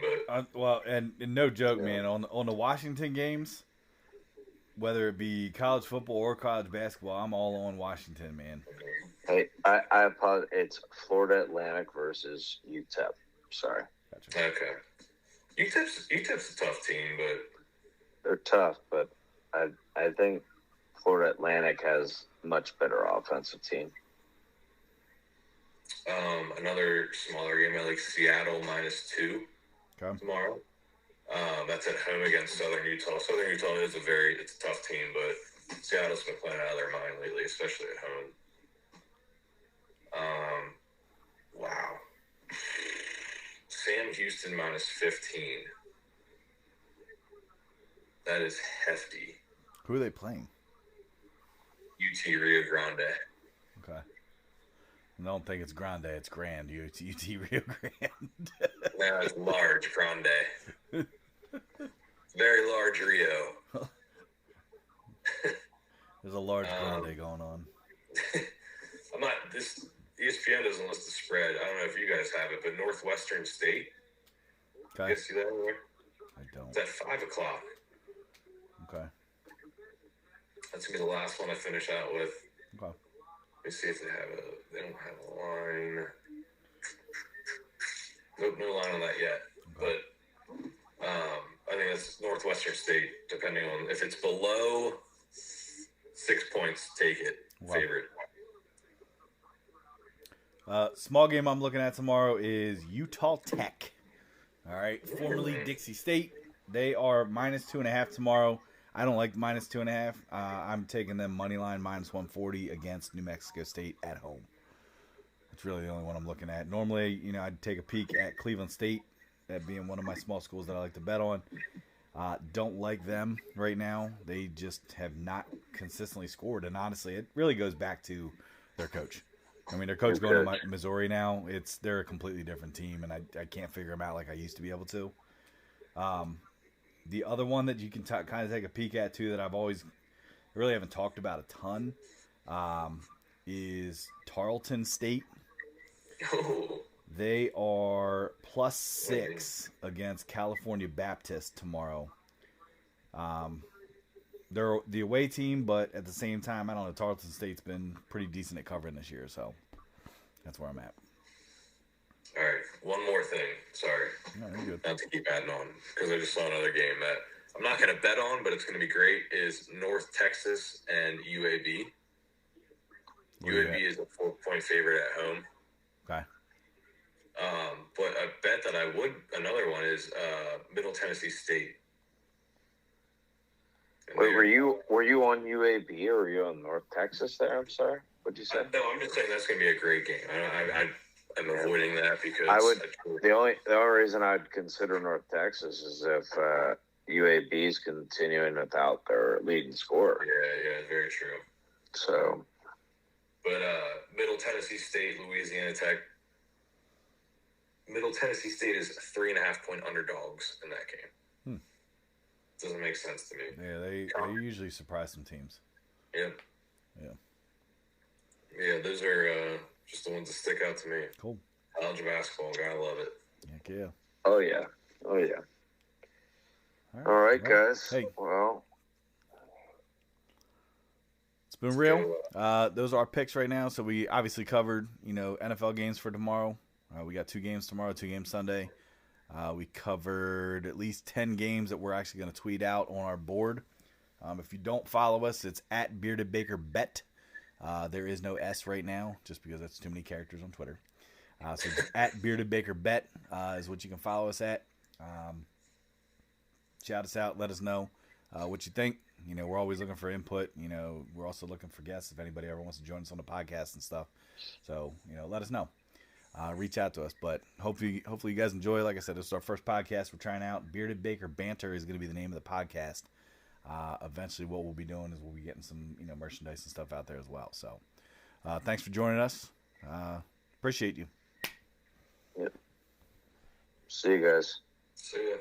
C: But
A: and no joke, man. On the Washington games, whether it be college football or college basketball, I'm all on Washington, man.
B: Hey, I apologize. It's Florida Atlantic versus UTEP. Sorry.
C: Gotcha. Okay. UTEP's a tough team, but
B: they're tough. But I think Florida Atlantic has much better offensive team.
C: Another smaller game, I like Seattle -2 tomorrow. That's at home against Southern Utah. Southern Utah is it's a tough team, but Seattle's been playing out of their mind lately, especially at home. Wow. Sam Houston -15. That is hefty.
A: Who are they playing?
C: UT Rio Grande.
A: Okay. I don't think it's grande. It's grand. UT Rio Grande.
C: Now it's large grande. Very large Rio.
A: There's a large grande going on.
C: I'm not. This ESPN doesn't list the spread. I don't know if you guys have it, but Northwestern State.
A: Okay.
C: You guys see that anywhere?
A: I don't.
C: It's at 5 o'clock.
A: Okay.
C: That's gonna be the last one I finish out with.
A: Okay.
C: Let me see if they have a. They don't have a line. Nope, no line on that yet.
A: Okay.
C: But I think that's Northwestern State. Depending on if it's below 6 points, take it.
A: Wow.
C: Favorite.
A: Small game I'm looking at tomorrow is Utah Tech. All right, formerly Dixie State. They are -2.5 tomorrow. I don't like -2.5. I'm taking them money line -140 against New Mexico State at home. That's really the only one I'm looking at. Normally, I'd take a peek at Cleveland State, that being one of my small schools that I like to bet on. Don't like them right now. They just have not consistently scored, and honestly, it really goes back to their coach. I mean, their coach going to Missouri now, they're a completely different team, and I can't figure them out like I used to be able to. The other one that you can kind of take a peek at, too, that I've always really haven't talked about a ton is Tarleton State. They are +6 against California Baptist tomorrow. They're the away team, but at the same time, I don't know, Tarleton State's been pretty decent at covering this year, so that's where I'm at.
C: All right, one more thing. Sorry,
A: No, you're good.
C: not to keep adding on, because I just saw another game that I'm not going to bet on, but it's going to be great, is North Texas and UAB. UAB is a 4-point favorite at home.
A: Okay.
C: But a bet that I would, another one is Middle Tennessee State. And
B: Wait, were you on UAB or were you on North Texas there? I'm sorry. What'd you say?
C: No, I'm just saying that's going to be a great game. I'm avoiding that because
B: the only reason I'd consider North Texas is if UAB is continuing without their leading scorer.
C: Yeah, very true.
B: So,
C: but Middle Tennessee State, Louisiana Tech. Middle Tennessee State is 3.5-point underdogs in that game. Doesn't make sense to me.
A: Yeah, they usually surprise some teams.
C: Yeah. Yeah, those are just the ones that stick out to me.
A: Cool.
C: College basketball, gotta love it.
A: Heck yeah.
B: Oh yeah. All right, guys.
A: Hey.
B: Well,
A: it's been real. Those are our picks right now. So we obviously covered, NFL games for tomorrow. We got 2 games tomorrow, 2 games Sunday. We covered at least 10 games that we're actually going to tweet out on our board. If you don't follow us, it's at Bearded Baker Bet. There is no S right now, just because that's too many characters on Twitter. So at Bearded Baker Bet is what you can follow us at. Shout us out. Let us know what you think. We're always looking for input. We're also looking for guests if anybody ever wants to join us on the podcast and stuff. So, let us know. Reach out to us. But hopefully you guys enjoy. Like I said, this is our first podcast we're trying out. Bearded Baker Banter is going to be the name of the podcast. Eventually what we'll be doing is we'll be getting some merchandise and stuff out there as well. So thanks for joining us. Appreciate you.
B: Yep. See you guys.
C: See ya.